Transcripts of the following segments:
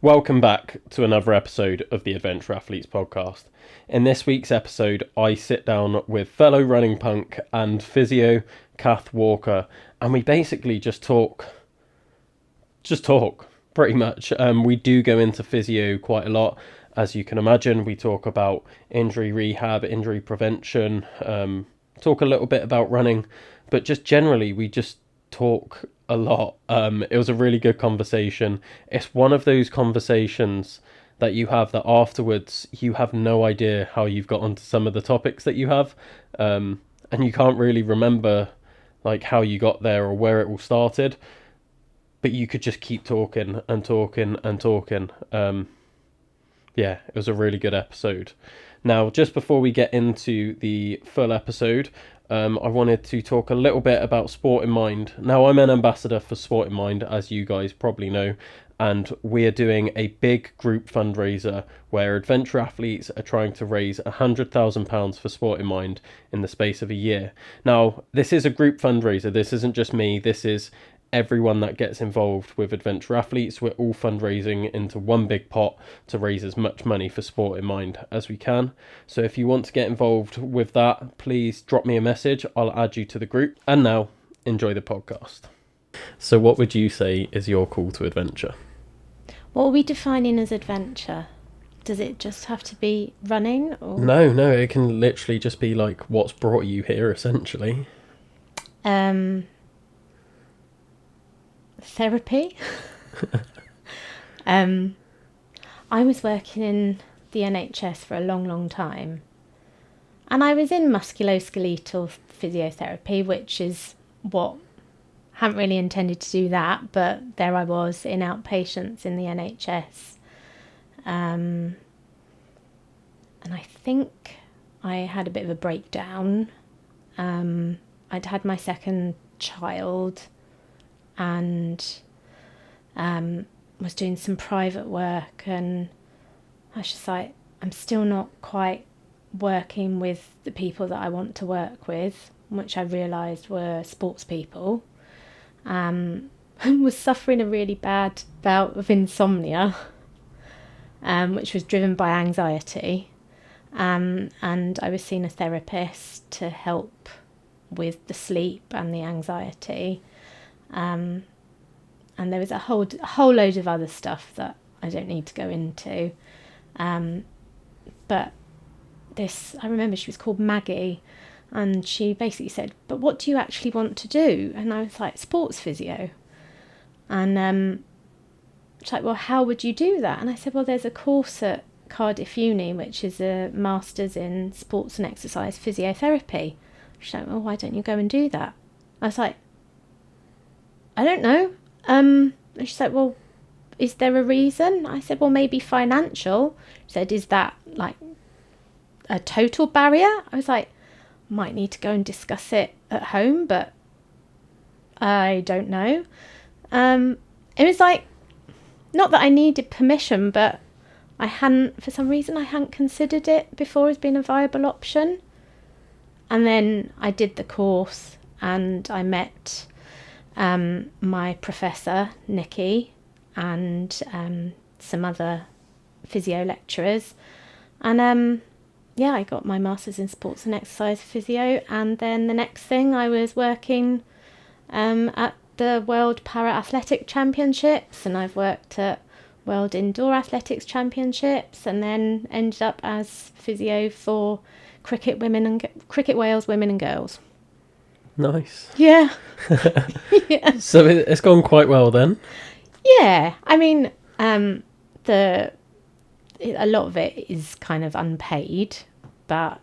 Welcome back to another episode of the Adventure Athletes podcast. In this week's episode, I sit down with fellow running punk and physio Kath Walker, and we basically just talk pretty much. We do go into physio quite a lot, as you can imagine. We talk about injury rehab, injury prevention, talk a little bit about running, but just generally we just talk a lot. It was a really good conversation. It's one of those conversations that you have that afterwards you have no idea how you've got onto some of the topics that you have, and you can't really remember like how you got there or where it all started, but you could just keep talking and talking and talking. Yeah, it was a really good episode. Now, just before we get into the full episode, I wanted to talk a little bit about Sport in Mind. Now, I'm an ambassador for Sport in Mind, as you guys probably know, and we are doing a big group fundraiser where adventure athletes are trying to raise £100,000 for Sport in Mind in the space of a year. Now, this is a group fundraiser. This isn't just me. This is everyone that gets involved with adventure athletes. We're all fundraising into one big pot to raise as much money for Sport in Mind as we can. So if you want to get involved with that, please drop me a message. I'll add you to the group. And now, enjoy the podcast. So what would you say is your call to adventure? What are we defining as adventure? Does it just have to be running? Or? No, it can literally just be like what's brought you here, essentially. Therapy. I was working in the NHS for a long time, and I was in musculoskeletal physiotherapy, which is what I hadn't really intended to do that, but there I was in outpatients in the NHS, and I think I had a bit of a breakdown. I'd had my second child and was doing some private work, and I was just like, I'm still not quite working with the people that I want to work with, which I realised were sports people. Was suffering a really bad bout of insomnia, which was driven by anxiety, and I was seeing a therapist to help with the sleep and the anxiety. And there was a whole load of other stuff that I don't need to go into. But this, I remember she was called Maggie, and she basically said, but what do you actually want to do? And I was like, sports physio. And she's like, well, how would you do that? And I said, well, there's a course at Cardiff Uni, which is a master's in sports and exercise physiotherapy. She's like, well, why don't you go and do that? I was like, I don't know. And she said, well, is there a reason? I said, well, maybe financial. She said, is that like a total barrier? I was like, might need to go and discuss it at home, but I don't know. It was like, not that I needed permission, but for some reason I hadn't considered it before as being a viable option. And then I did the course, and I met my professor, Nikki, and some other physio lecturers. And I got my master's in sports and exercise physio. And then the next thing, I was working at the World Para Athletic Championships, and I've worked at World Indoor Athletics Championships, and then ended up as physio for Cricket Wales women and girls. Nice. Yeah. Yeah. So it's gone quite well then? Yeah. I mean, a lot of it is kind of unpaid, but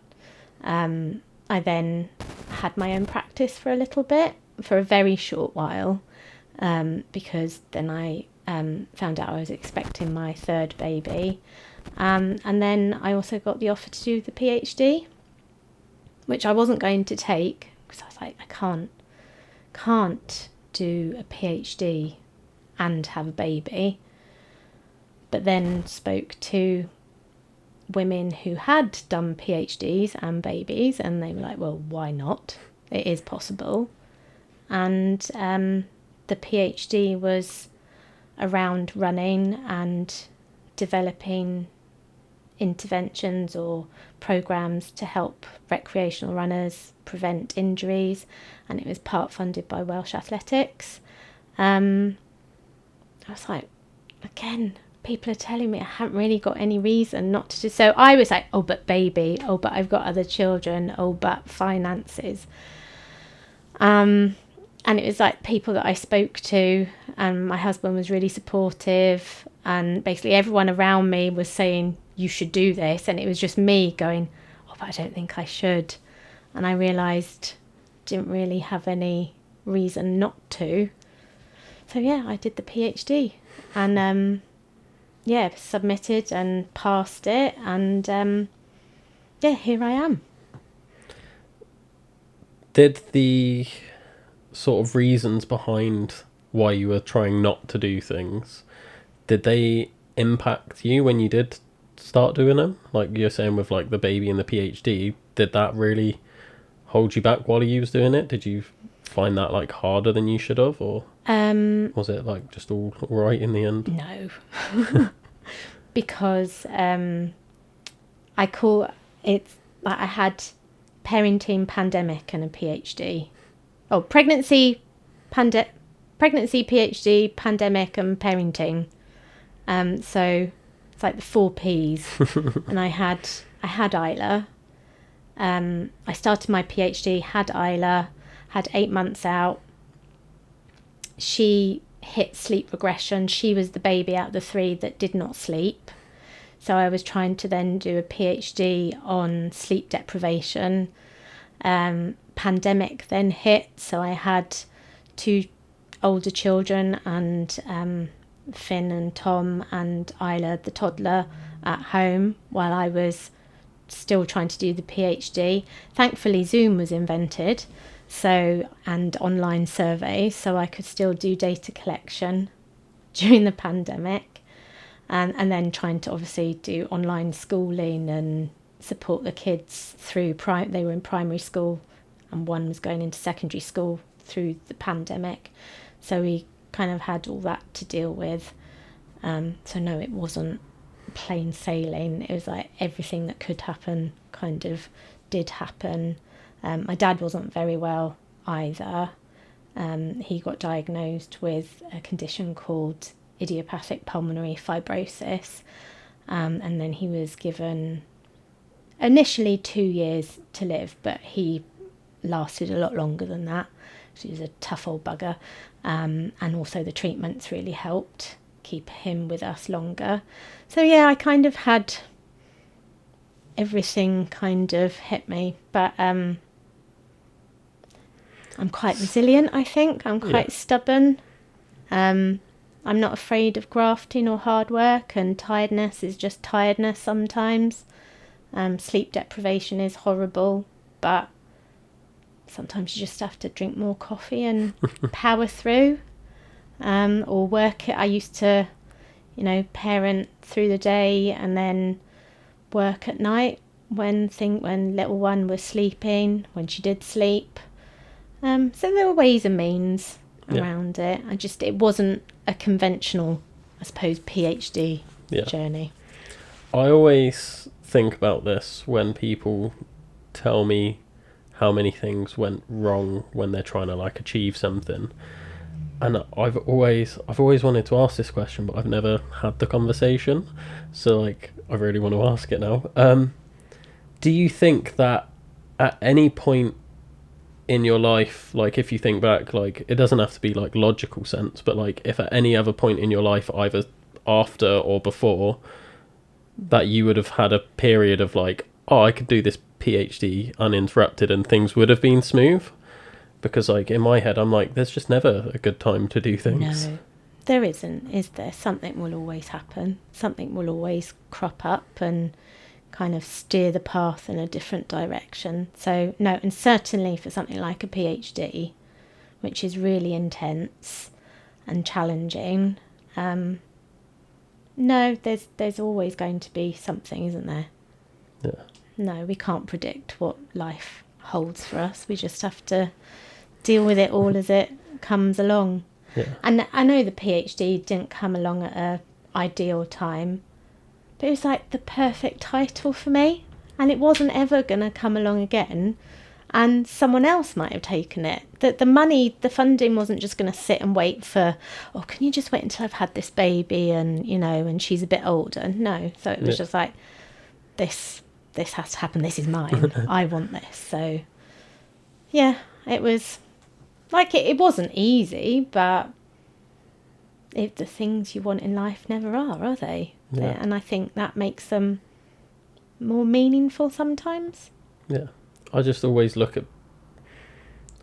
I then had my own practice for a little bit, for a very short while, because then I found out I was expecting my third baby. And then I also got the offer to do the PhD, which I wasn't going to take, because I was like, I can't do a PhD and have a baby. But then spoke to women who had done PhDs and babies, and they were like, well, why not? It is possible. And the PhD was around running and developing interventions or programs to help recreational runners prevent injuries, and it was part funded by Welsh Athletics. I was like, again, people are telling me I haven't really got any reason not to do so. I was like, oh, but baby, oh, but I've got other children, oh, but finances. And it was like people that I spoke to, and my husband was really supportive, and basically everyone around me was saying you should do this, and it was just me going, oh, but I don't think I should. And I realised didn't really have any reason not to. So yeah, I did the PhD, and submitted and passed it, and here I am. Did the sort of reasons behind why you were trying not to do things, did they impact you when you did start doing them? Like you're saying with like the baby and the PhD, did that really hold you back while you was doing it? Did you find that like harder than you should have, or was it like just all right in the end? No. Because I call it, like, I had parenting, pandemic, and a PhD. Oh, pregnancy, PhD, pandemic, and parenting. So it's like the 4 Ps. And I had Isla. I started my PhD, had Isla, had 8 months out. She hit sleep regression. She was the baby out of the 3 that did not sleep. So I was trying to then do a PhD on sleep deprivation. Pandemic then hit, so I had 2 older children, and Finn and Tom and Isla, the toddler, at home while I was still trying to do the PhD. Thankfully, Zoom was invented, and online surveys, so I could still do data collection during the pandemic, and then trying to obviously do online schooling and support the kids through they were in primary school, and one was going into secondary school through the pandemic, so we kind of had all that to deal with. So no, it wasn't plain sailing. It was like everything that could happen kind of did happen. My dad wasn't very well either. He got diagnosed with a condition called idiopathic pulmonary fibrosis, and then he was given initially 2 years to live, but he lasted a lot longer than that. He was a tough old bugger, and also the treatments really helped keep him with us longer. So yeah, I kind of had everything kind of hit me, but I'm quite resilient, I think. I'm quite stubborn. I'm not afraid of grafting or hard work, and tiredness is just tiredness sometimes. Sleep deprivation is horrible, but sometimes you just have to drink more coffee and power through, or work it. I used to, parent through the day and then work at night when little one was sleeping, when she did sleep. So there were ways and means around it. It wasn't a conventional, I suppose, PhD journey. I always think about this when people tell me how many things went wrong when they're trying to like achieve something, and I've always wanted to ask this question, but I've never had the conversation, so like I really want to ask it now. Do you think that at any point in your life, like if you think back, like it doesn't have to be like logical sense, but like if at any other point in your life, either after or before, that you would have had a period of like, oh, I could do this PhD uninterrupted and things would have been smooth? Because like in my head I'm like, there's just never a good time to do things. No, there isn't, is there? Something will always happen. Something will always crop up and kind of steer the path in a different direction. So no, and certainly for something like a PhD, which is really intense and challenging, no, there's always going to be something, isn't there? Yeah. No, we can't predict what life holds for us. We just have to deal with it all as it comes along. Yeah. And I know the PhD didn't come along at an ideal time. But it was like the perfect title for me, and it wasn't ever going to come along again, and someone else might have taken it. That the money, the funding wasn't just going to sit and wait for, oh, can you just wait until I've had this baby and, you know, and she's a bit older. No. So it was just like, this has to happen. This is mine. I want this. So, yeah, it was like, it wasn't easy, but the things you want in life never are they? Yeah. And I think that makes them more meaningful sometimes. Yeah. I just always look at,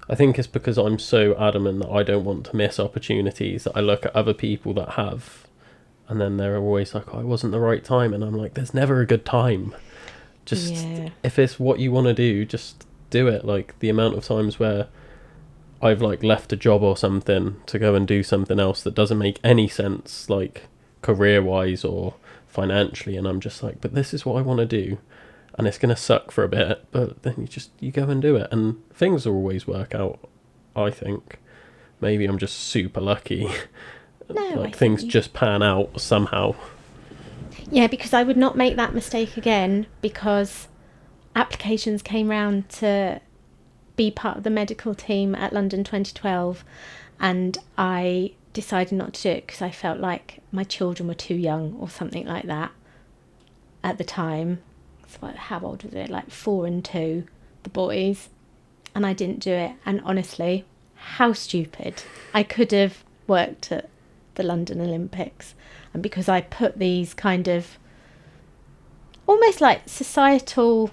I think it's because I'm so adamant that I don't want to miss opportunities that I look at other people that have, and then they're always like, oh, it wasn't the right time. And I'm like, there's never a good time. Just, if it's what you want to do, just do it. Like, the amount of times where I've like left a job or something to go and do something else that doesn't make any sense, like career wise or financially, and I'm just like, but this is what I want to do, and it's going to suck for a bit, but then you go and do it, and things always work out, I think. Maybe I'm just super lucky. No, like, things just pan out somehow. Yeah, because I would not make that mistake again, because applications came round to be part of the medical team at London 2012, and I decided not to do it because I felt like my children were too young or something like that at the time. So how old was it? Like 4 and 2, the boys. And I didn't do it. And honestly, how stupid. I could have worked at the London Olympics. And because I put these kind of almost like societal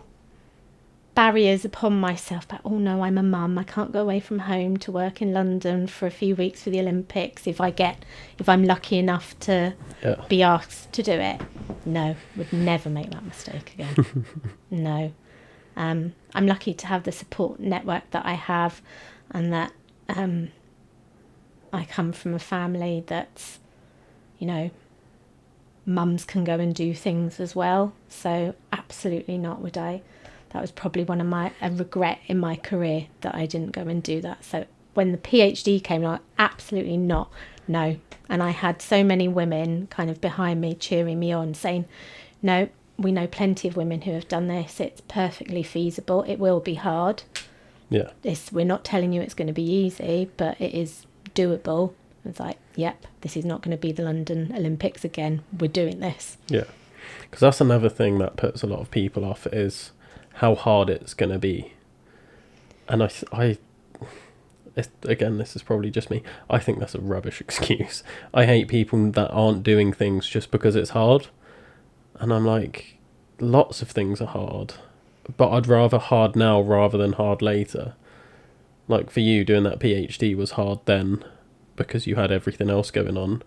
barriers upon myself, but oh no, I'm a mum, I can't go away from home to work in London for a few weeks for the Olympics if I'm lucky enough to be asked to do it. No, would never make that mistake again. No. I'm lucky to have the support network that I have, and that I come from a family that's, you know, mums can go and do things as well, so absolutely not would I. That was probably a regret in my career that I didn't go and do that. So when the PhD came along, absolutely not, no. And I had so many women kind of behind me cheering me on, saying, no, we know plenty of women who have done this. It's perfectly feasible. It will be hard. Yeah. We're not telling you it's going to be easy, but it is doable. It's like, yep, this is not going to be the London Olympics again. We're doing this. Yeah. Because that's another thing that puts a lot of people off, is how hard it's going to be. And again, this is probably just me, I think that's a rubbish excuse. I hate people that aren't doing things just because it's hard. And I'm like, lots of things are hard, but I'd rather hard now rather than hard later. Like, for you, doing that PhD was hard then because you had everything else going on.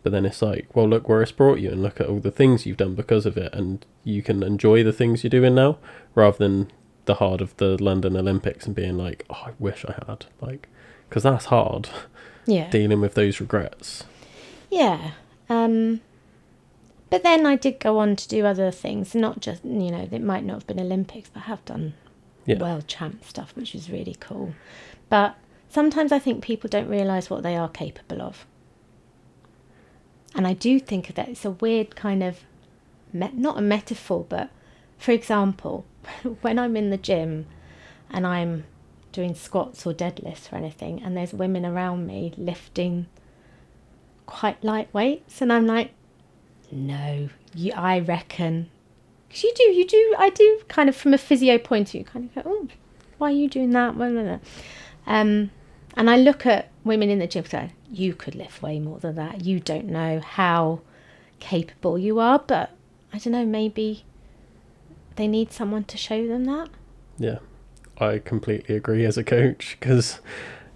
But then it's like, well, look where it's brought you, and look at all the things you've done because of it, and you can enjoy the things you're doing now, rather than the hard of the London Olympics and being like, oh, I wish I had. Like, because that's hard. Yeah. Dealing with those regrets. Yeah. But then I did go on to do other things, not just, you know, it might not have been Olympics, but I have done world champ stuff, which was really cool. But sometimes I think people don't realise what they are capable of. And I do think that it's a weird kind of, not a metaphor, but for example, when I'm in the gym and I'm doing squats or deadlifts or anything, and there's women around me lifting quite light weights, and I'm like, no, I reckon, because you do, I do kind of, from a physio point of view, kind of go, oh, why are you doing that? And I look at women in the gym, so you could lift way more than that. You don't know how capable you are, but I don't know, maybe they need someone to show them that. Yeah, I completely agree as a coach, because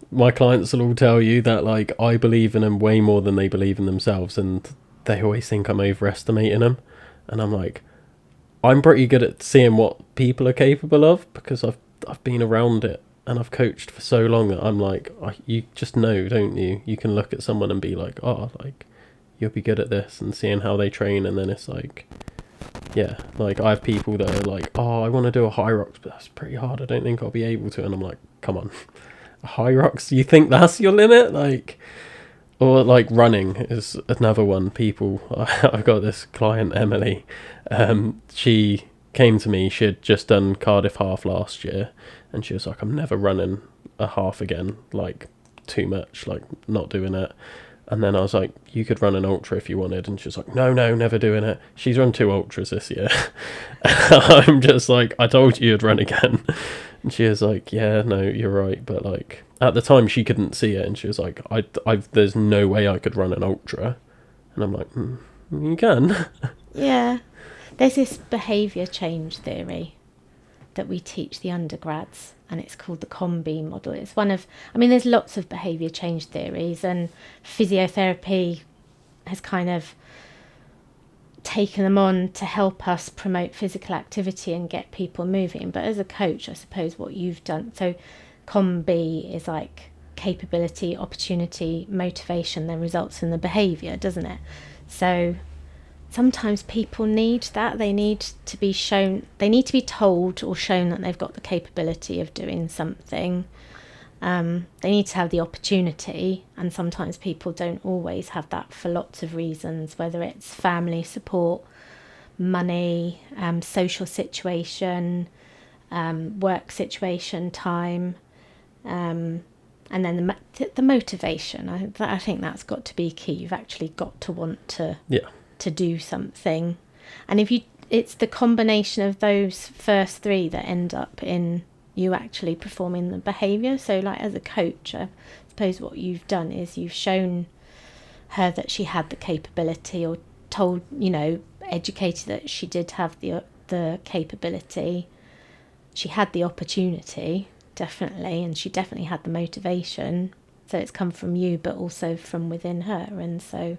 my clients will all tell you that, like, I believe in them way more than they believe in themselves, and they always think I'm overestimating them. And I'm like, I'm pretty good at seeing what people are capable of, because I've been around it. And I've coached for so long that I'm like, you just know, don't you? You can look at someone and be like, oh, like, you'll be good at this, and seeing how they train. And then it's like, yeah, like, I have people that are like, oh, I want to do a high rocks, but that's pretty hard. I don't think I'll be able to. And I'm like, come on, a high rocks? You think that's your limit? Like, Or like running is another one. People, I've got this client, Emily. She came to me. She had just done Cardiff half last year, and she was like, "I'm never running a half again. Like, too much. Like, not doing it." And then I was like, "You could run an ultra if you wanted." And she was like, "No, no, never doing it." She's run 2 ultras this year. I'm just like, "I told you you'd run again." And she was like, "Yeah, no, you're right." But like at the time, she couldn't see it, and she was like, there's no way I could run an ultra." And I'm like, "You can." Yeah. There's this behaviour change theory that we teach the undergrads, and it's called the COMBI model. It's one of, I mean, there's lots of behaviour change theories, and physiotherapy has kind of taken them on to help us promote physical activity and get people moving. But as a coach, I suppose what you've done, so COMBI is like capability, opportunity, motivation, then results in the behaviour, doesn't it? So sometimes people need that. They need to be shown, they need to be told or shown that they've got the capability of doing something. They need to have the opportunity, and sometimes people don't always have that for lots of reasons, whether it's family support, money, social situation, work situation, time, and then the motivation. I think that's got to be key. You've actually got to want to do something, and it's the combination of those first 3 that end up in you actually performing the behaviour. So like as a coach, I suppose what you've done is you've shown her that she had the capability, or told, educated that she did have the capability. She had the opportunity, definitely, and she definitely had the motivation. So it's come from you, but also from within her. And so,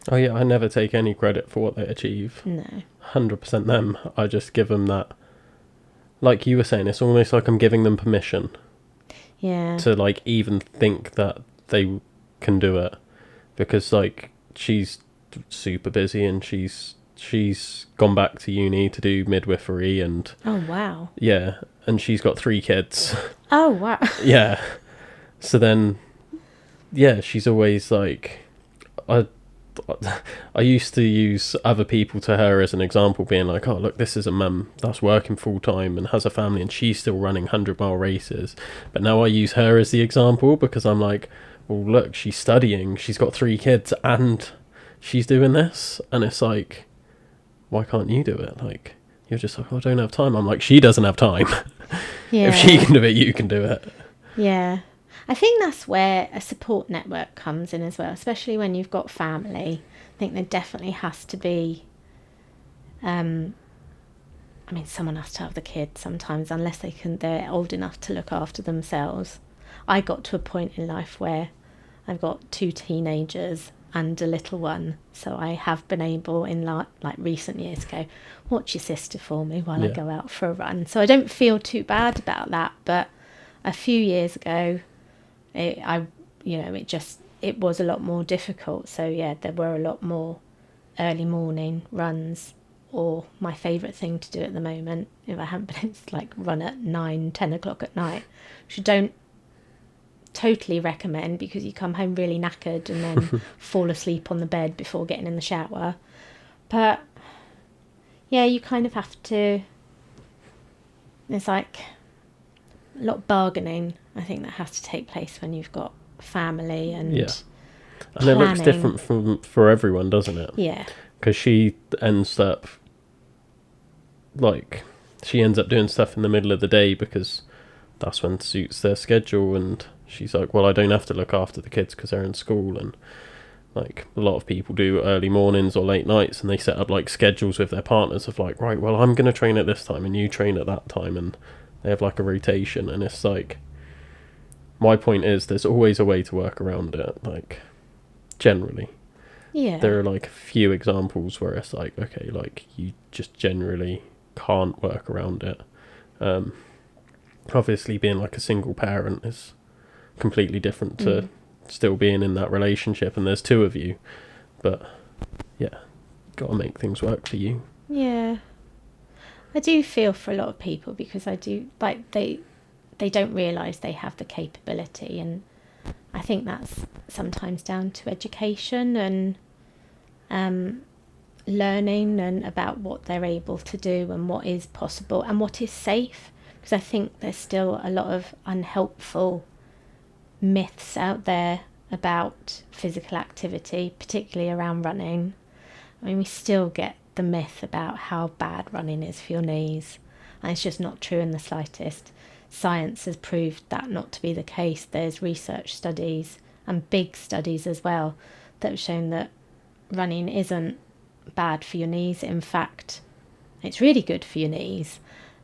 Oh yeah, I never take any credit for what they achieve. no. 100% them. I just give them that. Like you were saying, it's almost like I'm giving them permission. Yeah. To like even think that they can do it, because like she's super busy, and she's gone back to uni to do midwifery, and Oh, wow. yeah, and she's got 3 kids. Oh, wow. Yeah. So then, yeah, she's always like, I used to use other people to her as an example, being like, "Oh, look, this is a mum that's working full time and has a family, and she's still running 100-mile races." But now I use her as the example, because I'm like, "Well, look, she's studying, she's got 3 kids, and she's doing this." And it's like, why can't you do it? Like, you're just like, "Oh, I don't have time." I'm like, she doesn't have time. Yeah. If she can do it, you can do it. Yeah. I think that's where a support network comes in as well, especially when you've got family. I think there definitely has to be, someone has to have the kids sometimes, unless they're old enough to look after themselves. I got to a point in life where I've got 2 teenagers and a little one, so I have been able in like recent years to go, "Watch your sister for me while I go out for a run." So I don't feel too bad about that. But a few years ago, it was a lot more difficult. So yeah, there were a lot more early morning runs, or my favourite thing to do at the moment, if I haven't been, it's like run at 9-10 o'clock at night, which I don't totally recommend, because you come home really knackered and then fall asleep on the bed before getting in the shower. But yeah, you kind of have to, there's like a lot of bargaining, I think, that has to take place when you've got family and and it looks different for everyone, doesn't it? Yeah. Because she ends up doing stuff in the middle of the day, because that's when suits their schedule, and she's like, "Well, I don't have to look after the kids because they're in school." And like a lot of people do early mornings or late nights, and they set up like schedules with their partners of like, "Right, well, I'm going to train at this time and you train at that time," and they have like a rotation. And it's like, my point is, there's always a way to work around it. Like, generally, there are like a few examples where it's like, okay, like you just generally can't work around it. Obviously, being like a single parent is completely different to still being in that relationship, and there's 2 of you. But yeah, got to make things work for you. Yeah. I do feel for a lot of people, because I do, like, they don't realise they have the capability, and I think that's sometimes down to education and learning and about what they're able to do and what is possible and what is safe, because I think there's still a lot of unhelpful myths out there about physical activity, particularly around running. I mean, we still get the myth about how bad running is for your knees, and it's just not true in the slightest. Science has proved that not to be the case. There's research studies and big studies as well that have shown that running isn't bad for your knees. In fact, it's really good for your knees.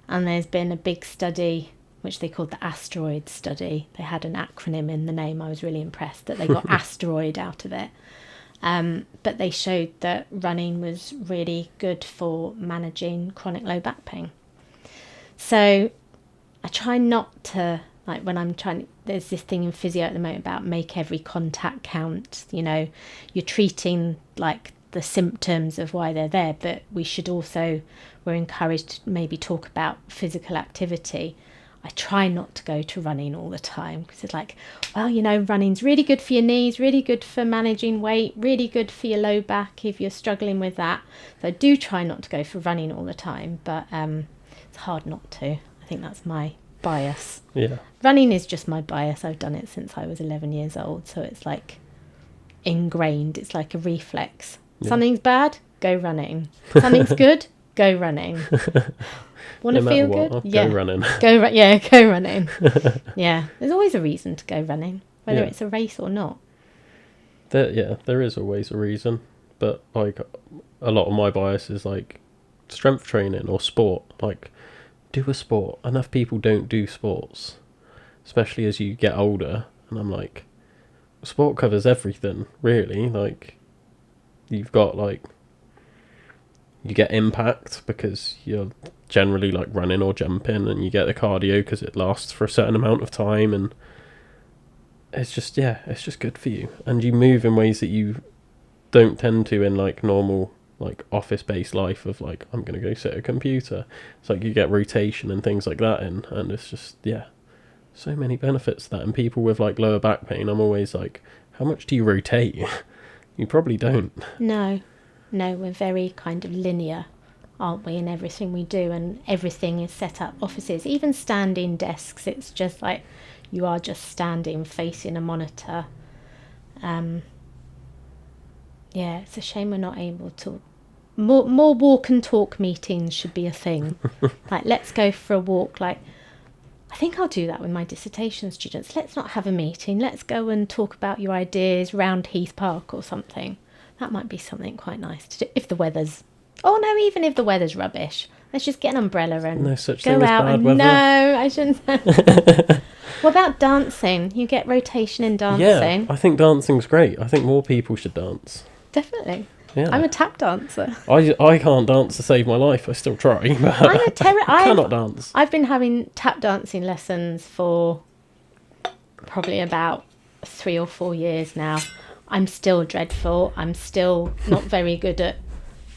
And there's been a big study which they called the asteroid study. They had an acronym in the name. I was really impressed that they got asteroid out of it. But they showed that running was really good for managing chronic low back pain. So I try not to, like when I'm trying, there's this thing in physio at the moment about make every contact count. You know, you're treating like the symptoms of why they're there, but we're encouraged to maybe talk about physical activity. I try not to go to running all the time because it's like, well, you know, running's really good for your knees, really good for managing weight, really good for your low back if you're struggling with that. So I do try not to go for running all the time, but it's hard not to. I think that's my bias. Yeah. Running is just my bias. I've done it since I was 11 years old, so it's like ingrained. It's like a reflex. Yeah. Something's bad, go running. Something's good, go running. Want to feel good? Go running. Go running. Yeah, there's always a reason to go running, whether it's a race or not. There is always a reason, but like a lot of my bias is like strength training or sport. Like, do a sport. Enough people don't do sports, especially as you get older. And I'm like, sport covers everything, really. Like, you've got like, you get impact because you're generally like running or jumping, and you get the cardio because it lasts for a certain amount of time, and it's just good for you, and you move in ways that you don't tend to in like normal like office-based life of like, I'm gonna go sit at a computer. It's like you get rotation and things like that in, and it's just so many benefits to that. And people with like lower back pain, I'm always like, how much do you rotate? You probably don't. No, we're very kind of linear, aren't we, in everything we do, and everything is set up. Offices, even standing desks, it's just like you are just standing facing a monitor. It's a shame we're not able to. More walk and talk meetings should be a thing. Like, let's go for a walk. Like, I think I'll do that with my dissertation students. Let's not have a meeting. Let's go and talk about your ideas round Heath Park or something. That might be something quite nice to do if the weather's... Oh, no, even if the weather's rubbish. Let's just get an umbrella and no such go thing as out. Bad weather. No, I shouldn't. What about dancing? You get rotation in dancing. Yeah, I think dancing's great. I think more people should dance. Definitely. Yeah. I'm a tap dancer. I can't dance to save my life. I still try, but I cannot dance. I've been having tap dancing lessons for probably about 3 or 4 years now. I'm still dreadful. I'm still not very good at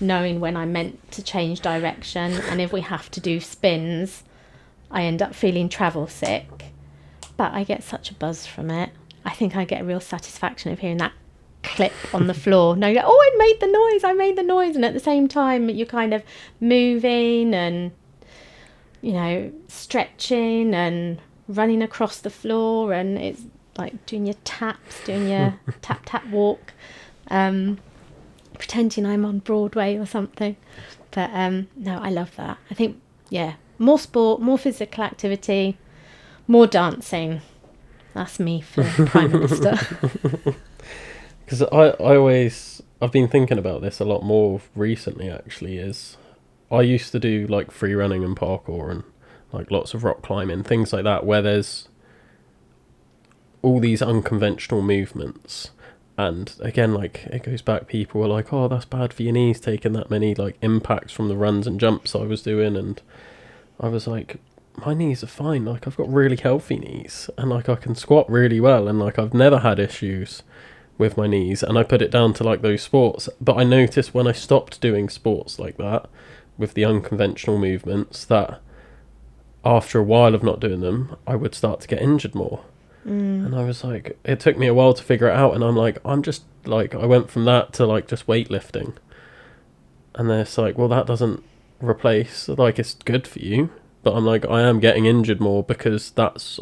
knowing when I'm meant to change direction. And if we have to do spins, I end up feeling travel sick. But I get such a buzz from it. I think I get a real satisfaction of hearing that clip on the floor. No, you're like, oh, I made the noise. And at the same time, you're kind of moving and, you know, stretching and running across the floor. And it's like doing your taps, doing your tap walk, pretending I'm on Broadway or something. But no, I love that. I think, more sport, more physical activity, more dancing. That's me for Prime Minister. Because I've been thinking about this a lot more recently, actually, is I used to do like free running and parkour and like lots of rock climbing, things like that, where there's all these unconventional movements. And again, like, it goes back, people are like, oh, that's bad for your knees, taking that many like impacts from the runs and jumps I was doing. And I was like, my knees are fine. Like, I've got really healthy knees, and like I can squat really well, and like I've never had issues with my knees. And I put it down to like those sports. But I noticed when I stopped doing sports like that with the unconventional movements, that after a while of not doing them, I would start to get injured more. And I was like, it took me a while to figure it out, and I'm like, I'm just like, I went from that to like just weightlifting, and then it's like, well, that doesn't replace, like, it's good for you, but I'm like, I am getting injured more because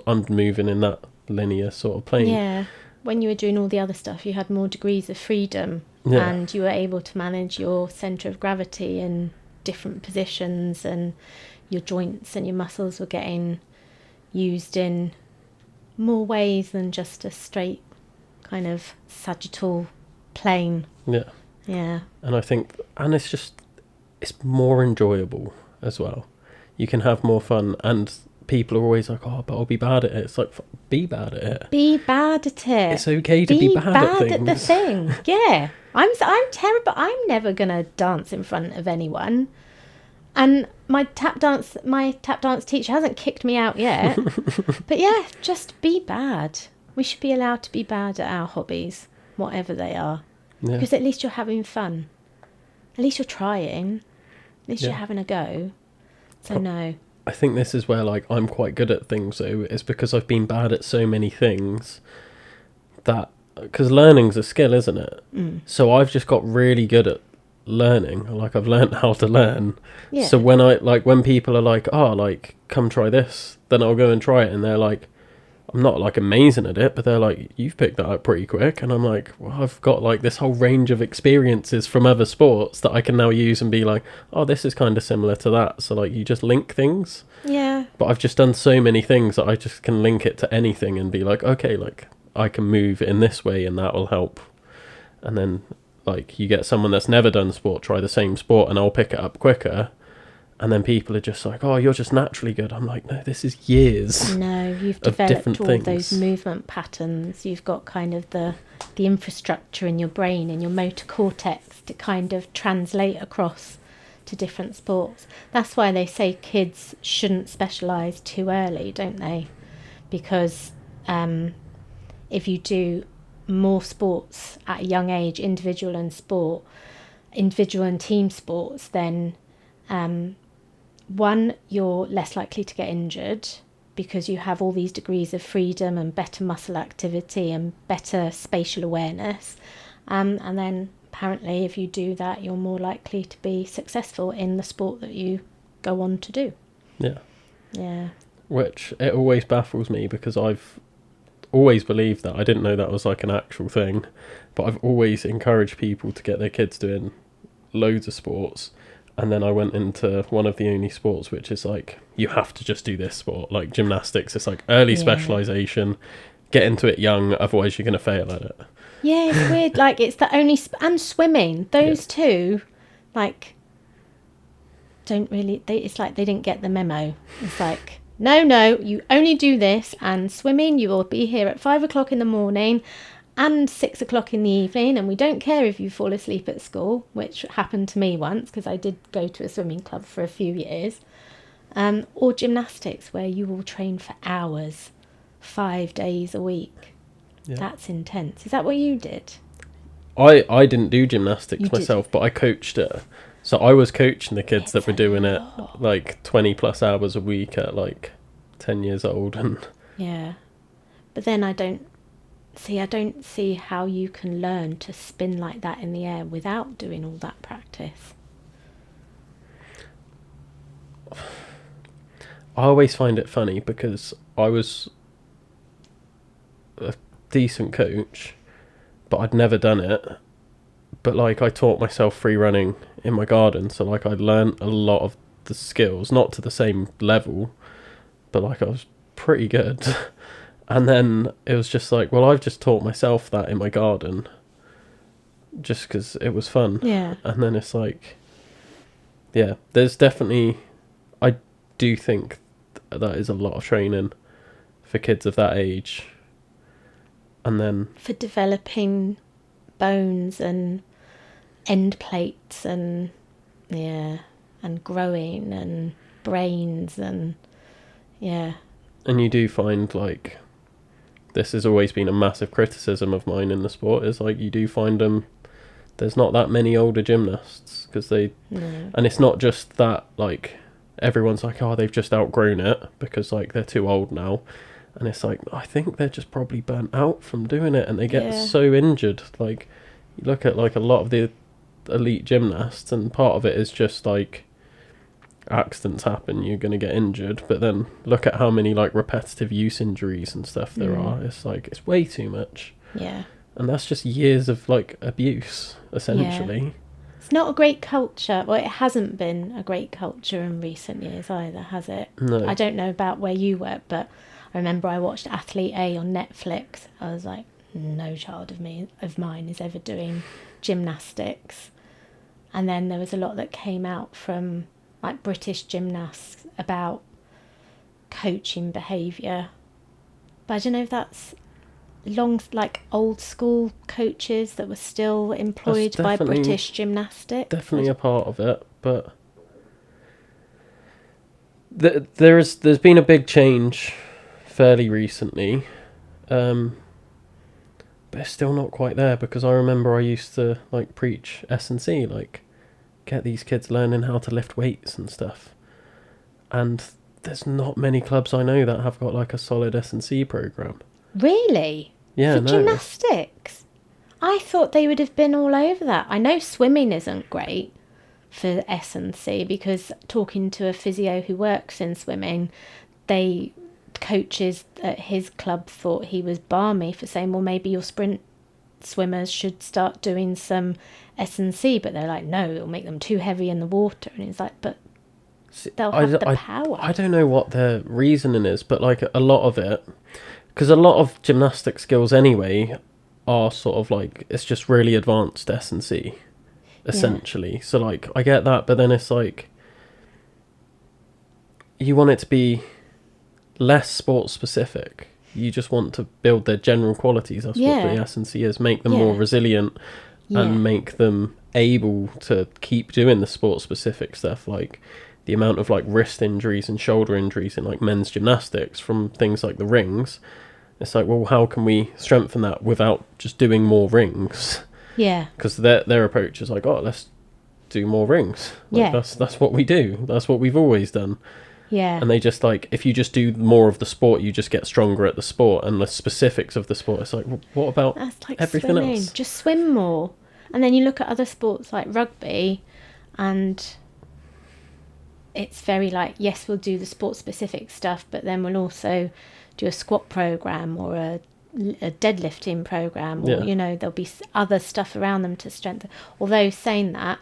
I'm moving in that linear sort of plane. Yeah. When you were doing all the other stuff, you had more degrees of freedom, Yeah. and you were able to manage your centre of gravity in different positions, and your joints and your muscles were getting used in more ways than just a straight kind of sagittal plane. Yeah. Yeah. And I think, and it's more enjoyable as well. You can have more fun, and people are always like, oh, but I'll be bad at it. It's like, be bad at it. Be bad at it. It's okay to be bad at things. Be bad at the thing. Yeah. I'm terrible. I'm never going to dance in front of anyone. And my tap dance teacher hasn't kicked me out yet. But yeah, just be bad. We should be allowed to be bad at our hobbies, whatever they are. Yeah. Because at least you're having fun. At least you're trying. At least Yeah. you're having a go. So no. I think this is where, like, I'm quite good at things, though. It's because I've been bad at so many things that... Because learning's a skill, isn't it? So I've just got really good at learning. Like, I've learned how to learn. Yeah. So when people are like, oh, like, come try this, then I'll go and try it, and they're like, I'm not like amazing at it, but they're like, you've picked that up pretty quick. And I'm like, well, I've got like this whole range of experiences from other sports that I can now use and be like, oh, this is kind of similar to that. So like, you just link things. Yeah. But I've just done so many things that I just can link it to anything and be like, okay, like, I can move in this way and that will help. And then like, you get someone that's never done sport try the same sport, and I'll pick it up quicker. And then people are just like, oh, you're just naturally good. I'm like, no, this is years. No, you've of developed different all things. those movement patterns. You've got kind of the infrastructure in your brain and your motor cortex to kind of translate across to different sports. That's why they say kids shouldn't specialise too early, don't they? Because if you do more sports at a young age, individual and team sports, then one, you're less likely to get injured because you have all these degrees of freedom and better muscle activity and better spatial awareness. And then apparently if you do that, you're more likely to be successful in the sport that you go on to do. Yeah. Yeah. Which, it always baffles me because I've always believed that. I didn't know that was like an actual thing, but I've always encouraged people to get their kids doing loads of sports. And then I went into one of the only sports which is like, you have to just do this sport, like gymnastics. It's like early specialisation, get into it young, otherwise you're going to fail at it. Yeah, it's weird. Like, it's the only... and swimming. Those two, like, don't really... it's like they didn't get the memo. It's like, no, you only do this, and swimming, you will be here at 5 o'clock in the morning and 6 o'clock in the evening, and we don't care if you fall asleep at school, which happened to me once because I did go to a swimming club for a few years. Or gymnastics, where you will train for hours, 5 days a week. Yeah. That's intense. Is that what you did? I didn't do gymnastics myself, but I coached it. So I was coaching the kids that were doing it like 20 plus hours a week at like 10 years old. And yeah. But then I don't see how you can learn to spin like that in the air without doing all that practice. I always find it funny because I was a decent coach, but I'd never done it. But like, I taught myself free running in my garden, so like, I learned a lot of the skills, not to the same level, but like, I was pretty good. And then it was just like, well, I've just taught myself that in my garden just because it was fun. Yeah. And then it's like, yeah, there's definitely, I do think that is a lot of training for kids of that age. And then for developing bones and end plates and and growing and brains and and you do find, like, this has always been a massive criticism of mine in the sport, is like, you do find there's not that many older gymnasts because and it's not just that, like, everyone's like, oh, they've just outgrown it because like they're too old now. And it's like, I think they're just probably burnt out from doing it, and they get Yeah. so injured. Like, you look at like a lot of the elite gymnasts, and part of it is just like accidents happen, you're going to get injured. But then look at how many like repetitive use injuries and stuff there are. It's like, it's way too much. Yeah. And that's just years of like abuse, essentially. It's not a great culture. Well, it hasn't been a great culture in recent years either, has it? No. I don't know about where you work, but I remember I watched Athlete A on Netflix. I was like, no child of mine is ever doing gymnastics. And then there was a lot that came out from like British gymnasts about coaching behaviour. But I don't know if that's like old school coaches that were still employed by British gymnastics. Definitely a part of it, but there's been a big change fairly recently, but it's still not quite there, because I remember I used to like preach S&C, like get these kids learning how to lift weights and stuff, and there's not many clubs I know that have got like a solid S&C program. Really? Yeah, For no. gymnastics? I thought they would have been all over that. I know swimming isn't great for S&C, because talking to a physio who works in swimming, coaches at his club thought he was balmy for saying, well, maybe your sprint swimmers should start doing some S&C, but they're like, no, it'll make them too heavy in the water. And it's like, but they'll have the power. I don't know what their reasoning is, but like a lot of it, because a lot of gymnastic skills anyway are sort of like, it's just really advanced S&C, essentially. Yeah. So like, I get that, but then it's like, you want it to be less sport specific. You just want to build their general qualities. That's what the S&C is. Make them more resilient and make them able to keep doing the sport specific stuff. Like the amount of like wrist injuries and shoulder injuries in like men's gymnastics from things like the rings. It's like, well, how can we strengthen that without just doing more rings? Yeah. Because their approach is like, oh, let's do more rings. Like, that's what we do. That's what we've always done. Yeah. And they just like, if you just do more of the sport, you just get stronger at the sport, and the specifics of the sport. It's like, well, what about that's like everything swimming. else? Just swim more. And then you look at other sports like rugby, and it's very like, yes, we'll do the sport specific stuff, but then we'll also do a squat program or a deadlifting program, or there'll be other stuff around them to strengthen. Although saying that,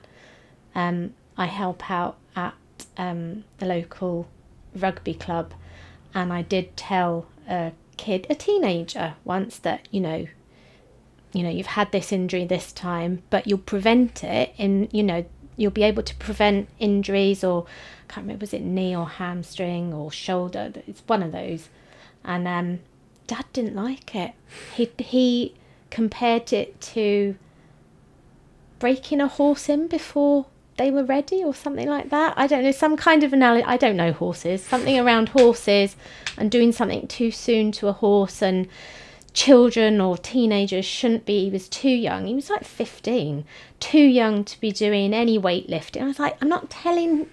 I help out at the local rugby club, and I did tell a teenager once that you've had this injury this time, but you'll prevent it you'll be able to prevent injuries, or I can't remember, was it knee or hamstring or shoulder, it's one of those. And Dad didn't like it. He compared it to breaking a horse in before they were ready, or something like that. I don't know, some kind of analogy. I don't know horses. Something around horses and doing something too soon to a horse, and children or teenagers shouldn't be. He was too young. He was like 15, too young to be doing any weightlifting. I was like, I'm not telling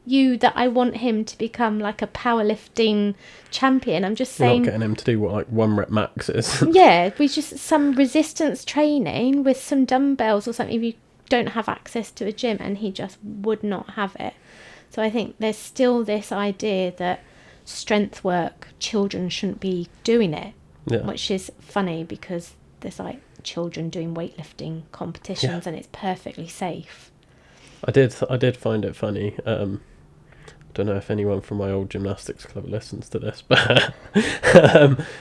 you that I want him to become like a powerlifting champion. I'm just saying, you're not getting him to do what like 1 rep max is. Yeah, we just some resistance training with some dumbbells or something if you don't have access to a gym, and he just would not have it. So I think there's still this idea that strength work, children shouldn't be doing it, which is funny because there's like children doing weightlifting competitions and it's perfectly safe. I did find it funny. Don't know if anyone from my old gymnastics club listens to this, but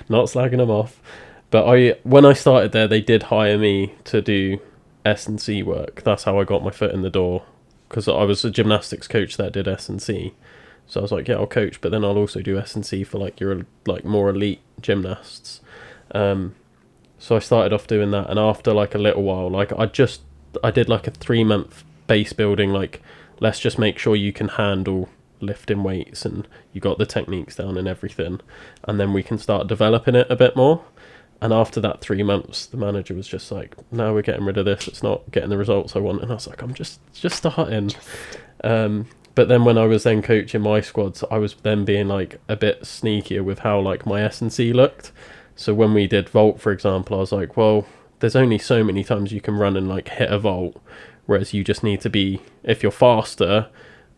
not slagging them off. But when I started there, they did hire me to do S&C work. That's how I got my foot in the door, because I was a gymnastics coach that did S&C. So I was like, yeah, I'll coach, but then I'll also do S&C for like your like more elite gymnasts. So I started off doing that, and after like a little while, like I did like a 3-month base building, like let's just make sure you can handle lifting weights and you got the techniques down and everything, and then we can start developing it a bit more. And after that 3 months, the manager was just like, no, we're getting rid of this, it's not getting the results I want. And I was like, I'm just starting. But then when I was then coaching my squads, I was then being like a bit sneakier with how like my S&C looked. So when we did vault, for example, I was like, well, there's only so many times you can run and like hit a vault, whereas you just need to be, if you're faster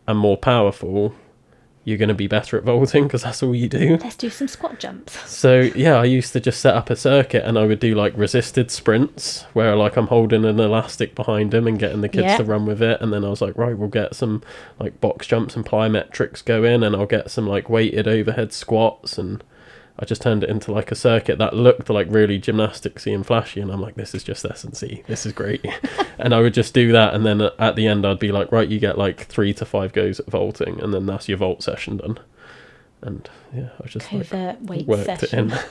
and more powerful, you're going to be better at vaulting because that's all you do. Let's do some squat jumps. So yeah, I used to just set up a circuit and I would do like resisted sprints where like I'm holding an elastic behind them and getting the kids to run with it. And then I was like, right, we'll get some like box jumps and plyometrics going, and I'll get some like weighted overhead squats, and I just turned it into like a circuit that looked like really gymnasticsy and flashy, and I'm like, this is just S&C, this is great. And I would just do that, and then at the end I'd be like, right, you get like 3 to 5 goes at vaulting, and then that's your vault session done. And yeah, I just covert weight worked session. it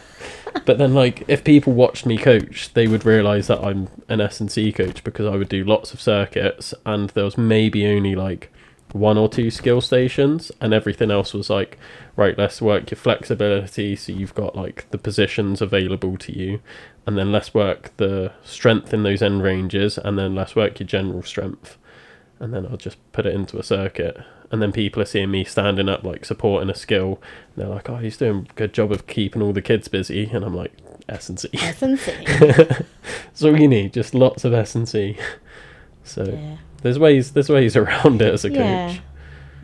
in. But then like if people watched me coach, they would realise that I'm an S&C coach, because I would do lots of circuits, and there was maybe only like 1 or 2 skill stations, and everything else was like, right, let's work your flexibility, so you've got like the positions available to you, and then let's work the strength in those end ranges, and then let's work your general strength, and then I'll just put it into a circuit. And then people are seeing me standing up like supporting a skill, and they're like, oh, he's doing a good job of keeping all the kids busy, and I'm like, S&C. S&C. That's all you need, just lots of S&C. So yeah. There's ways around it as a coach.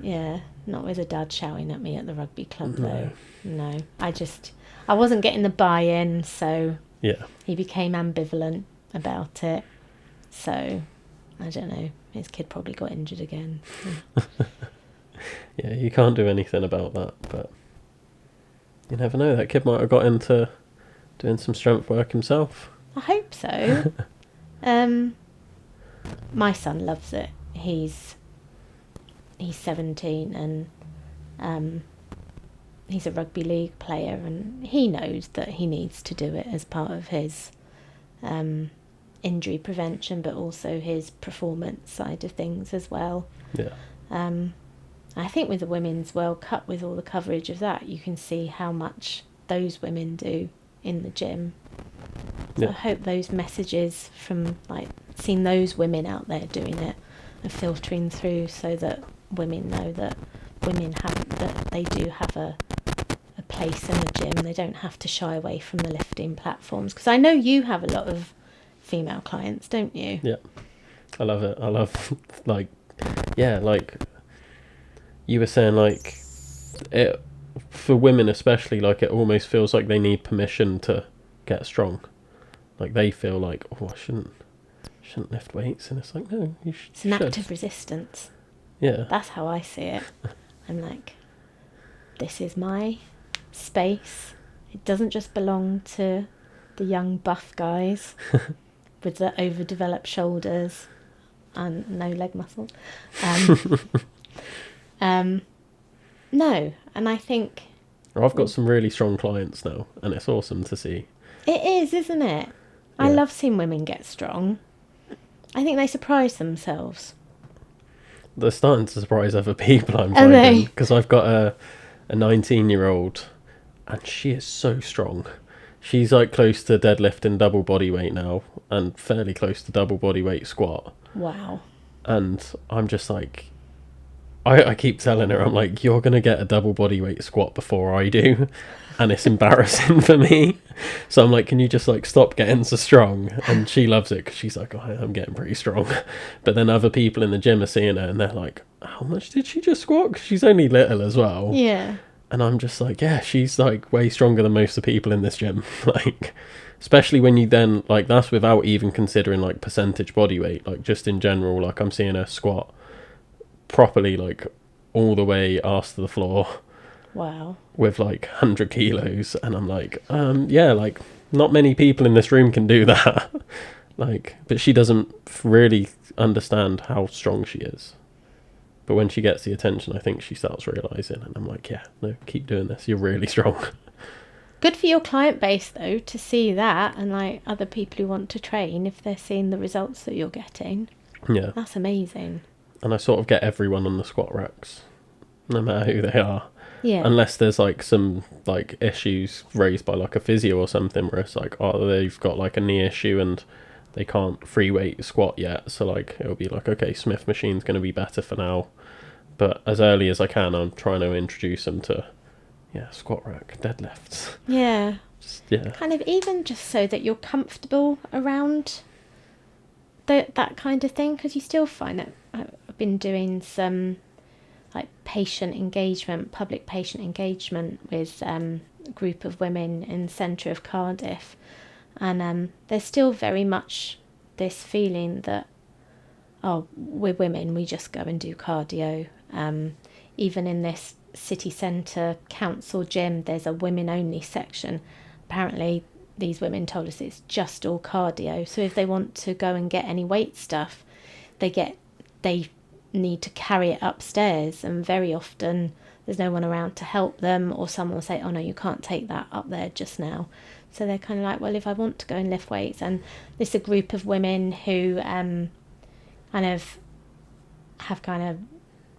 Yeah, not with a dad shouting at me at the rugby club though. No, I wasn't getting the buy-in, so yeah, he became ambivalent about it. So I don't know. His kid probably got injured again. Yeah, you can't do anything about that, but you never know. That kid might have got into doing some strength work himself. I hope so. My son loves it. He's 17 and he's a rugby league player, and he knows that he needs to do it as part of his injury prevention, but also his performance side of things as well. Yeah. I think with the Women's World Cup, with all the coverage of that, you can see how much those women do in the gym. So yeah. I hope those messages from like seeing those women out there doing it are filtering through, so that women know that that they do have a place in the gym. They don't have to shy away from the lifting platforms, because I know you have a lot of female clients, don't you? Yeah, I love it. I love like you were saying, like it for women especially, like it almost feels like they need permission to get strong. Like they feel like, oh, I shouldn't lift weights, and it's like, no, you should. It's an act of resistance. Yeah, that's how I see it. I'm like, this is my space. It doesn't just belong to the young buff guys with the overdeveloped shoulders and no leg muscles. No, and I think I've got some really strong clients now, and it's awesome to see. It is, isn't it? Yeah. I love seeing women get strong. I think they surprise themselves. They're starting to surprise other people, I'm finding, because I've got a 19-year-old, and she is so strong. She's like close to deadlifting double body weight now, and fairly close to double body weight squat. Wow. And I'm just like, I keep telling her, I'm like, you're going to get a double body weight squat before I do, and it's embarrassing for me. So I'm like, can you just like stop getting so strong? And she loves it, because she's like, oh, I'm getting pretty strong. But then other people in the gym are seeing her, and they're like, how much did she just squat? 'Cause she's only little as well. Yeah. And I'm just like, yeah, she's like way stronger than most of the people in this gym. Like, especially when you then, like, that's without even considering like percentage body weight, like just in general. Like, I'm seeing her squat properly, like all the way arse to the floor. Wow. With like 100 kilos, and I'm like, yeah, like not many people in this room can do that. Like, but she doesn't really understand how strong she is. But when she gets the attention, I think she starts realising, and I'm like, yeah, no, keep doing this, you're really strong. Good for your client base though, to see that, and like other people who want to train, if they're seeing the results that you're getting. Yeah. That's amazing. And I sort of get everyone on the squat racks, no matter who they are. Yeah. Unless there's like some like issues raised by like a physio or something, where it's like, oh, they've got like a knee issue and they can't free weight squat yet, so like it'll be like, okay, Smith machine's going to be better for now. But as early as I can, I'm trying to introduce them to, squat rack, deadlifts. Yeah. Yeah. Kind of even just so that you're comfortable around that kind of thing, because you still find that I've been doing some like patient engagement, public patient engagement with a group of women in the centre of Cardiff, and there's still very much this feeling that, oh, we're women, we just go and do cardio. Even in this city centre council gym, there's a women only section. Apparently these women told us it's just all cardio, so if they want to go and get any weight stuff, they need to carry it upstairs, and very often there's no one around to help them, or someone will say, oh no, you can't take that up there just now. So they're kind of like, well, if I want to go and lift weights, and this is a group of women who kind of have kind of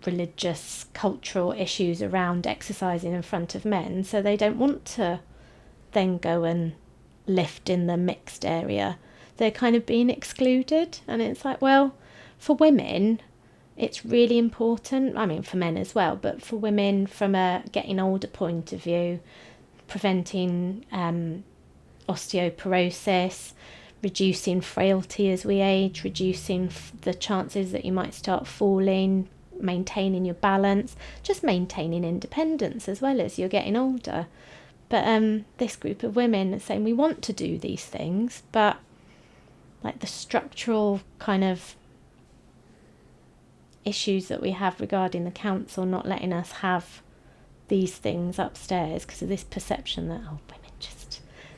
religious, cultural issues around exercising in front of men, so they don't want to then go and lift in the mixed area. They're kind of being excluded, and it's like, well, for women it's really important, I mean for men as well, but for women from a getting older point of view, preventing osteoporosis, reducing frailty as we age, reducing the chances that you might start falling, maintaining your balance, just maintaining independence as well as you're getting older. But this group of women are saying we want to do these things, but like the structural kind of issues that we have regarding the council not letting us have these things upstairs because of this perception that, oh, women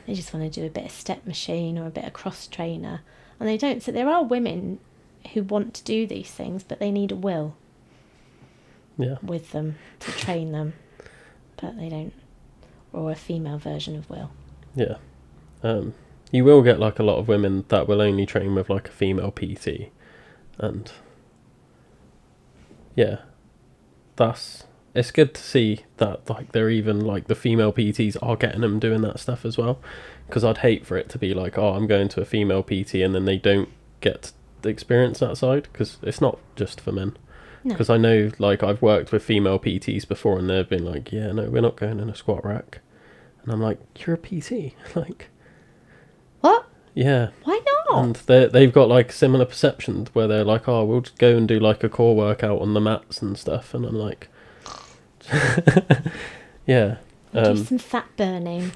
they just want to do a bit of step machine or a bit of cross trainer, and they don't. So there are women who want to do these things, but they need a will with them to train them, but they don't, or a female version of will. You will get like a lot of women that will only train with like a female PT, and it's good to see that like they're even like the female PTs are getting them doing that stuff as well, because I'd hate for it to be like, oh, I'm going to a female PT and then they don't get to experience that side, because it's not just for men. Because I know, like, I've worked with female PTs before and they've been like, yeah, no, we're not going in a squat rack. And I'm like, you're a PT. Like, what? Yeah. Why not? And they've got, like, similar perceptions where they're like, oh, we'll just go and do, like, a core workout on the mats and stuff. And I'm like, yeah. Do some fat burning.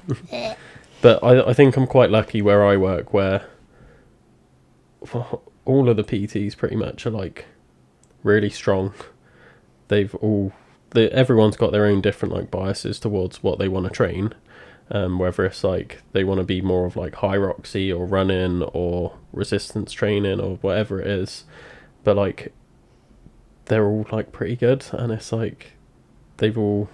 But I think I'm quite lucky where I work, where all of the PTs pretty much are, like, really strong. Everyone's got their own different like biases towards what they want to train, whether it's like they want to be more of like hierarchy or running or resistance training or whatever it is, but like they're all like pretty good, and it's like they've all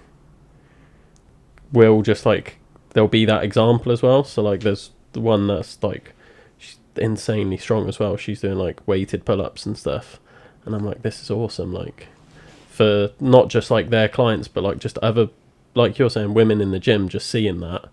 will just like there'll be that example as well. So like there's the one that's like she's insanely strong as well, she's doing like weighted pull-ups and stuff. And I'm like, this is awesome, like, for not just, like, their clients, but, like, just other, like you're saying, women in the gym, just seeing that.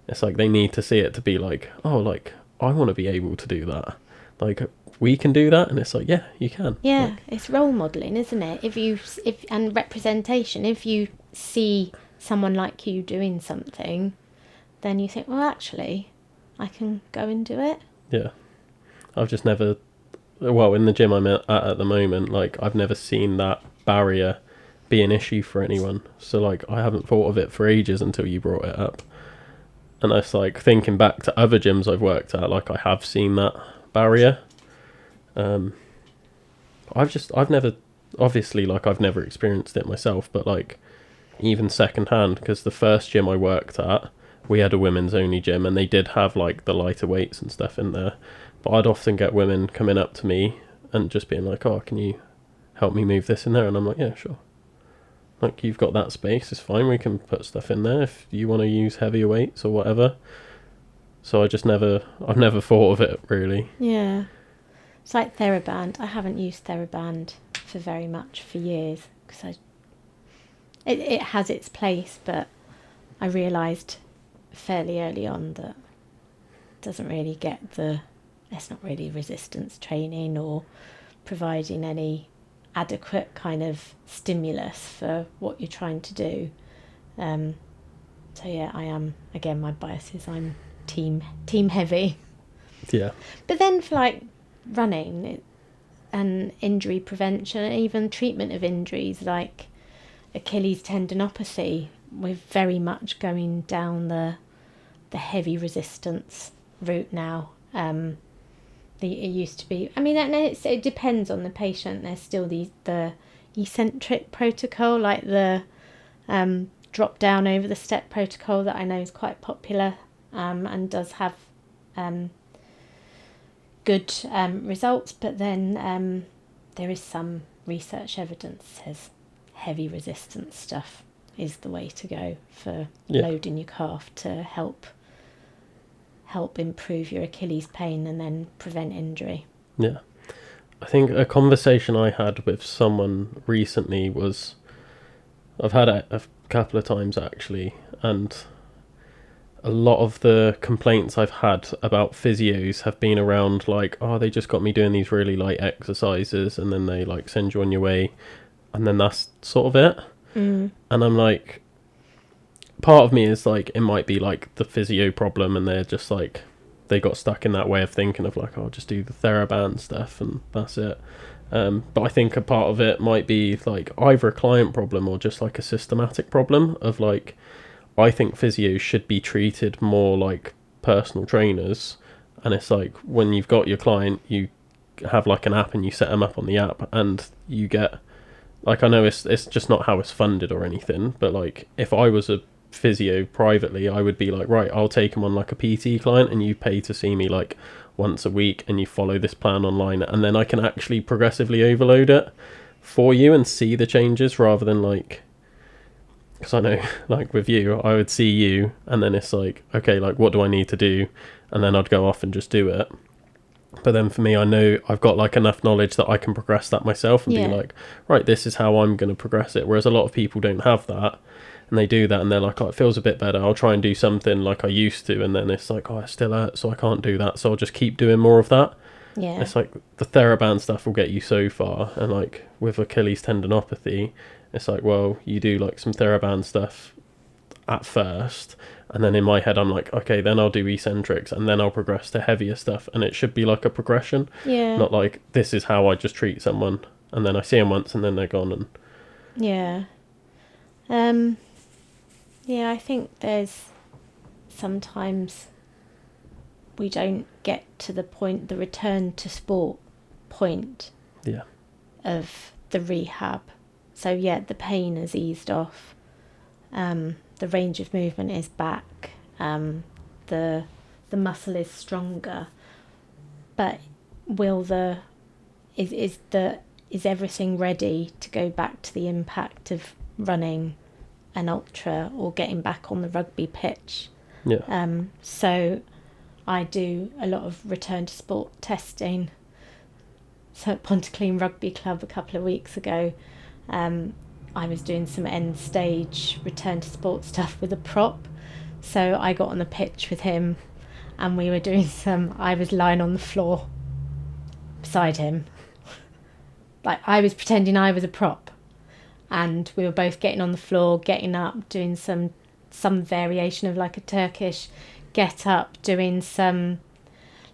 It's like they need to see it to be like, oh, like, I want to be able to do that. Like, we can do that. And it's like, yeah, you can. Yeah, like, it's role modelling, isn't it? And representation. If you see someone like you doing something, then you think, well, actually, I can go and do it. Yeah. I've just never... Well, in the gym I'm at the moment, like, I've never seen that barrier be an issue for anyone. So, like, I haven't thought of it for ages until you brought it up. And it's like, thinking back to other gyms I've worked at, like, I have seen that barrier. I've never, obviously, like, I've never experienced it myself, but, like, even secondhand, because the first gym I worked at, we had a women's only gym, and they did have, like, the lighter weights and stuff in there. But I'd often get women coming up to me and just being like, oh, can you help me move this in there? And I'm like, yeah, sure. Like, you've got that space, it's fine, we can put stuff in there if you want to use heavier weights or whatever. So I've never thought of it, really. Yeah. It's like TheraBand. I haven't used TheraBand for very much for years, because it has its place, but I realised fairly early on that it doesn't really it's not really resistance training or providing any adequate kind of stimulus for what you're trying to do. So yeah, I am, again, my bias is I'm team heavy. Yeah. But then for like running and injury prevention and even treatment of injuries like Achilles tendinopathy, we're very much going down the heavy resistance route now. It used to be, I mean, and it depends on the patient. There's still the eccentric protocol, like the drop down over the step protocol that I know is quite popular, and does have good results. But then there is some research evidence that says heavy resistance stuff is the way to go for loading your calf to help improve your Achilles pain and then prevent injury. Yeah. I think a conversation I had with someone recently was, I've had it a couple of times actually, and a lot of the complaints I've had about physios have been around like, oh, they just got me doing these really light exercises and then they like send you on your way and then that's sort of it. And I'm like, part of me is like, it might be like the physio problem and they're just like, they got stuck in that way of thinking of like, oh, I'll just do the TheraBand stuff and that's it. But I think a part of it might be like either a client problem or just like a systematic problem of like, I think physios should be treated more like personal trainers. And it's like when you've got your client, you have like an app and you set them up on the app and you get, like, I know it's just not how it's funded or anything, but like if I was a physio privately, I would be like, right, I'll take them on like a PT client and you pay to see me like once a week and you follow this plan online, and then I can actually progressively overload it for you and see the changes rather than like, because I know like with you, I would see you and then it's like, okay, like what do I need to do, and then I'd go off and just do it. But then for me, I know I've got like enough knowledge that I can progress that myself and be like, right, this is how I'm going to progress it. Whereas a lot of people don't have that and they do that and they're like, oh, it feels a bit better, I'll try and do something like I used to, and then it's like, oh, it still hurts, so I can't do that, so I'll just keep doing more of that. It's like the TheraBand stuff will get you so far, and like with Achilles tendinopathy, it's like, well, you do like some TheraBand stuff at first, and then in my head I'm like, okay, then I'll do eccentrics and then I'll progress to heavier stuff, and it should be like a progression, not like this is how I just treat someone and then I see them once and then they're gone. And I think there's sometimes we don't get to the point, the return to sport point of the rehab. So the pain has eased off, the range of movement is back, the muscle is stronger, but is everything ready to go back to the impact of running an ultra or getting back on the rugby pitch? So I do a lot of return to sport testing. So at Pontyclean Rugby Club a couple of weeks ago, I was doing some end stage return to sport stuff with a prop. So I got on the pitch with him and we were doing I was lying on the floor beside him. Like I was pretending I was a prop, and we were both getting on the floor, getting up, doing some variation of like a Turkish get up, doing some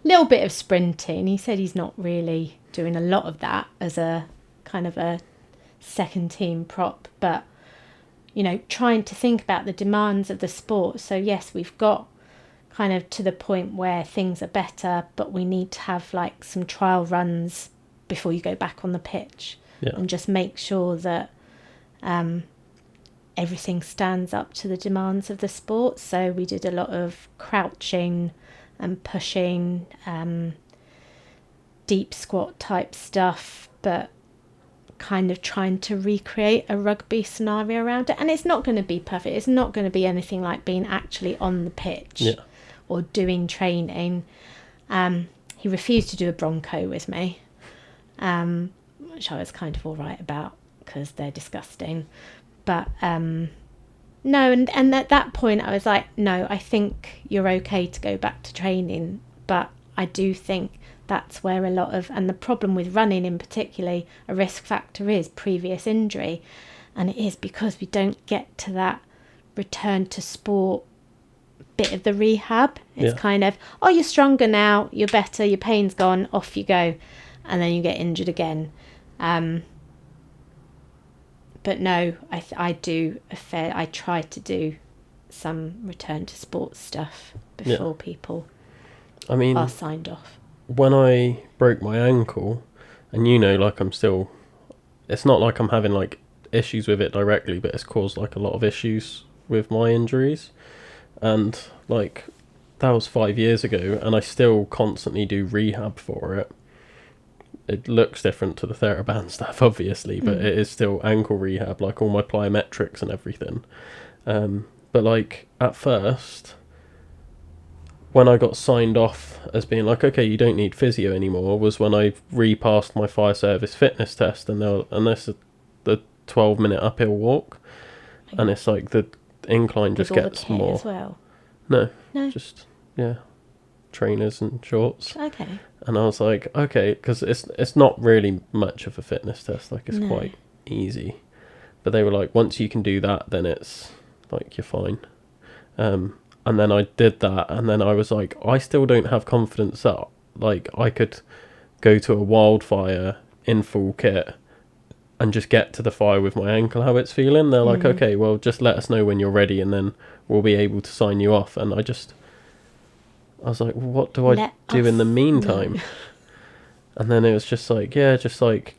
little bit of sprinting. He said he's not really doing a lot of that as a kind of a second team prop, but trying to think about the demands of the sport. So yes, we've got kind of to the point where things are better, but we need to have like some trial runs before you go back on the pitch, and just make sure that everything stands up to the demands of the sport. So we did a lot of crouching and pushing, deep squat type stuff, but kind of trying to recreate a rugby scenario around it. And it's not going to be perfect. It's not going to be anything like being actually on the pitch or doing training. He refused to do a bronco with me, which I was kind of all right about because they're disgusting. But no, and at that point I was like, no, I think you're okay to go back to training, but I do think that's where a lot of, and the problem with running in particularly, a risk factor is previous injury. And it is because we don't get to that return to sport bit of the rehab. It's kind of, oh, you're stronger now, you're better, your pain's gone, off you go. And then you get injured again. But no, I try to do some return to sports stuff before people are signed off. When I broke my ankle, and like it's not like I'm having like issues with it directly, but it's caused like a lot of issues with my injuries. And like that was 5 years ago, and I still constantly do rehab for it. It looks different to the TheraBand stuff, obviously, but it is still ankle rehab, like all my plyometrics and everything. But like at first, when I got signed off as being like, okay, you don't need physio anymore, was when I repassed my fire service fitness test, and this is the 12-minute uphill walk, and it's like the incline just gets more. As well? No, just trainers and shorts. Okay. And I was like, okay, because it's not really much of a fitness test, like it's quite easy. But they were like, once you can do that, then it's like you're fine. And then I did that, and then I was like, I still don't have confidence that like I could go to a wildfire in full kit and just get to the fire with my ankle how it's feeling. They're like, okay, well, just let us know when you're ready, and then we'll be able to sign you off. And I was like, well, what do I do in the meantime? And then it was just like,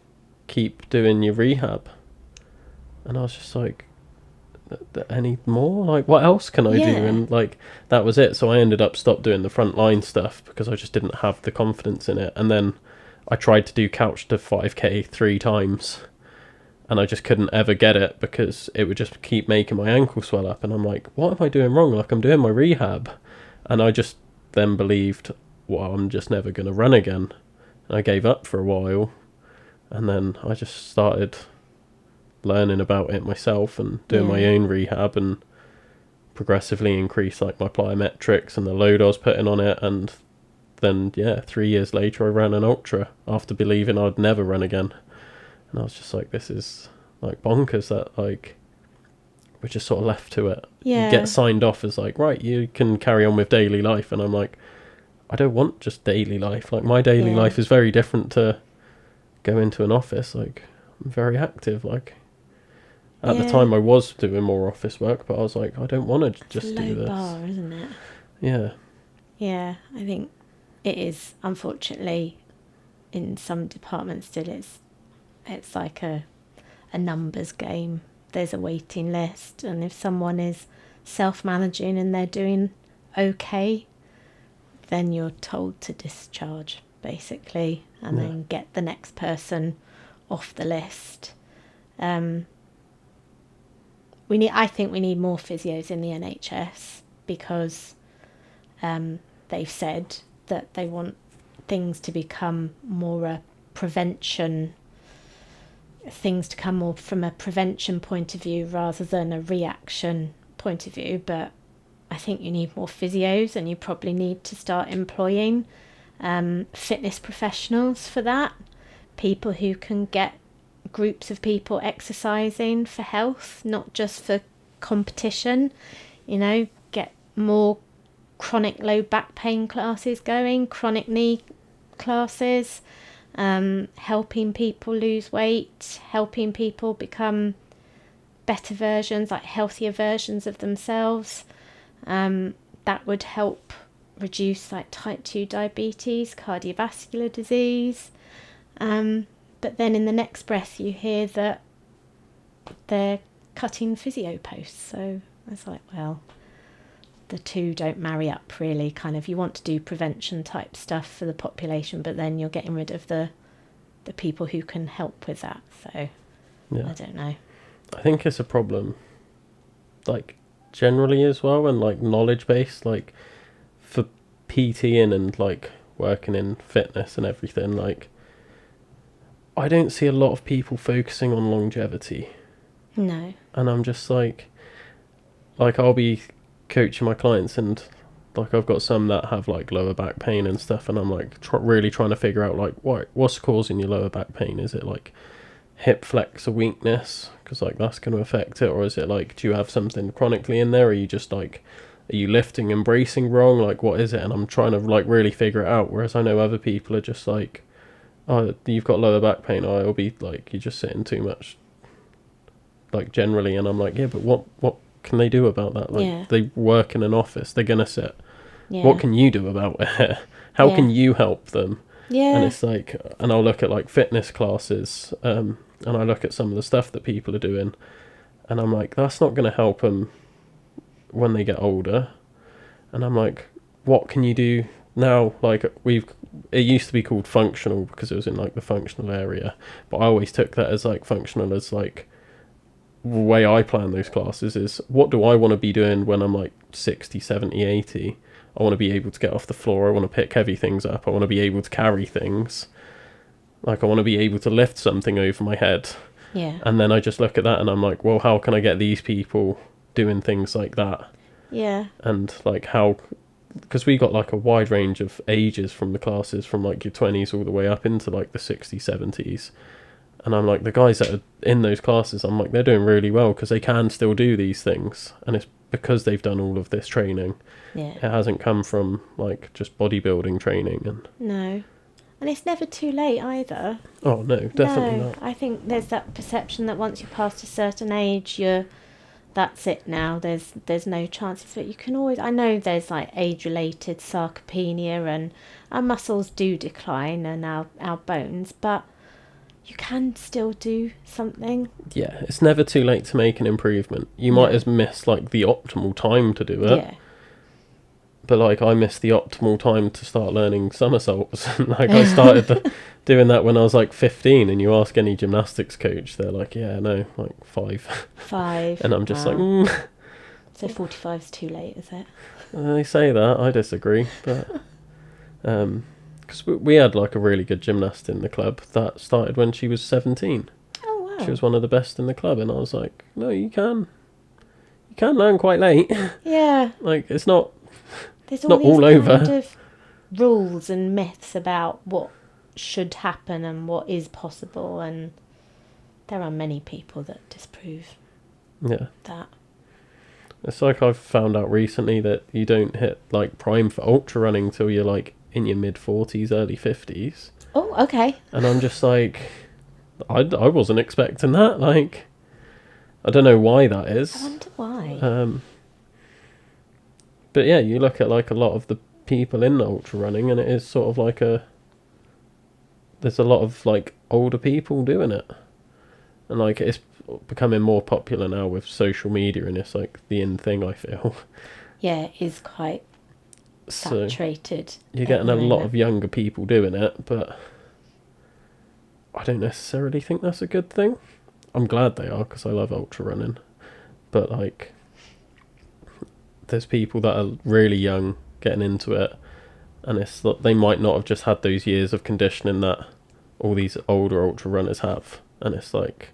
keep doing your rehab. And I was just like, any more? Like, what else can I do? And like, that was it. So I ended up stopped doing the front line stuff because I just didn't have the confidence in it. And then I tried to do couch to 5k 3 times, and I just couldn't ever get it because it would just keep making my ankle swell up. And I'm like, what am I doing wrong? Like, I'm doing my rehab. And I just then believed, well, I'm just never going to run again. And I gave up for a while, and then I just started learning about it myself and doing my own rehab, and progressively increased like my plyometrics and the load I was putting on it. And then 3 years later I ran an ultra after believing I'd never run again. And I was just like, this is like bonkers that like we're just sort of left to it. You get signed off as like, right, you can carry on with daily life. And I'm like, I don't want just daily life. Like, my daily life is very different to go into an office. Like, I'm very active. Like, at the time I was doing more office work, but I was like, I don't want to just do this. Bar, isn't it? Yeah, I think it is, unfortunately, in some departments still. It's like a numbers game. There's a waiting list, and if someone is self-managing and they're doing okay, then you're told to discharge, basically, and then get the next person off the list. I think we need more physios in the NHS, because they've said that they want things to become more a prevention, things to come more from a prevention point of view rather than a reaction point of view. But I think you need more physios, and you probably need to start employing fitness professionals for that, people who can get groups of people exercising for health, not just for competition. Get more chronic low back pain classes going, chronic knee classes, helping people lose weight, helping people become better versions, like healthier versions of themselves. That would help reduce like type 2 diabetes, cardiovascular disease. But then in the next breath you hear that they're cutting physio posts. So it's like, well, the two don't marry up really. Kind of, you want to do prevention type stuff for the population, but then you're getting rid of the people who can help with that. So I don't know. I think it's a problem, like, generally as well, and like knowledge based, like for PTing and like working in fitness and everything. Like, I don't see a lot of people focusing on longevity. No. And I'm just like I'll be coaching my clients, and like I've got some that have like lower back pain and stuff, and I'm like really trying to figure out like what's causing your lower back pain. Is it like hip flexor weakness, because like that's going to affect it, or is it like, do you have something chronically in there, or are you just like, are you lifting and bracing wrong, like what is it? And I'm trying to like really figure it out, whereas I know other people are just like, oh, you've got lower back pain, or it'll be like you're just sitting too much, like generally. And I'm like, yeah, but what can they do about that? Like they work in an office, they're gonna sit. What can you do about it? How can you help them? And it's like, and I'll look at like fitness classes, and I look at some of the stuff that people are doing, and I'm like, that's not going to help them when they get older. And I'm like, what can you do now? Like it used to be called functional because it was in like the functional area, but I always took that as like functional as like, the way I plan those classes is, what do I want to be doing when I'm like 60, 70, 80? I want to be able to get off the floor. I want to pick heavy things up. I want to be able to carry things. Like I want to be able to lift something over my head. Yeah. And then I just look at that and I'm like, well, how can I get these people doing things like that? Yeah. And like how, because we got like a wide range of ages from the classes, from like your 20s all the way up into like the 60s, 70s. And I'm like, the guys that are in those classes, I'm like, they're doing really well because they can still do these things. And it's because they've done all of this training. Yeah. It hasn't come from like just bodybuilding training. And no. And it's never too late either. Oh, no, definitely not. I think there's that perception that once you're past a certain age, that's it now. There's no chances. But you can always, I know there's like age-related sarcopenia and our muscles do decline and our bones, but you can still do something. Yeah, it's never too late to make an improvement. You might have missed like the optimal time to do it. Yeah. But like I missed the optimal time to start learning somersaults. Like I started doing that when I was like 15, and you ask any gymnastics coach, they're like, yeah, no, like 5. 5. And I'm just like, So 45's too late, is it? They say that, I disagree, but because we had like a really good gymnast in the club that started when she was 17. Oh wow. She was one of the best in the club, and I was like, no, you can learn quite late. Yeah. Like it's not. There's not all all these over. kind of rules and myths about what should happen and what is possible, and there are many people that disprove that. It's like I've found out recently that you don't hit like prime for ultra running till you're like in your mid 40s, early 50s. Oh, okay. And I'm just like, I wasn't expecting that. Like, I don't know why that is. I wonder why. But yeah, you look at like a lot of the people in ultra running, and it is sort of like there's a lot of like older people doing it, and like it's becoming more popular now with social media, and it's like the in thing, I feel. Yeah, it is quite saturated. So you're getting a lot of younger people doing it, but I don't necessarily think that's a good thing. I'm glad they are because I love ultra running, but like there's people that are really young getting into it, and it's that they might not have just had those years of conditioning that all these older ultra runners have, and it's like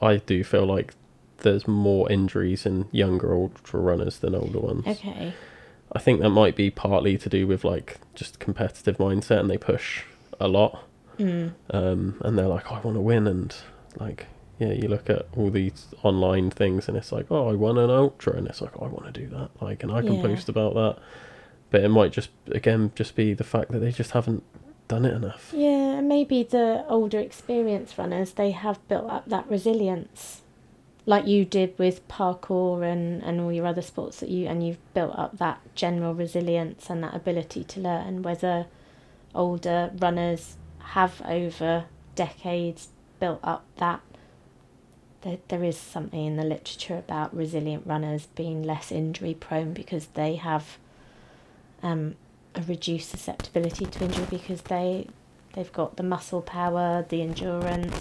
I do feel like there's more injuries in younger ultra runners than older ones. Okay. I think that might be partly to do with like just competitive mindset, and they push a lot. And they're like, I want to win, and like, yeah, you look at all these online things and it's like, oh, I won an ultra, and it's like, oh, I want to do that, like, and I can post about that. But it might just be the fact that they just haven't done it enough. Yeah, and maybe the older experienced runners, they have built up that resilience like you did with parkour and all your other sports you've built up that general resilience and that ability to learn, whether older runners have over decades built up that. There is something in the literature about resilient runners being less injury prone because they have a reduced susceptibility to injury because they've got the muscle power, the endurance,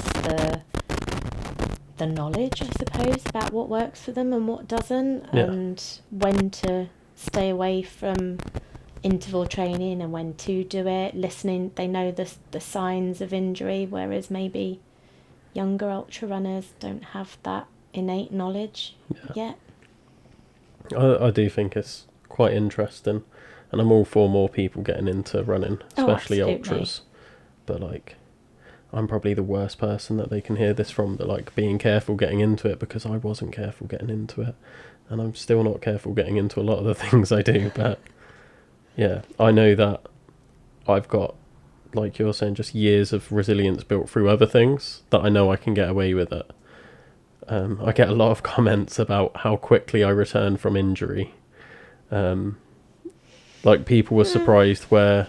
the knowledge, I suppose, about what works for them and what doesn't, and when to stay away from interval training and when to do it, listening. They know the signs of injury, whereas maybe younger ultra runners don't have that innate knowledge yet. I do think it's quite interesting. And I'm all for more people getting into running, especially absolutely. ultras. But like, I'm probably the worst person that they can hear this from, that like being careful getting into it, because I wasn't careful getting into it. And I'm still not careful getting into a lot of the things I do. But yeah, I know that I've got, like you're saying, just years of resilience built through other things that I know I can get away with it. I get a lot of comments about how quickly I return from injury. Like people were surprised where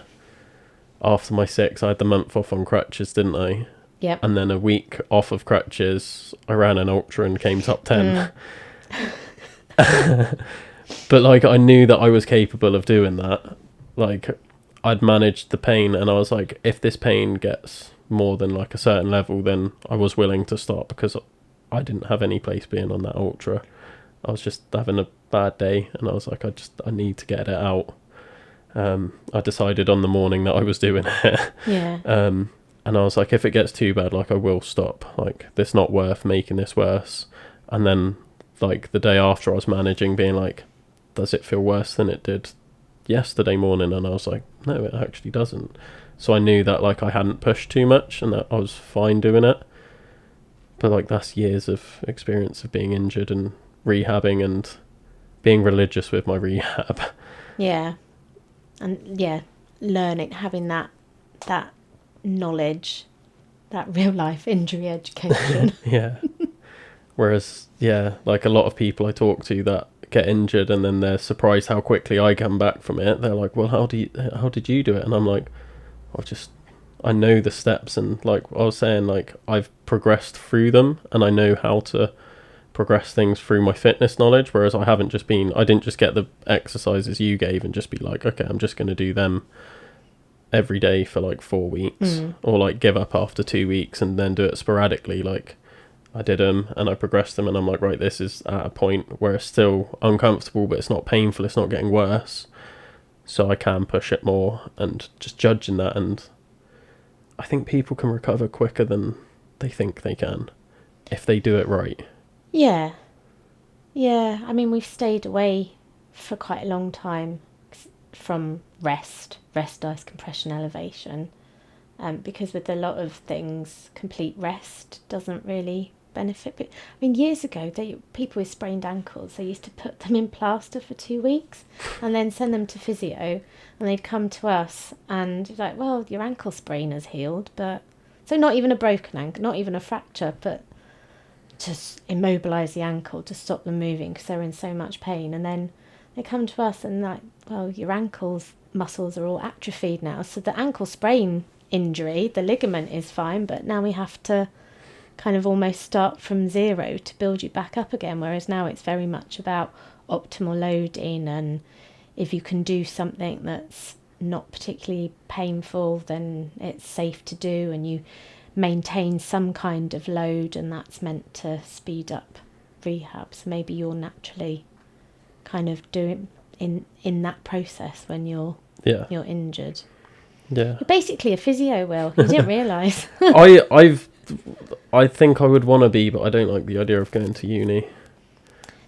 after my 6 I had the month off on crutches, didn't I? Yep. And then a week off of crutches, I ran an ultra and came top 10. But like, I knew that I was capable of doing that. Like, I'd managed the pain, and I was like, if this pain gets more than like a certain level, then I was willing to stop, because I didn't have any place being on that ultra. I was just having a bad day, and I was like, I need to get it out. I decided on the morning that I was doing it. Yeah. And I was like, if it gets too bad, like, I will stop. Like, it's not worth making this worse. And then, like, the day after, I was managing, being like, does it feel worse than it did yesterday morning? And I was like, no, it actually doesn't. So I knew that, like, I hadn't pushed too much and that I was fine doing it. But like, that's years of experience of being injured and rehabbing and being religious with my rehab. Yeah. And yeah, learning, having that knowledge, that real life injury education. Yeah. Whereas, yeah, like a lot of people I talk to that get injured and then they're surprised how quickly I come back from it. They're like, well, how did you do it? And I'm like, I know the steps, and like I was saying, like, I've progressed through them and I know how to progress things through my fitness knowledge, whereas I didn't just get the exercises you gave and just be like, okay, I'm just going to do them every day for like 4 weeks, or like give up after 2 weeks and then do it sporadically. Like, I did them and I progressed them, and I'm like, right, this is at a point where it's still uncomfortable, but it's not painful, it's not getting worse, so I can push it more, and just judging that. And I think people can recover quicker than they think they can if they do it right. Yeah. Yeah. I mean, we've stayed away for quite a long time from rest, ice compression, elevation, because with a lot of things, complete rest doesn't really benefit. But I mean, years ago, people with sprained ankles, they used to put them in plaster for 2 weeks and then send them to physio, and they'd come to us and like, well, your ankle sprain has healed, but so not even a broken ankle, not even a fracture, but just immobilise the ankle to stop them moving because they're in so much pain. And then they come to us and like, well, your ankle's muscles are all atrophied now, so the ankle sprain injury, the ligament is fine, but now we have to kind of almost start from zero to build you back up again. Whereas now it's very much about optimal loading, and if you can do something that's not particularly painful, then it's safe to do, and you maintain some kind of load, and that's meant to speed up rehab. So maybe you're naturally kind of doing in that process when you're injured. Yeah. You're basically a physio, Will. You didn't realise. I think I would want to be, but I don't like the idea of going to uni.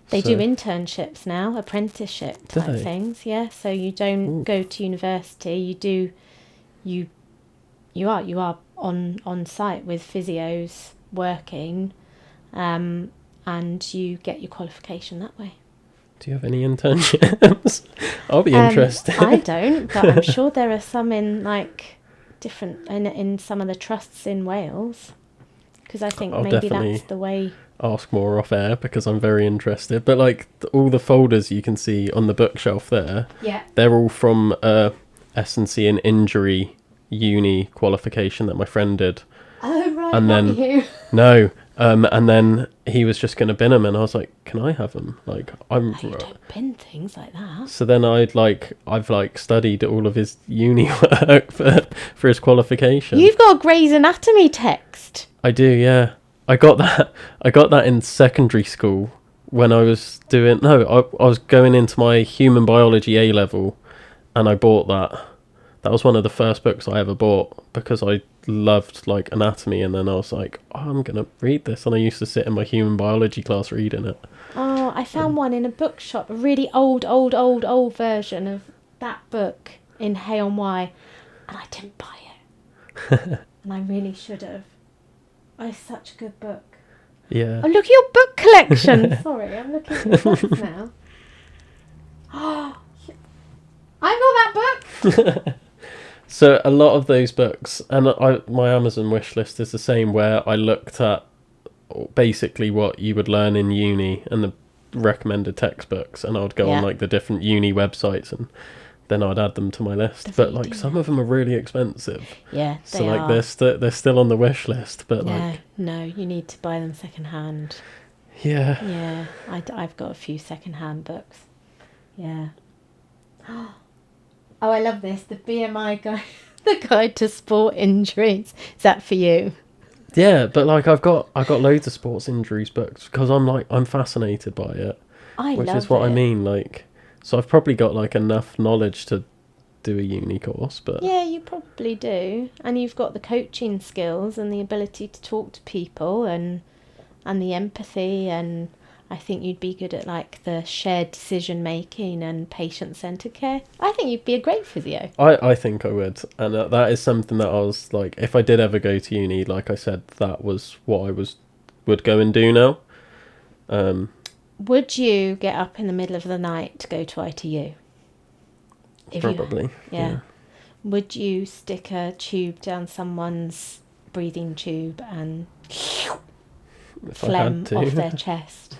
They do internships now, apprenticeship type things, yeah. So you don't go to university. You are on site with physios working, and you get your qualification that way. Do you have any internships? I'll be interested. I don't, but I'm sure there are some in like different in some of the trusts in Wales, because I think maybe that's the way. Ask more off air, because I'm very interested. But like all the folders you can see on the bookshelf there, they're all from S&C and injury uni qualification that my friend did. Oh right, and not then you. No, and then he was just going to bin them, and I was like, can I have them? Like, You don't bin things like that. So then I've studied all of his uni work for his qualification. You've got a Grey's Anatomy text. I do, yeah. I got that in secondary school when I was I was going into my human biology A level, and I bought that. That was one of the first books I ever bought because I loved like anatomy, and then I was like, oh, I'm gonna read this, and I used to sit in my human biology class reading it. Oh, Now, I found one in a bookshop, a really old version of that book in Hay-on-Wye, and I didn't buy it. And I really should have. Oh, it's such a good book. Yeah. Oh, look at your book collection. Sorry, I'm looking at your books now. Oh, I got that book. So a lot of those books, and my Amazon wish list is the same, where I looked at basically what you would learn in uni and the recommended textbooks, and I would go on like the different uni websites, and then I'd add them to my list. But like some of them are really expensive. Yeah, so like they're still on the wish list, but like no, you need to buy them second hand. Yeah. I've got a few second hand books. Yeah. Oh, I love this. The BMI guide, the guide to sport injuries. Is that for you? Yeah, but like I've got loads of sports injuries books because I'm fascinated by it. Which is what I mean. Like, so I've probably got like enough knowledge to do a uni course, but yeah, you probably do, and you've got the coaching skills and the ability to talk to people and the empathy, and I think you'd be good at like the shared decision making and patient-centered care. I think you'd be a great physio. I think I would, and that is something that I was like, if I did ever go to uni, like I said, that was what I would go and do now. Would you get up in the middle of the night to go to ITU? Probably. Yeah. Would you stick a tube down someone's breathing tube and phlegm off their chest?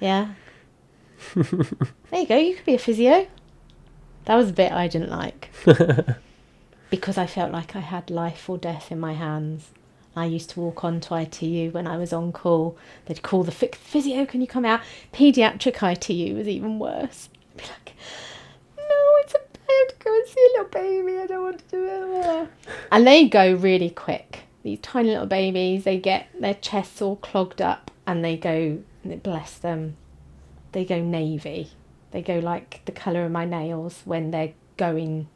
Yeah. There you go. You could be a physio. That was a bit I didn't like. Because I felt like I had life or death in my hands. I used to walk on to ITU when I was on call. They'd call the physio, can you come out? Paediatric ITU was even worse. I'd be like, no, it's a I have to go and see a little baby. I don't want to do it. And they go really quick. These tiny little babies, they get their chests all clogged up and they go, bless them, they go navy. They go like the colour of my nails when they're going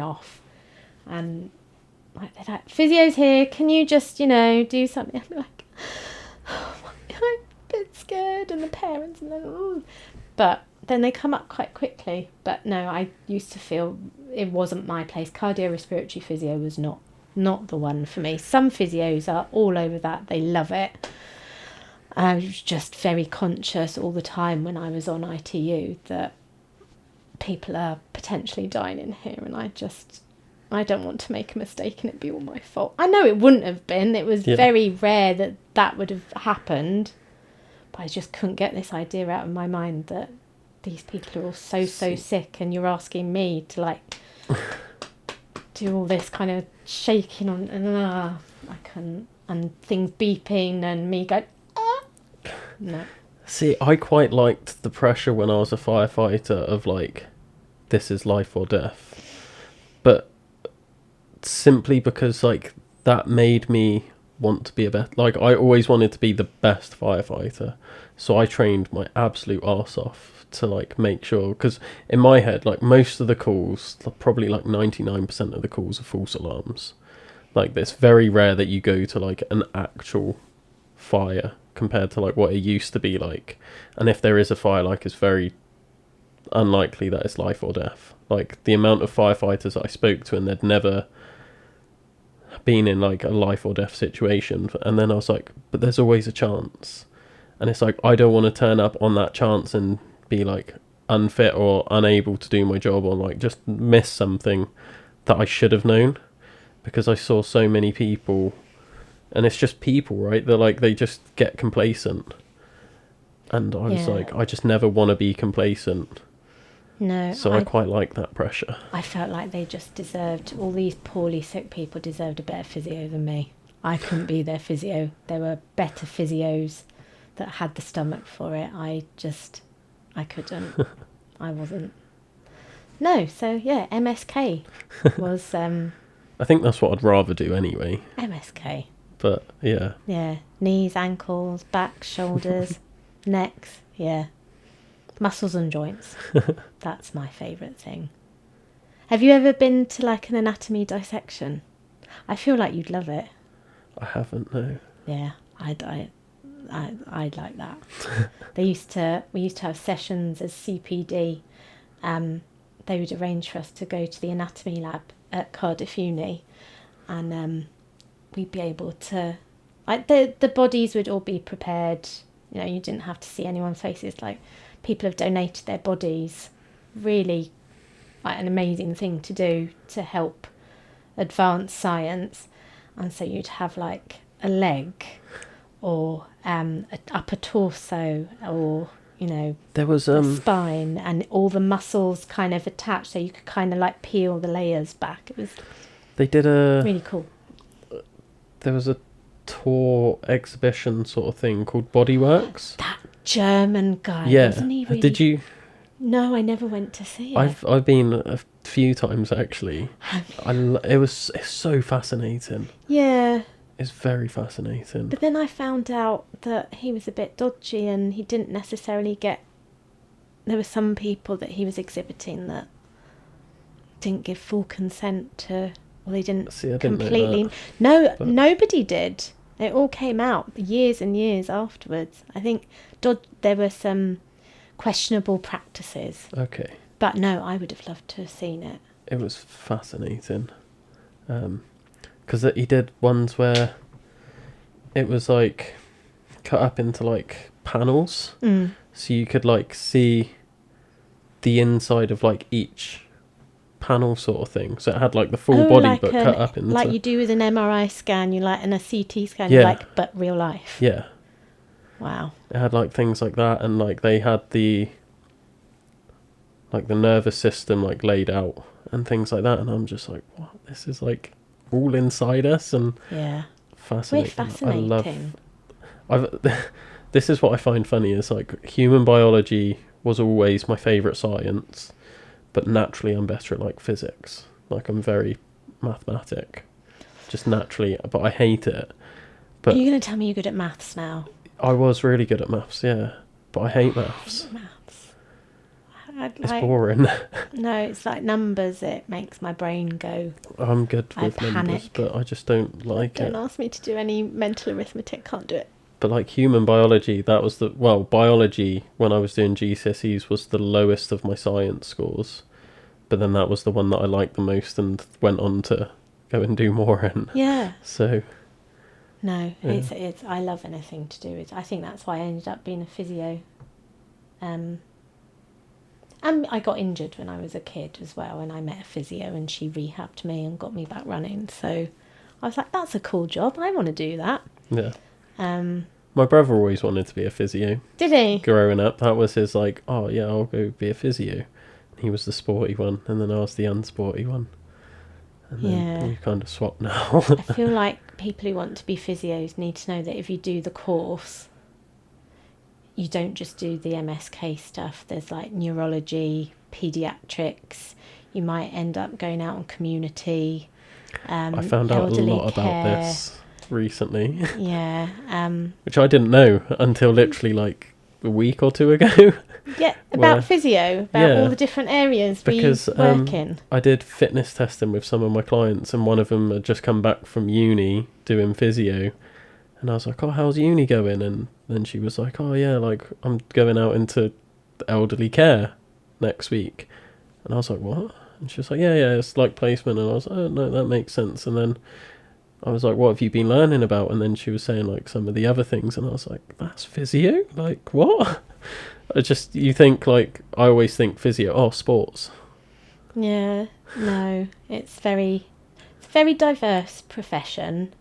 off. And like, they're like, physio's here, can you just, do something? I'm like, oh, I'm a bit scared, and the parents, and then, oh. But then they come up quite quickly. But no, I used to feel it wasn't my place. Cardiorespiratory physio was not the one for me. Some physios are all over that. They love it. I was just very conscious all the time when I was on ITU that people are potentially dying in here, and I don't want to make a mistake and it be all my fault. I know it wouldn't have been. It was very rare that would have happened. But I just couldn't get this idea out of my mind that these people are all so sick, and you're asking me to like do all this kind of shaking on, and I couldn't, and things beeping and me going, no. See, I quite liked the pressure when I was a firefighter of like, this is life or death. But simply because like that made me want to be I always wanted to be the best firefighter, so I trained my absolute arse off to like make sure, because in my head like most of the calls, probably like 99% of the calls are false alarms. Like it's very rare that you go to like an actual fire compared to like what it used to be like, and if there is a fire, like it's very unlikely that it's life or death. Like the amount of firefighters I spoke to and they'd never been in like a life or death situation, and then I was like, but there's always a chance, and it's like I don't want to turn up on that chance and be like unfit or unable to do my job, or like just miss something that I should have known, because I saw so many people, and it's just people, right? They're like, they just get complacent, and I was like, I just never want to be complacent. No. So I quite like that pressure. I felt like they just deserved, all these poorly sick people deserved a better physio than me. I couldn't be their physio. There were better physios that had the stomach for it. I couldn't. I wasn't. No, so yeah, MSK was... I think that's what I'd rather do anyway. MSK. But yeah. Yeah, knees, ankles, back, shoulders, necks, yeah. Muscles and joints. That's my favourite thing. Have you ever been to like an anatomy dissection? I feel like you'd love it. I haven't, no. Yeah, I'd like that. We used to have sessions as CPD. They would arrange for us to go to the anatomy lab at Cardiff Uni, and we'd be able to, like, the bodies would all be prepared. You know, you didn't have to see anyone's faces. Like, people have donated their bodies. Really, like, an amazing thing to do to help advance science. And so you'd have like a leg, or an upper torso, or, you know, There was the spine, and all the muscles kind of attached, so you could kind of like peel the layers back. It was they did a really cool. There was a tour exhibition sort of thing called Bodyworks. That German guy, Yeah. wasn't he? Really? Did you? No, I never went to see it. I've been a few times actually. It's so fascinating. Yeah. It's very fascinating. But then I found out that he was a bit dodgy, and he didn't necessarily get... There were some people that he was exhibiting that didn't give full consent to... Well, they didn't, See, I didn't completely... know that, but... Nobody did. It all came out years and years afterwards. I think there were some questionable practices. Okay. But no, I would have loved to have seen it. It was fascinating. Because he did ones where it was like cut up into like panels, so you could like see the inside of like each panel sort of thing. So it had like the full body, like but cut up into, like you do with an MRI scan, you like, and a CT scan, Yeah. you like, but real life. Yeah. Wow. It had like things like that, and like they had the nervous system like laid out and things like that, and I'm just like, what? This is like all inside us, and Yeah. fascinating. We're fascinating. This is what I find funny is like human biology was always my favourite science, but naturally I'm better at like physics. Like I'm very mathematic, just naturally, but I hate it. But Are you going to tell me you're good at maths now? I was really good at maths, yeah, but I hate maths. Maths. It's boring. No, it's like numbers. It makes my brain go. I'm good I with numbers, panic. but I just don't like Don't it. ask me to do any mental arithmetic. Can't do it. But like human biology, that was biology when I was doing GCSEs was the lowest of my science scores. But then that was the one that I liked the most and went on to go and do more in. Yeah. So. No, Yeah. it's. I love anything to do with. I think that's why I ended up being a physio. And I got injured when I was a kid as well, and I met a physio, and she rehabbed me and got me back running. So I was like, that's a cool job. I want to do that. Yeah. Um, My brother always wanted to be a physio. Did he? Growing up, that was his like, oh yeah, I'll go be a physio. He was the sporty one, and then I was the unsporty one. And then we kind of swapped now. I feel like people who want to be physios need to know that if you do the course, you don't just do the MSK stuff. There's like neurology, paediatrics. You might end up going out on community. I found out a lot about this recently. Yeah. Which I didn't know until literally like a week or two ago. Yeah, about physio, about all the different areas because, we work in. I did fitness testing with some of my clients, and one of them had just come back from uni doing physio. And I was like, oh, how's uni going? And then she was like, oh, yeah, like, I'm going out into elderly care next week. And I was like, what? And she was like, yeah, it's like placement. And I was like, oh, no, that makes sense. And then I was like, what have you been learning about? And then she was saying, like, some of the other things. And I was like, that's physio? Like, what? You think, like, I always think physio, sports. Yeah, no, it's very diverse profession.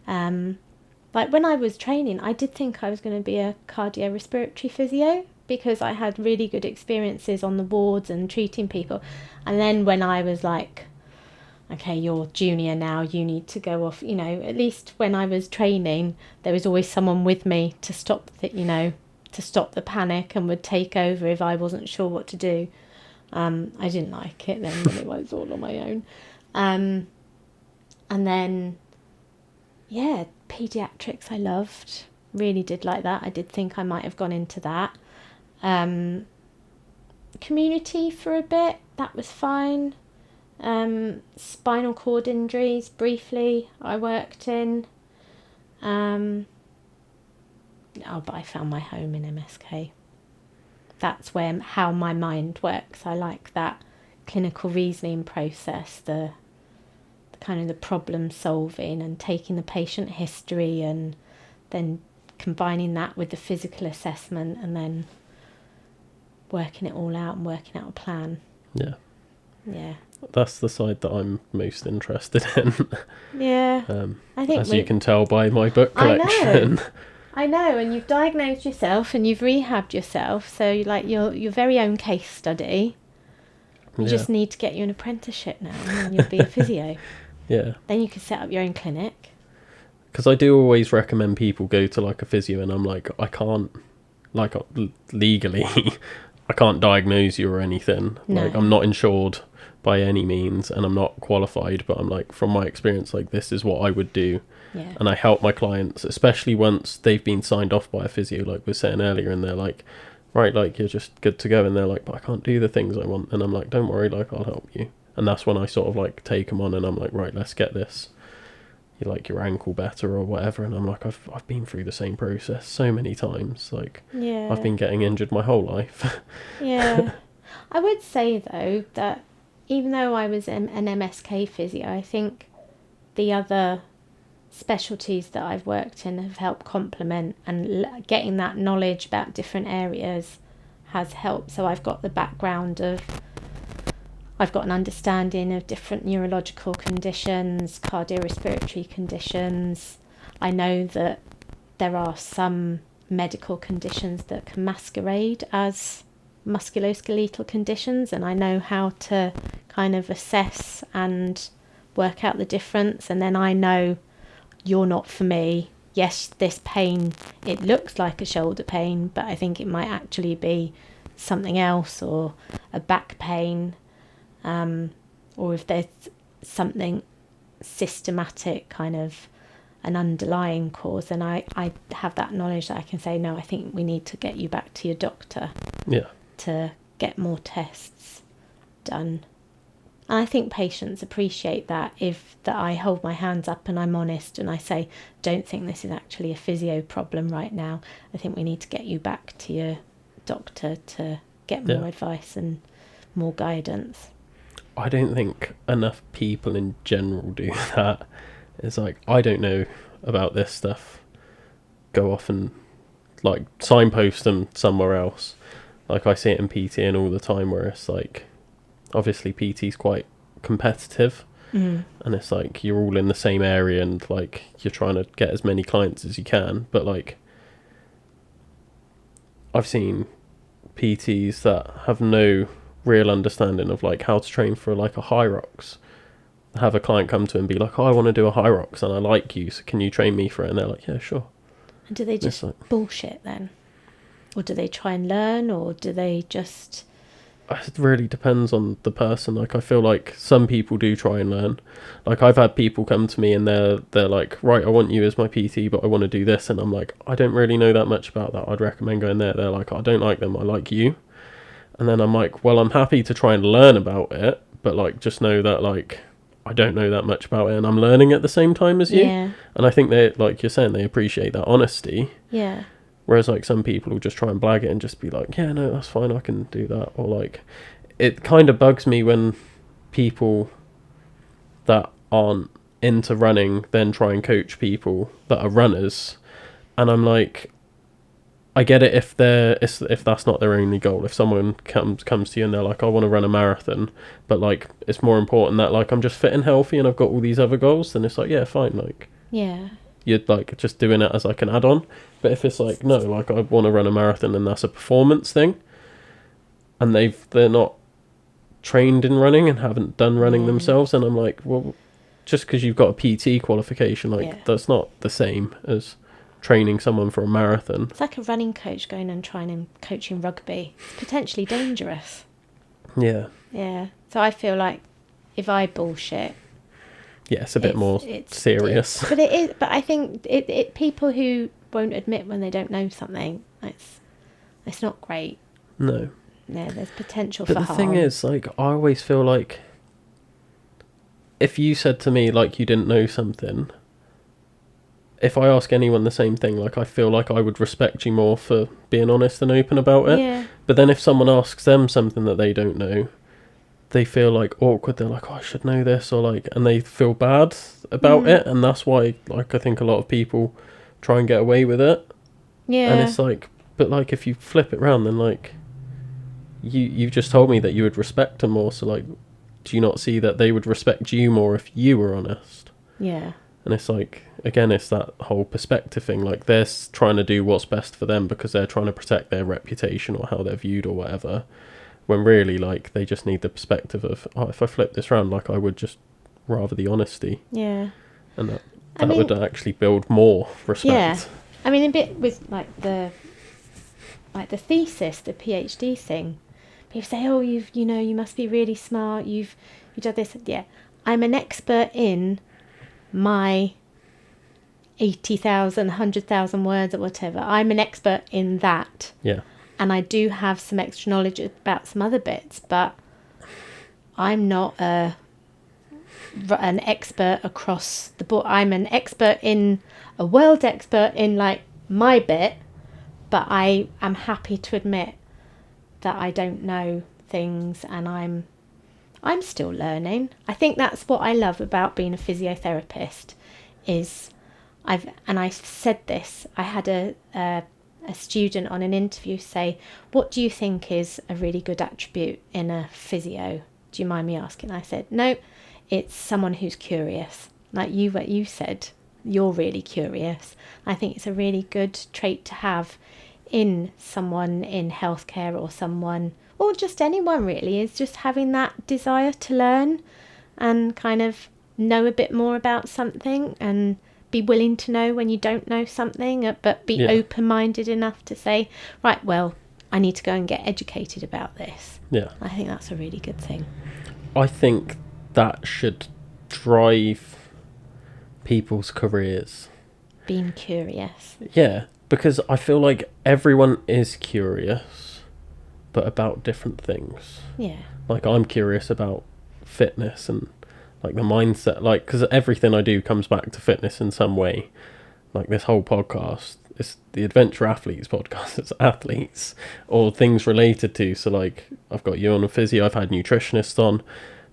Like when I was training, I did think I was going to be a cardiorespiratory physio because I had really good experiences on the wards and treating people. And then when I was like, okay, you're junior now, you need to go off, at least when I was training, there was always someone with me to stop the panic and would take over if I wasn't sure what to do. I didn't like it then when it was all on my own. And then, yeah, paediatrics I loved. Really did like that. I did think I might have gone into that. Community for a bit, that was fine. Spinal cord injuries, briefly, I worked in. but I found my home in MSK. That's where how my mind works. I like that clinical reasoning process, the kind of the problem solving and taking the patient history and then combining that with the physical assessment and then working it all out and working out a plan. Yeah. Yeah. That's the side that I'm most interested in. Yeah. I think as you can tell by my book collection. I know, and you've diagnosed yourself and you've rehabbed yourself, so like your very own case study. We just need to get you an apprenticeship now, and then you'll be a physio. Yeah. Then you can set up your own clinic. Because I do always recommend people go to like a physio, and I'm like, I can't, like legally, I can't diagnose you or anything. No. Like I'm not insured by any means, and I'm not qualified, but I'm like, from my experience, like this is what I would do. Yeah. And I help my clients, especially once they've been signed off by a physio, like we were saying earlier, and they're like, right, like you're just good to go, and they're like, but I can't do the things I want, and I'm like, don't worry, like I'll help you. And that's when I sort of like take them on, and I'm like, right, let's get this, you like your ankle better or whatever. And I'm like, I've been through the same process so many times, like I've been getting injured my whole life. Yeah. I would say though that even though I was an MSK physio, I think the other specialties that I've worked in have helped complement, and getting that knowledge about different areas has helped. So I've got the background of, I've got an understanding of different neurological conditions, cardiorespiratory conditions. I know that there are some medical conditions that can masquerade as musculoskeletal conditions, and I know how to kind of assess and work out the difference. And then I know, you're not for me. Yes, this pain, it looks like a shoulder pain, but I think it might actually be something else, or a back pain, or if there's something systematic, kind of an underlying cause, then I have that knowledge that I can say, no, I think we need to get you back to your doctor. Yeah. To get more tests done. And I think patients appreciate that, that I hold my hands up and I'm honest and I say, don't think this is actually a physio problem right now. I think we need to get you back to your doctor to get more advice and more guidance. I don't think enough people in general do that. It's like, I don't know about this stuff. Go off and like signpost them somewhere else. Like I see it in PT and all the time, where it's like, obviously PT's quite competitive, and it's like you're all in the same area and like you're trying to get as many clients as you can, but like I've seen PTs that have no real understanding of like how to train for like a high rocks, have a client come to and be like, oh, I want to do a high rocks and I like you, so can you train me for it? And they're like, yeah, sure. And do they just like, bullshit then, or do they try and learn, or do they just... It really depends on the person. Like I feel like some people do try and learn. Like I've had people come to me and they're like, right, I want you as my PT, but I want to do this, and I'm like, I don't really know that much about that. I'd recommend going there. They're like, I don't like them, I like you. And then I'm like, well, I'm happy to try and learn about it, but like just know that like I don't know that much about it and I'm learning at the same time as you. Yeah. And I think they, like you're saying, they appreciate that honesty. Yeah. Whereas like some people will just try and blag it and just be like, yeah, no, that's fine, I can do that. Or like, it kind of bugs me when people that aren't into running then try and coach people that are runners. And I'm like, I get it if that's not their only goal. If someone comes to you and they're like, I want to run a marathon, but like it's more important that like I'm just fit and healthy and I've got all these other goals, then it's like, yeah, fine, like yeah, you're like just doing it as like an add-on. But if it's like, no, like I want to run a marathon and that's a performance thing, and they're not trained in running and haven't done running themselves, and I'm like, well, just because you've got a PT qualification, like that's not the same as training someone for a marathon. It's like a running coach going and trying and coaching rugby. It's potentially dangerous. Yeah. Yeah. So I feel like if I bullshit, yeah, it's a bit more serious. But it is. But I think it people who won't admit when they don't know something, it's not great. No. Yeah, there's potential for harm. But the thing is, like, I always feel like if you said to me like you didn't know something, if I ask anyone the same thing, like I feel like I would respect you more for being honest and open about it. Yeah. But then if someone asks them something that they don't know, they feel like awkward. They're like, oh, I should know this, or like, and they feel bad about it, and that's why, like, I think a lot of people try and get away with it. Yeah. And it's like, but like, if you flip it around, then like, you've just told me that you would respect them more. So like, do you not see that they would respect you more if you were honest? Yeah. And it's like, again, it's that whole perspective thing. Like, they're trying to do what's best for them because they're trying to protect their reputation or how they're viewed or whatever. When really, like, they just need the perspective of, oh, if I flip this round, like, I would just rather the honesty. Yeah. And that would actually build more respect. Yeah. I mean, a bit with, like, the thesis, the PhD thing. People say, oh, you must be really smart. You've done this. Yeah. I'm an expert in my 80,000, 100,000 words or whatever. I'm an expert in that. Yeah. And I do have some extra knowledge about some other bits, but I'm not an expert across the board. I'm a world expert in, like, my bit, but I am happy to admit that I don't know things, and I'm still learning. I think that's what I love about being a physiotherapist. Is I said this. I had a student on an interview say, what do you think is a really good attribute in a physio? Do you mind me asking? I said, no, it's someone who's curious. Like you said, you're really curious. I think it's a really good trait to have in someone in healthcare, or someone, or just anyone really, is just having that desire to learn and kind of know a bit more about something, and be willing to know when you don't know something, but be open-minded enough to say, right, well, I need to go and get educated about this. Yeah. I think that's a really good thing. I think that should drive people's careers. Being curious. Yeah, because I feel like everyone is curious, but about different things. Yeah. Like, I'm curious about fitness and, like, the mindset, like, because everything I do comes back to fitness in some way. Like, this whole podcast, it's the Adventure Athletes podcast. It's athletes or things related to. So, like, I've got you on a physio, I've had nutritionists on,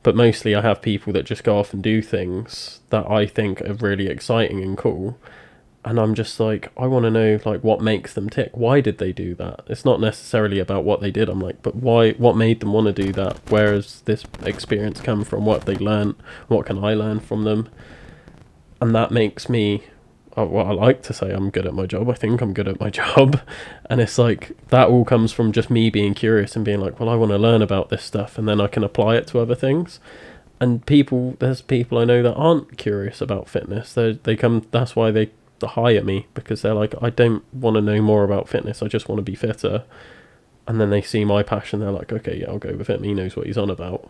but mostly I have people that just go off and do things that I think are really exciting and cool. And I'm just like, I want to know, like, what makes them tick. Why did they do that? It's not necessarily about what they did. I'm like, but why? What made them want to do that? Where has this experience come from? What have they learned? What can I learn from them? And that makes me, well, I like to say I'm good at my job. I think I'm good at my job. And it's like, that all comes from just me being curious and being like, well, I want to learn about this stuff, and then I can apply it to other things. And there's people I know that aren't curious about fitness. They come, that's why they hire me, because they're like, I don't want to know more about fitness, I just want to be fitter. And then they see my passion, they're like, okay, yeah, I'll go with him, he knows what he's on about.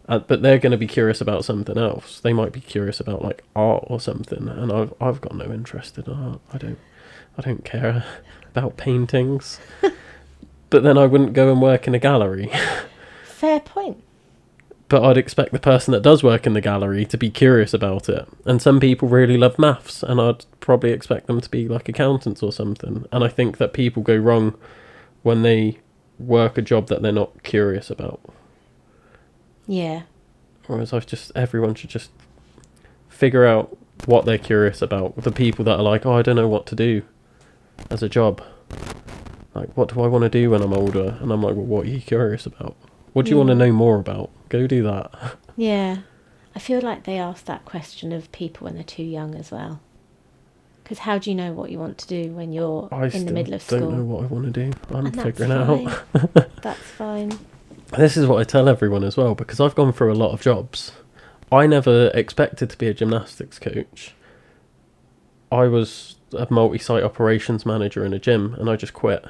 But they're going to be curious about something else. They might be curious about, like, art or something, and I've got no interest in art. I don't care about paintings. But then I wouldn't go and work in a gallery. Fair point. But I'd expect the person that does work in the gallery to be curious about it. And some people really love maths, and I'd probably expect them to be like accountants or something. And I think that people go wrong when they work a job that they're not curious about. Yeah. Whereas everyone should just figure out what they're curious about. The people that are like, oh, I don't know what to do as a job. Like, what do I want to do when I'm older? And I'm like, well, what are you curious about? What do you want to know more about? Go do that. Yeah. I feel like they ask that question of people when they're too young as well. Because how do you know what you want to do when you're in the middle of school? I don't know what I want to do. I'm figuring it out. That's fine. This is what I tell everyone as well, because I've gone through a lot of jobs. I never expected to be a gymnastics coach. I was a multi-site operations manager in a gym, and I just quit.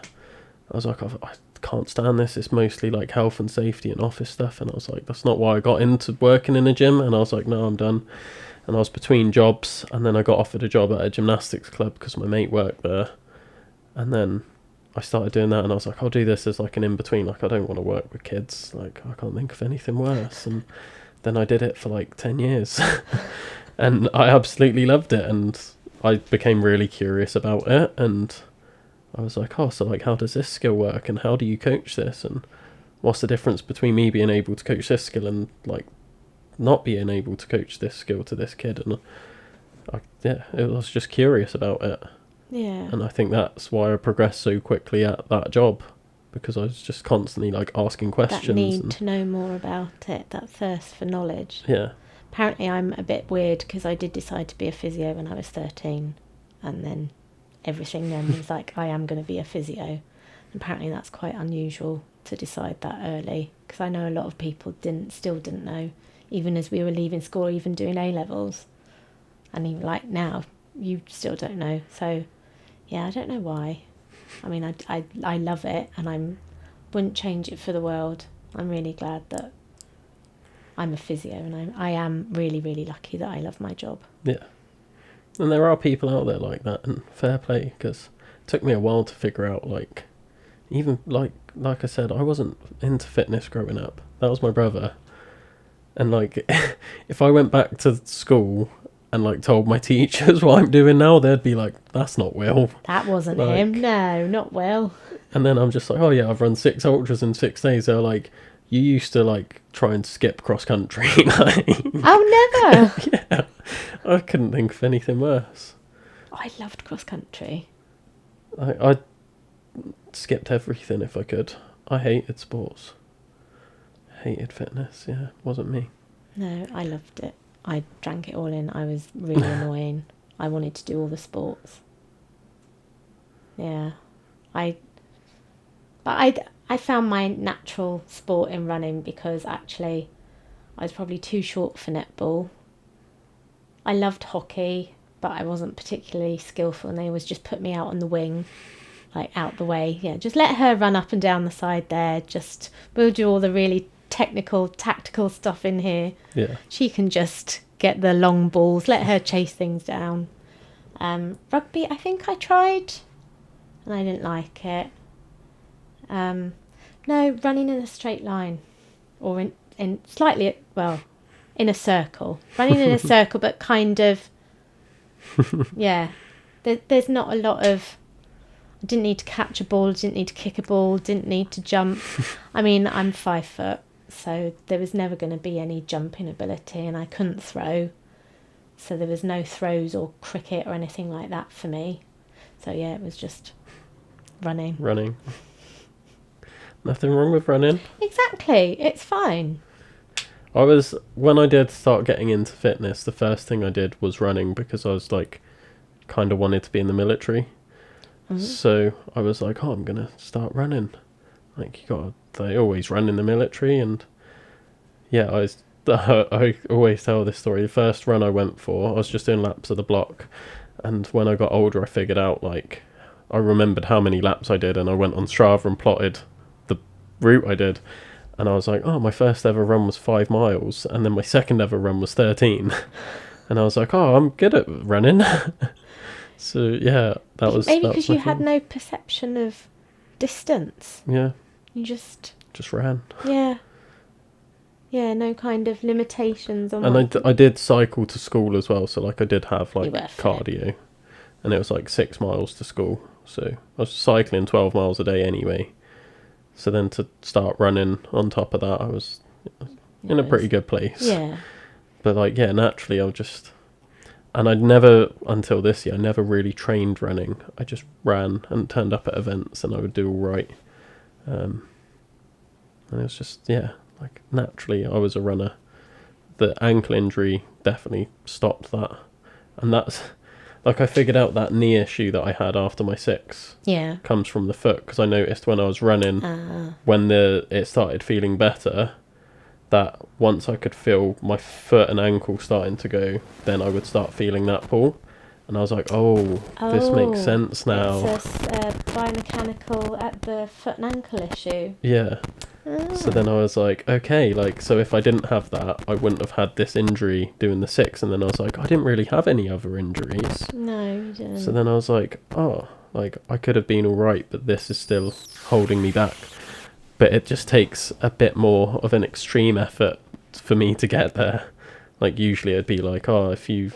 I was like, I can't stand this. It's mostly like health and safety and office stuff. And I was like, that's not why I got into working in a gym. And I was like, no, I'm done. And I was between jobs, and then I got offered a job at a gymnastics club because my mate worked there. And then I started doing that, and I was like, I'll do this as like an in-between. Like, I don't want to work with kids. Like, I can't think of anything worse. And then I did it for like 10 years. And I absolutely loved it. And I became really curious about it, and I was like, oh, so like, how does this skill work, and how do you coach this, and what's the difference between me being able to coach this skill and like not being able to coach this skill to this kid? And I was just curious about it. Yeah. And I think that's why I progressed so quickly at that job, because I was just constantly like asking questions. That need to know more about it, that thirst for knowledge. Yeah. Apparently I'm a bit weird because I did decide to be a physio when I was 13, and then everything then was like, I am going to be a physio. Apparently that's quite unusual to decide that early, because I know a lot of people still didn't know, even as we were leaving school, even doing A-levels. And even like now, you still don't know. So, yeah, I don't know why. I mean, I love it, and I wouldn't change it for the world. I'm really glad that I'm a physio, and I am really, really lucky that I love my job. Yeah. And there are people out there like that, and fair play, because it took me a while to figure out, like, even, like I said, I wasn't into fitness growing up. That was my brother. And, like, if I went back to school and, like, told my teachers what I'm doing now, they'd be like, that's not Will. That wasn't like, him. No, not Will. And then I'm just like, oh, yeah, I've run 6 ultras in 6 days. They're like, you used to, like, try and skip cross-country. Like, oh, never. yeah. I couldn't think of anything worse. I loved cross-country. I skipped everything if I could. I hated sports. Hated fitness, yeah. Wasn't me. No, I loved it. I drank it all in. I was really annoying. I wanted to do all the sports. Yeah. I found my natural sport in running, because actually I was probably too short for netball. I loved hockey, but I wasn't particularly skillful, and they always just put me out on the wing, like out the way. Yeah, just let her run up and down the side there. Just, we'll do all the really technical, tactical stuff in here. Yeah. She can just get the long balls, let her chase things down. Rugby, I think I tried, and I didn't like it. No, running in a straight line, or in slightly, well, in a circle. Running in a circle, but kind of, yeah. There's not a lot of, I didn't need to catch a ball, didn't need to kick a ball, didn't need to jump. I mean, I'm 5 foot, so there was never going to be any jumping ability, and I couldn't throw. So there was no throws or cricket or anything like that for me. So yeah, it was just running. Running. Nothing wrong with running. Exactly, it's fine. When I did start getting into fitness, the first thing I did was running, because I was like, kind of wanted to be in the military. Mm-hmm. So I was like, oh, I'm going to start running. Like, they always run in the military. And yeah, I always tell this story. The first run I went for, I was just doing laps of the block. And when I got older, I figured out, like, I remembered how many laps I did, and I went on Strava and plotted the route I did. And I was like, oh, my first ever run was 5 miles, and then my second ever run was 13. And I was like, oh, I'm good at running. So yeah, that was maybe because you had no perception of distance. Yeah. You just ran. Yeah. Yeah, no kind of limitations on. And I did cycle to school as well, so like I did have like cardio, fit. And it was like 6 miles to school, so I was cycling 12 miles a day anyway. So then to start running on top of that, I was in a pretty good place. Yeah. But like, yeah, naturally and I'd never, until this year, I never really trained running. I just ran and turned up at events, and I would do all right. And it was just, yeah, like naturally I was a runner. The ankle injury definitely stopped that. And that's, like, I figured out that knee issue that I had after my 6 comes from the foot, because I noticed when I was running, when it started feeling better, that once I could feel my foot and ankle starting to go, then I would start feeling that pull. And I was like, this makes sense now. It's a biomechanical at the foot and ankle issue. Yeah. So then I was like, okay, like, so if I didn't have that, I wouldn't have had this injury doing the 6. And then I was like, I didn't really have any other injuries. No, you didn't. So then I was like, oh, like, I could have been all right, but this is still holding me back. But it just takes a bit more of an extreme effort for me to get there. Like, usually it'd be like, oh, if you've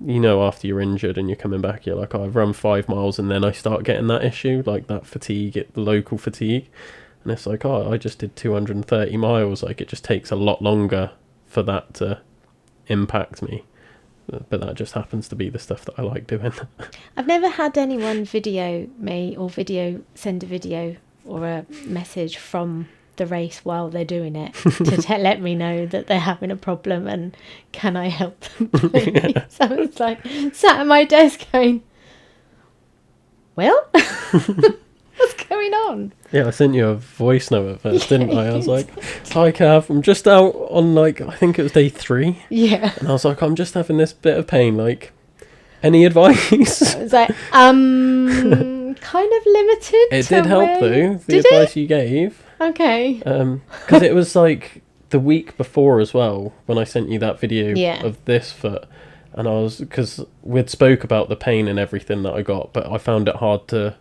you know, after you're injured and you're coming back, you're like, oh, I've run 5 miles and then I start getting that issue, like that fatigue, the local fatigue. And it's like, oh, I just did 230 miles. Like, it just takes a lot longer for that to impact me. But that just happens to be the stuff that I like doing. I've never had anyone video me or send a video or a message from the race while they're doing it to let me know that they're having a problem and can I help them, please? Yeah. So it's like sat at my desk going, well, what's going on? Yeah, I sent you a voice note at first, didn't I? I was like, hi Kath, I'm just out on, like, I think it was day 3. Yeah. And I was like, I'm just having this bit of pain, like, any advice? I was like, kind of limited. It did help though, the advice you gave. Okay. Because it was like the week before as well, when I sent you that video of this foot. And I was, because we'd spoke about the pain and everything that I got, but I found it hard to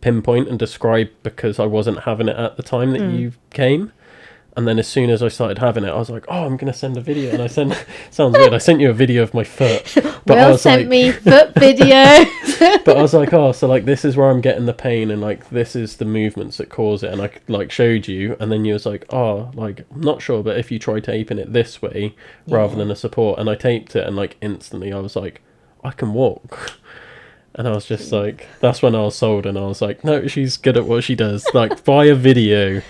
pinpoint and describe because I wasn't having it at the time that you came. And then as soon as I started having it, I was like, oh, I'm going to send a video. And I sent, sounds weird, I sent you a video of my foot. But Will sent me foot video. But I was like, oh, so like this is where I'm getting the pain and like this is the movements that cause it. And I like showed you. And then you was like, oh, like, I'm not sure, but if you try taping it this way rather than a support. And I taped it and like instantly I was like, I can walk. And I was just like, that's when I was sold. And I was like, no, she's good at what she does. Like, buy a video.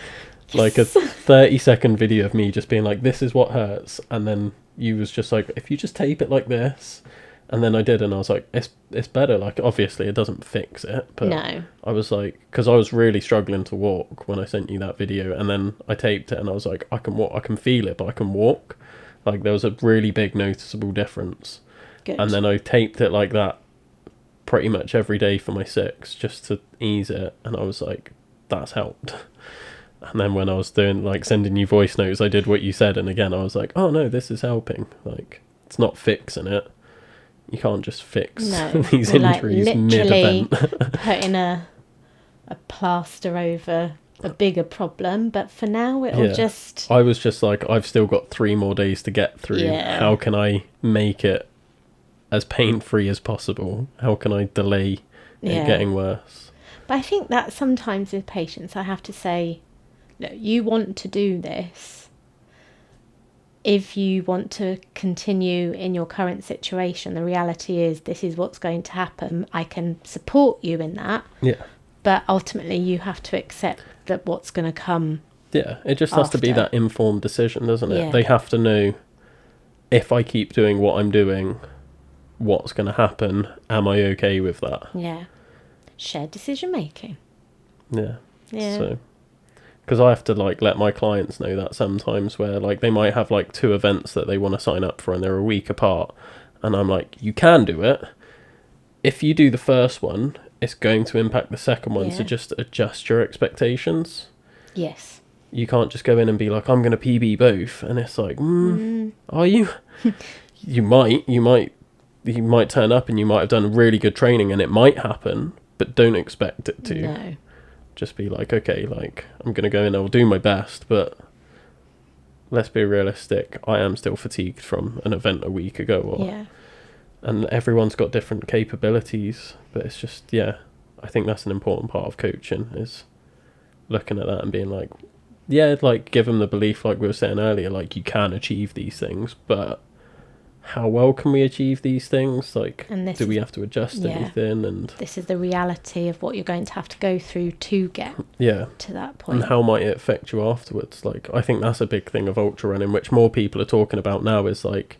Like a 30-second video of me just being like, this is what hurts. And then you was just like, if you just tape it like this. And then I did, and I was like, it's better. Like, obviously it doesn't fix it, but no. I was like, because I was really struggling to walk when I sent you that video. And then I taped it and I was like, I can walk, I can feel it, but I can walk. Like, there was a really big noticeable difference. Good. And then I taped it like that pretty much every day for my 6 just to ease it. And I was like, that's helped. And then when I was doing, like, sending you voice notes, I did what you said. And again, I was like, oh, no, this is helping. Like, it's not fixing it. You can't just fix these injuries like mid-event. Putting a plaster over a bigger problem. But for now, it'll just... I was just like, I've still got 3 more days to get through. Yeah. How can I make it as pain-free as possible? How can I delay it getting worse? But I think that sometimes with patients, I have to say... Look, you want to do this. If you want to continue in your current situation, the reality is this is what's going to happen. I can support you in that. Yeah. But ultimately you have to accept that what's going to come. Yeah, it just has to be that informed decision, doesn't it? Yeah. They have to know, if I keep doing what I'm doing, what's going to happen. Am I okay with that? Yeah. Shared decision making. Yeah. Yeah. So... because I have to, like, let my clients know that sometimes where, like, they might have, like, 2 events that they want to sign up for and they're a week apart. And I'm like, you can do it. If you do the first one, it's going to impact the second one. So just adjust your expectations. Yes. You can't just go in and be like, I'm going to PB both. And it's like, are you? You might turn up and you might have done really good training and it might happen, but don't expect it to. No. Just be like, okay, like, I'm going to go in, I'll do my best, but let's be realistic. I am still fatigued from an event a week ago. And everyone's got different capabilities, but it's just, I think that's an important part of coaching, is looking at that and being like, like, give them the belief, like we were saying earlier, like, you can achieve these things, but how well can we achieve these things? Like, do we have to adjust anything? And this is the reality of what you're going to have to go through to get to that point. And how might it affect you afterwards? Like, I think that's a big thing of ultra running, which more people are talking about now, is like,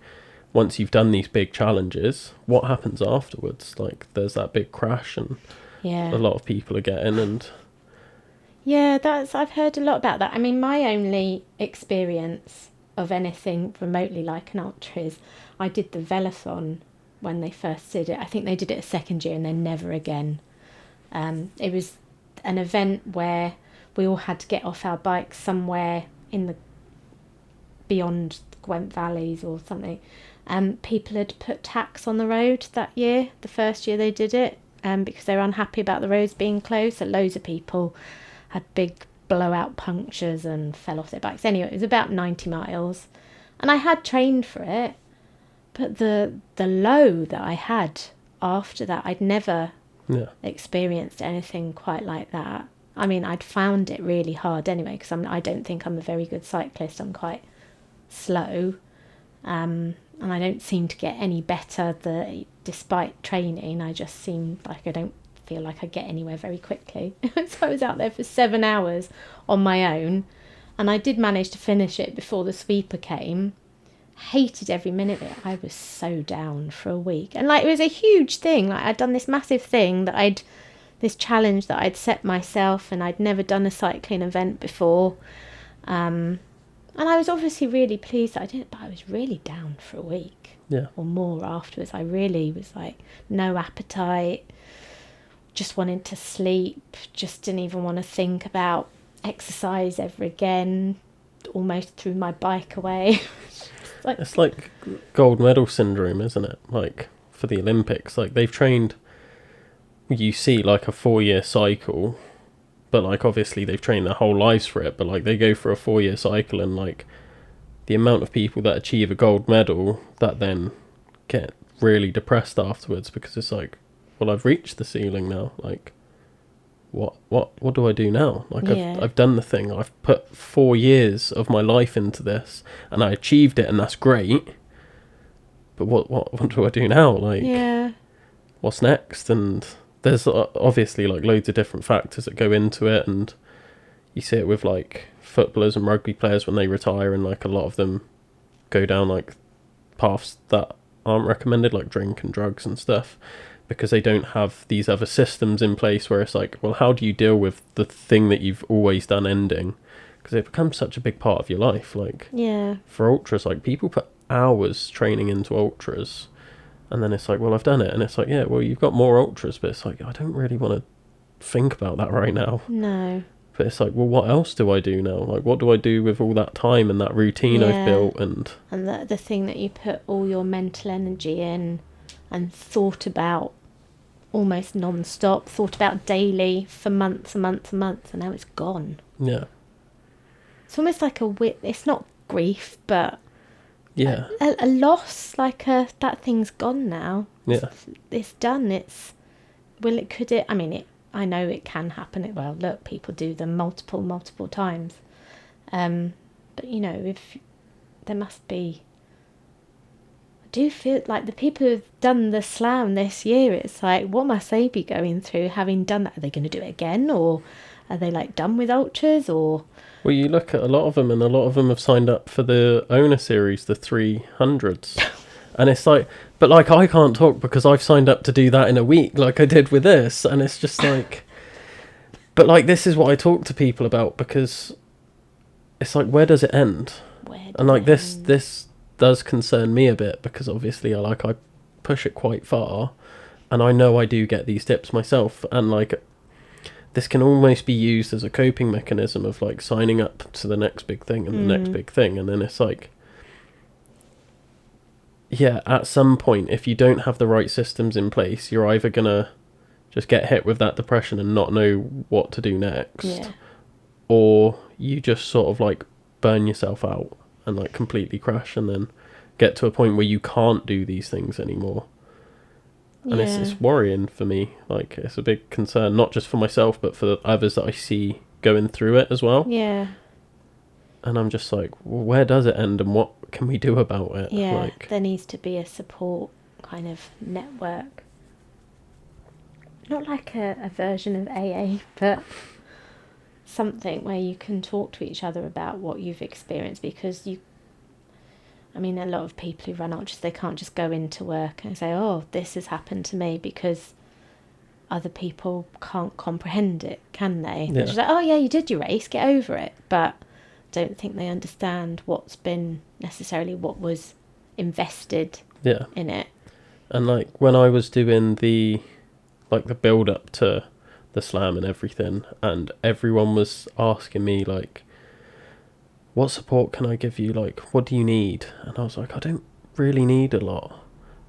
once you've done these big challenges, what happens afterwards? Like, there's that big crash and a lot of people are getting, and I've heard a lot about that. I mean, my only experience of anything remotely like an ultra is I did the Velothon when they first did it. I think they did it a second year and then never again. It was an event where we all had to get off our bikes somewhere in the beyond Gwent Valleys or something. People had put tacks on the road that year, the first year they did it, because they were unhappy about the roads being closed. So loads of people had big blowout punctures and fell off their bikes. Anyway, it was about 90 miles. And I had trained for it, But the low that I had after that, I'd never Yeah. experienced anything quite like that. I mean, I'd found it really hard anyway, because I don't think I'm a very good cyclist. I'm quite slow, and I don't seem to get any better. Despite training, I just seem like I don't feel like I get anywhere very quickly. So I was out there for 7 hours on my own, and I did manage to finish it before the sweeper came. Hated every minute of it. I was so down for a week, and like it was a huge thing. Like I'd done this massive thing this challenge that I'd set myself, and I'd never done a cycling event before. And I was obviously really pleased that I did it, but I was really down for a week or more afterwards. I really was like, no appetite, just wanted to sleep, just didn't even want to think about exercise ever again, almost threw my bike away. It's like gold medal syndrome, isn't it? Like for the Olympics, like they've trained, you see like a 4-year cycle, but like obviously they've trained their whole lives for it, but like they go for a 4-year cycle, and like the amount of people that achieve a gold medal that then get really depressed afterwards, because it's like, well, I've reached the ceiling now, like what do I do now? Like I've done the thing, I've put 4 years of my life into this and I achieved it, and that's great, but what do I do now? Like what's next? And there's obviously like loads of different factors that go into it, and you see it with like footballers and rugby players when they retire, and like a lot of them go down like paths that aren't recommended, like drink and drugs and stuff, because they don't have these other systems in place where it's like, well, how do you deal with the thing that you've always done ending? Because it becomes such a big part of your life. Like for ultras, like people put hours training into ultras, and then it's like, well, I've done it, and it's like, yeah, well, you've got more ultras, but it's like, I don't really want to think about that right now. No. But it's like, well, what else do I do now? Like, what do I do with all that time and that routine I've built? And the thing that you put all your mental energy in and thought about almost non-stop, thought about daily for months and months and months, and now it's gone. Yeah. It's almost like it's not grief, but yeah, a loss, like that thing's gone now. Yeah. It's done. I mean, I know it can happen. Well, look, people do them multiple times. But, you know, if there must be... I do feel like the people who've done the slam this year, it's like, what must they be going through having done that? Are they going to do it again? Or are they, like, done with ultras? Or... Well, you look at a lot of them, and a lot of them have signed up for the owner series, the 300s. And it's like, but like, I can't talk because I've signed up to do that in a week, like I did with this. And it's just like, but like, this is what I talk to people about, because it's like, where does it end? And like, this does concern me a bit, because obviously I push it quite far, and I know I do get these tips myself. And like, this can almost be used as a coping mechanism of like signing up to the next big thing and the next big thing. And then it's like, yeah, at some point, if you don't have the right systems in place, you're either going to just get hit with that depression and not know what to do next, or you just sort of like burn yourself out and like completely crash, and then get to a point where you can't do these things anymore. And it's worrying for me. Like, it's a big concern, not just for myself, but for the others that I see going through it as well. Yeah. And I'm just like, well, where does it end, and what can we do about it? Yeah, like, there needs to be a support kind of network. Not like a version of AA, but something where you can talk to each other about what you've experienced, because I mean, a lot of people who run ultras, they can't just go into work and say, oh, this has happened to me, because other people can't comprehend it, can they? They're just like, oh yeah, you did your race, get over it. But don't think they understand what was invested in it. And like, when I was doing the build up to the slam and everything, and everyone was asking me like, what support can I give you? Like, what do you need? And I was like, I don't really need a lot,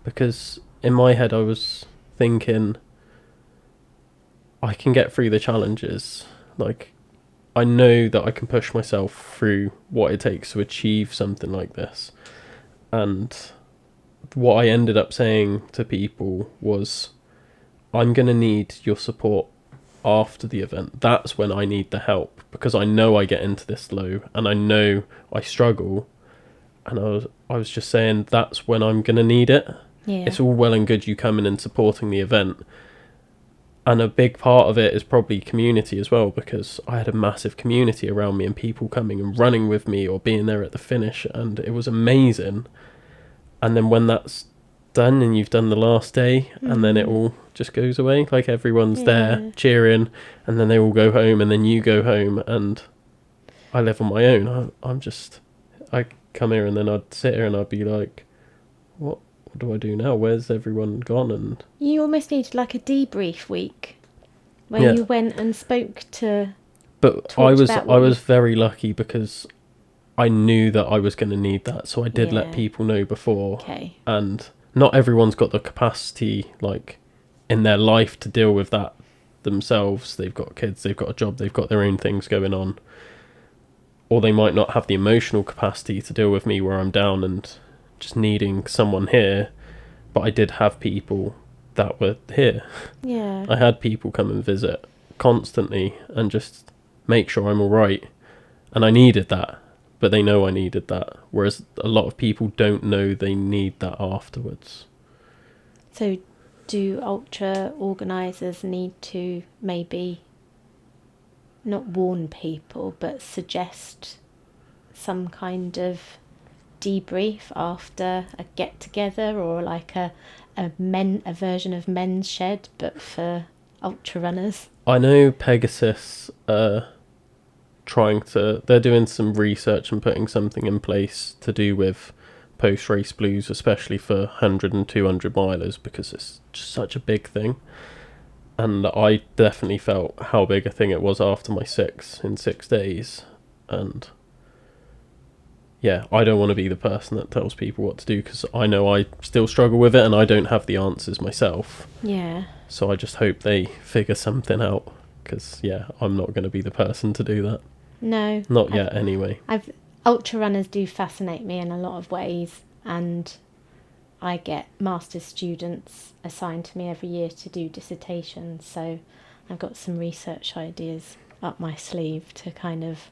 because in my head I was thinking, I can get through the challenges. Like, I know that I can push myself through what it takes to achieve something like this. And what I ended up saying to people was, I'm going to need your support after the event. That's when I need the help, because I know I get into this low and I know I struggle. And I was just saying, that's when I'm going to need it. Yeah. It's all well and good you coming and supporting the event. And a big part of it is probably community as well, because I had a massive community around me and people coming and running with me or being there at the finish, and it was amazing. And then when that's done and you've done the last day, and then it all just goes away, like everyone's there cheering, and then they all go home, and then you go home, and I live on my own. I come here and then I'd sit here and I'd be like, what do I do now? Where's everyone gone? And you almost needed like a debrief week where you went and spoke to. But I was very lucky because I knew that I was going to need that, so I did let people know before. Okay. And not everyone's got the capacity, like, in their life to deal with that themselves. They've got kids, they've got a job, they've got their own things going on. Or they might not have the emotional capacity to deal with me where I'm down and just needing someone here. But I did have people that were here. Yeah. I had people come and visit constantly and just make sure I'm all right. And I needed that. But they know I needed that. Whereas a lot of people don't know they need that afterwards. So do ultra organisers need to maybe not warn people, but suggest some kind of debrief after a get together, or like a version of Men's Shed but for ultra runners? I know Pegasus they're doing some research and putting something in place to do with post-race blues, especially for 100 and 200 milers, because it's just such a big thing. And I definitely felt how big a thing it was after my 6 in 6 days. And yeah, I don't want to be the person that tells people what to do, because I know I still struggle with it and I don't have the answers myself. Yeah. So I just hope they figure something out, because yeah, I'm not going to be the person to do that. No. Not yet, anyway. Ultra runners do fascinate me in a lot of ways, and I get master's students assigned to me every year to do dissertations, so I've got some research ideas up my sleeve to kind of,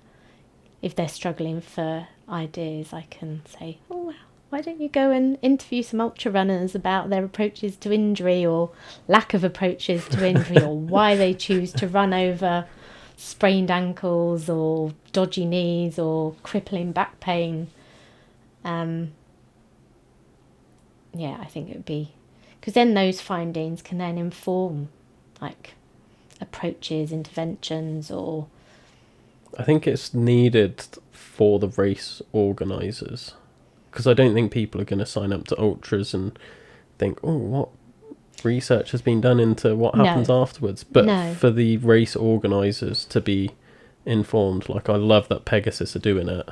if they're struggling for ideas, I can say, oh, well, why don't you go and interview some ultra runners about their approaches to injury or lack of approaches to injury, or why they choose to run over sprained ankles or dodgy knees or crippling back pain. Yeah, I think it would be, because then those findings can then inform like approaches, interventions, or I think it's needed for the race organisers, because I don't think people are going to sign up to ultras and think, oh, what research has been done into what happens afterwards. But for the race organisers to be informed, like, I love that Pegasus are doing it,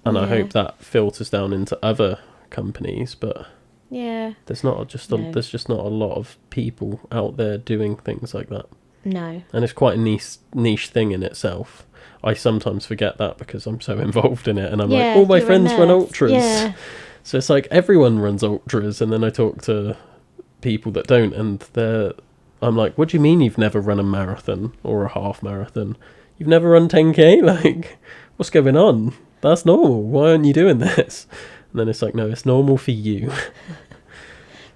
and I hope that filters down into other companies. But there's just not a lot of people out there doing things like that. No. And it's quite a niche thing in itself. I sometimes forget that because I'm so involved in it, and I'm like, all my friends run ultras. Yeah. So it's like everyone runs ultras, and then I talk to people that don't, and I'm like, what do you mean you've never run a marathon or a half marathon? You've never run 10k? Like, what's going on? That's normal. Why aren't you doing this? And then it's like, no, it's normal for you.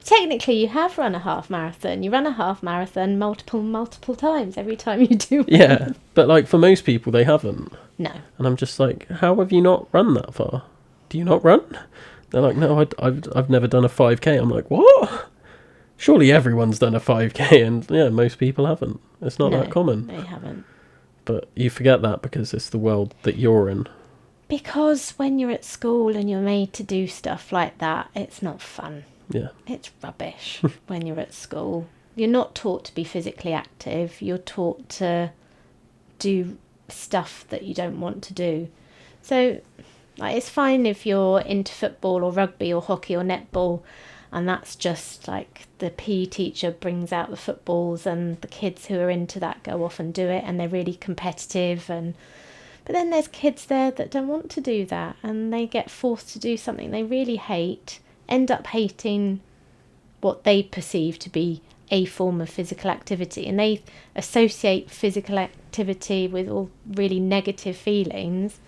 Technically, you have run a half marathon. You run a half marathon multiple times every time you do one. Yeah, but like for most people, they haven't. No. And I'm just like, how have you not run that far? Do you not run? They're like, no, I've never done a 5k. I'm like, what? Surely everyone's done a 5k, and yeah, most people haven't. It's not that common. They haven't. But you forget that because it's the world that you're in. Because when you're at school and you're made to do stuff like that, it's not fun. Yeah. It's rubbish when you're at school. You're not taught to be physically active. You're taught to do stuff that you don't want to do. So like, it's fine if you're into football or rugby or hockey or netball, and that's just like the PE teacher brings out the footballs and the kids who are into that go off and do it, and they're really competitive. But then there's kids there that don't want to do that, and they get forced to do something they really hate, end up hating what they perceive to be a form of physical activity, and they associate physical activity with all really negative feelings.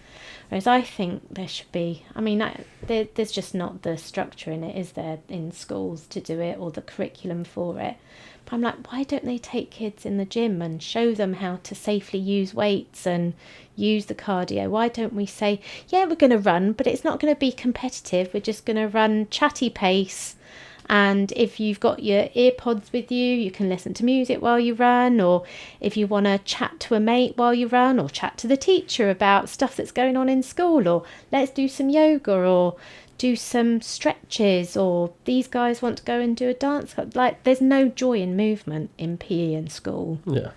Whereas I think there should be, I mean, there's just not the structure in it, is there, in schools to do it, or the curriculum for it. But I'm like, why don't they take kids in the gym and show them how to safely use weights and use the cardio? Why don't we say, yeah, we're going to run, but it's not going to be competitive. We're just going to run chatty pace. And if you've got your earpods with you, you can listen to music while you run, or if you want to chat to a mate while you run, or chat to the teacher about stuff that's going on in school, or let's do some yoga, or do some stretches, or these guys want to go and do a dance club. Like, there's no joy in movement in PE in school. Yeah.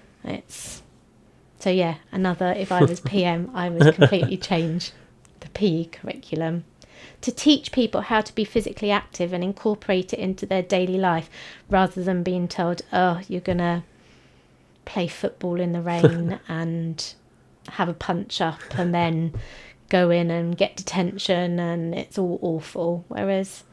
So yeah, another, if I was PM, I would completely change the PE curriculum to teach people how to be physically active and incorporate it into their daily life, rather than being told, oh, you're going to play football in the rain and have a punch up and then go in and get detention and it's all awful. Whereas,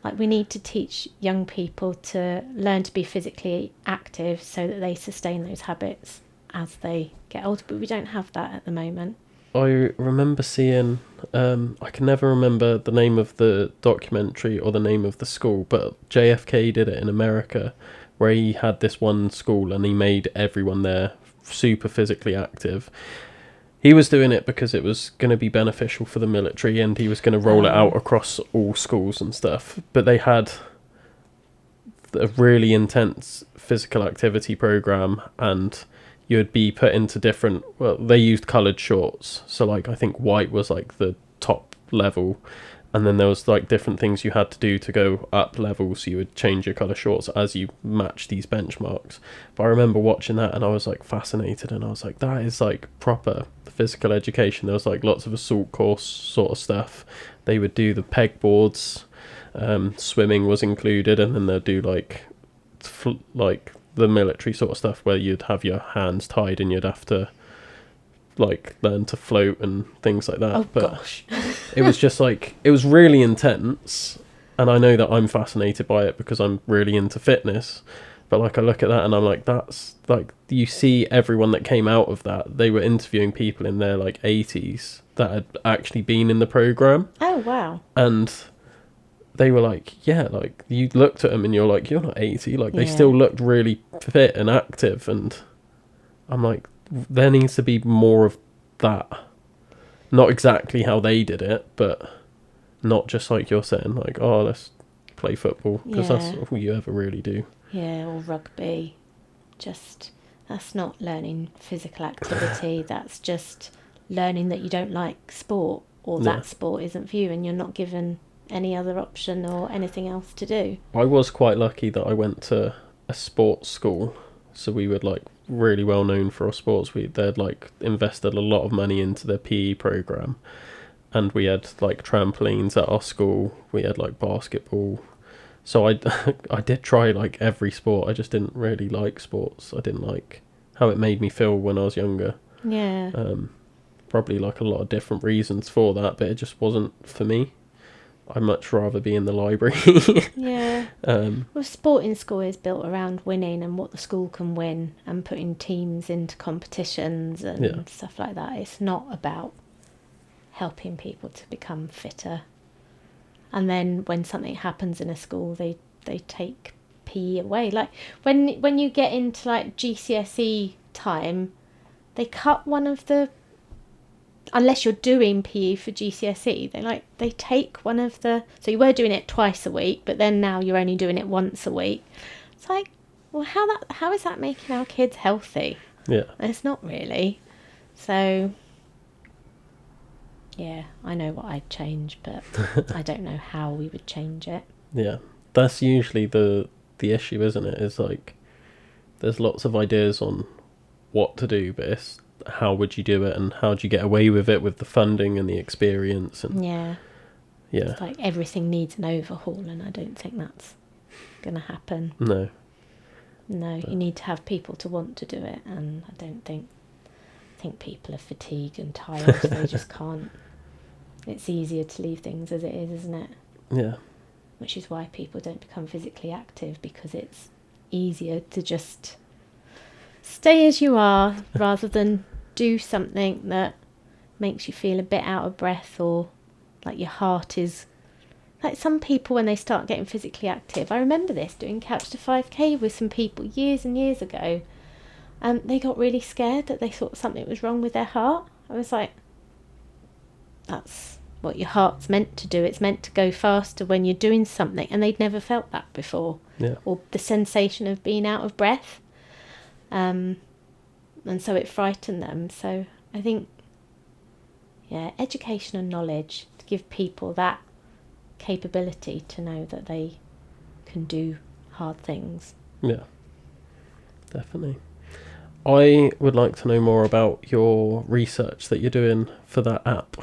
like, we need to teach young people to learn to be physically active so that they sustain those habits as they get older, but we don't have that at the moment. I remember seeing, I can never remember the name of the documentary or the name of the school, but JFK did it in America, where he had this one school and he made everyone there super physically active. He was doing it because it was going to be beneficial for the military, and he was going to roll it out across all schools and stuff. But they had a really intense physical activity program, and you'd be put into different, well, they used coloured shorts, so like I think white was like the top level, and then there was like different things you had to do to go up levels, so you would change your colour shorts as you match these benchmarks. But I remember watching that and I was like fascinated, and I was like, that is like proper physical education. There was like lots of assault course sort of stuff. They would do the pegboards, swimming was included, and then they'd do like the military sort of stuff where you'd have your hands tied and you'd have to like learn to float and things like that. Oh, but gosh. It was just like, it was really intense, and I know that I'm fascinated by it because I'm really into fitness, but like I look at that and I'm like, that's like, you see everyone that came out of that, they were interviewing people in their like 80s that had actually been in the program. Oh, wow. And they were like, yeah, like you looked at them and you're like, you're not 80. Like they still looked really fit and active. And I'm like, there needs to be more of that. Not exactly how they did it, but not just like you're saying, like, oh, let's play football, because that's all you ever really do. Yeah, or rugby. Just, that's not learning physical activity. That's just learning that you don't like sport, or that sport isn't for you, and you're not given any other option or anything else to do. I was quite lucky that I went to a sports school, so we were like really well known for our sports. They'd like invested a lot of money into their PE program, and we had like trampolines at our school. We had like basketball. So I did try like every sport. I just didn't really like sports. I didn't like how it made me feel when I was younger. Yeah. Probably like a lot of different reasons for that, but it just wasn't for me. I'd much rather be in the library. Yeah. Well, sport in school is built around winning and what the school can win, and putting teams into competitions and stuff like that. It's not about helping people to become fitter. And then when something happens in a school, they take PE away. Like when you get into like GCSE time, they cut one of the, unless you're doing PE for GCSE, they take one of the, so you were doing it twice a week, but then now you're only doing it once a week. It's like, well, how is that making our kids healthy? Yeah. And it's not really. So yeah, I know what I'd change, but I don't know how we would change it. Yeah, that's usually the issue, isn't it? Is like, there's lots of ideas on what to do, but it's how would you do it, and how do you get away with it with the funding and the experience, and yeah, it's like everything needs an overhaul, and I don't think that's gonna happen. No, you need to have people to want to do it, and I think people are fatigued and tired, so they just can't. It's easier to leave things as it is, isn't it? Yeah. which is why people don't become physically active, because it's easier to just stay as you are rather than do something that makes you feel a bit out of breath, or like your heart is... Like some people, when they start getting physically active, I remember this, doing Couch to 5K with some people years and years ago, they got really scared that they thought something was wrong with their heart. I was like, that's what your heart's meant to do. It's meant to go faster when you're doing something, and they'd never felt that before. Yeah. Or the sensation of being out of breath. And so it frightened them. So I think, yeah, education and knowledge to give people that capability to know that they can do hard things. Yeah, definitely. I would like to know more about your research that you're doing for that app.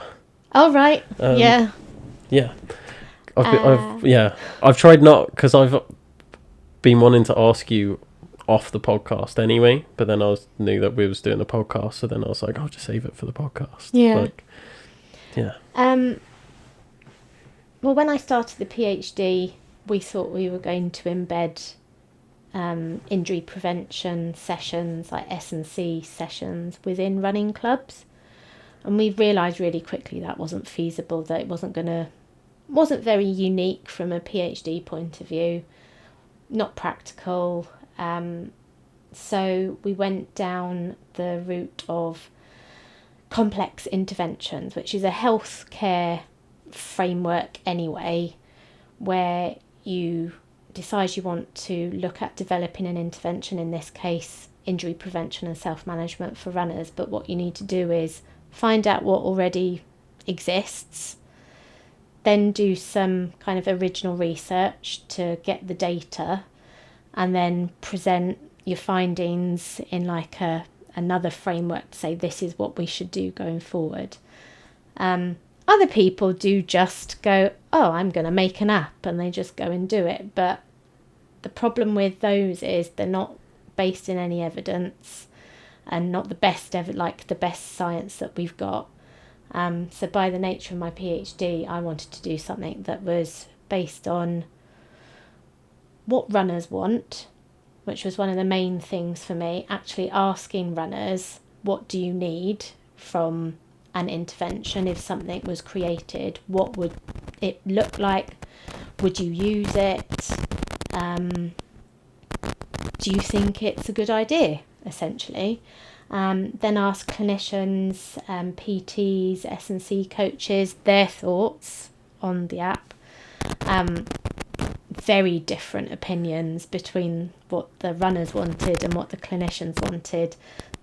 Oh, right. Yeah. Yeah. I've tried not, because I've been wanting to ask you off the podcast anyway, but then knew that we was doing a podcast, so then I was like, I'll just save it for the podcast. Yeah. Well, when I started the PhD, we thought we were going to embed injury prevention sessions, like S&C sessions, within running clubs. And we realised really quickly that wasn't feasible, that it wasn't very unique from a PhD point of view, not practical. So we went down the route of complex interventions, which is a healthcare framework anyway, where you decide you want to look at developing an intervention, in this case injury prevention and self-management for runners. But what you need to do is find out what already exists, then do some kind of original research to get the data, and then present your findings in like another framework to say this is what we should do going forward. Other people do just go, oh, I'm going to make an app, and they just go and do it. But the problem with those is they're not based in any evidence, and not the best the best science that we've got. So by the nature of my PhD, I wanted to do something that was based on what runners want, which was one of the main things for me, actually asking runners, what do you need from an intervention? If something was created, what would it look like? Would you use it? Do you think it's a good idea, essentially? Then ask clinicians, PTs, S&C coaches, their thoughts on the app. Very different opinions between what the runners wanted and what the clinicians wanted.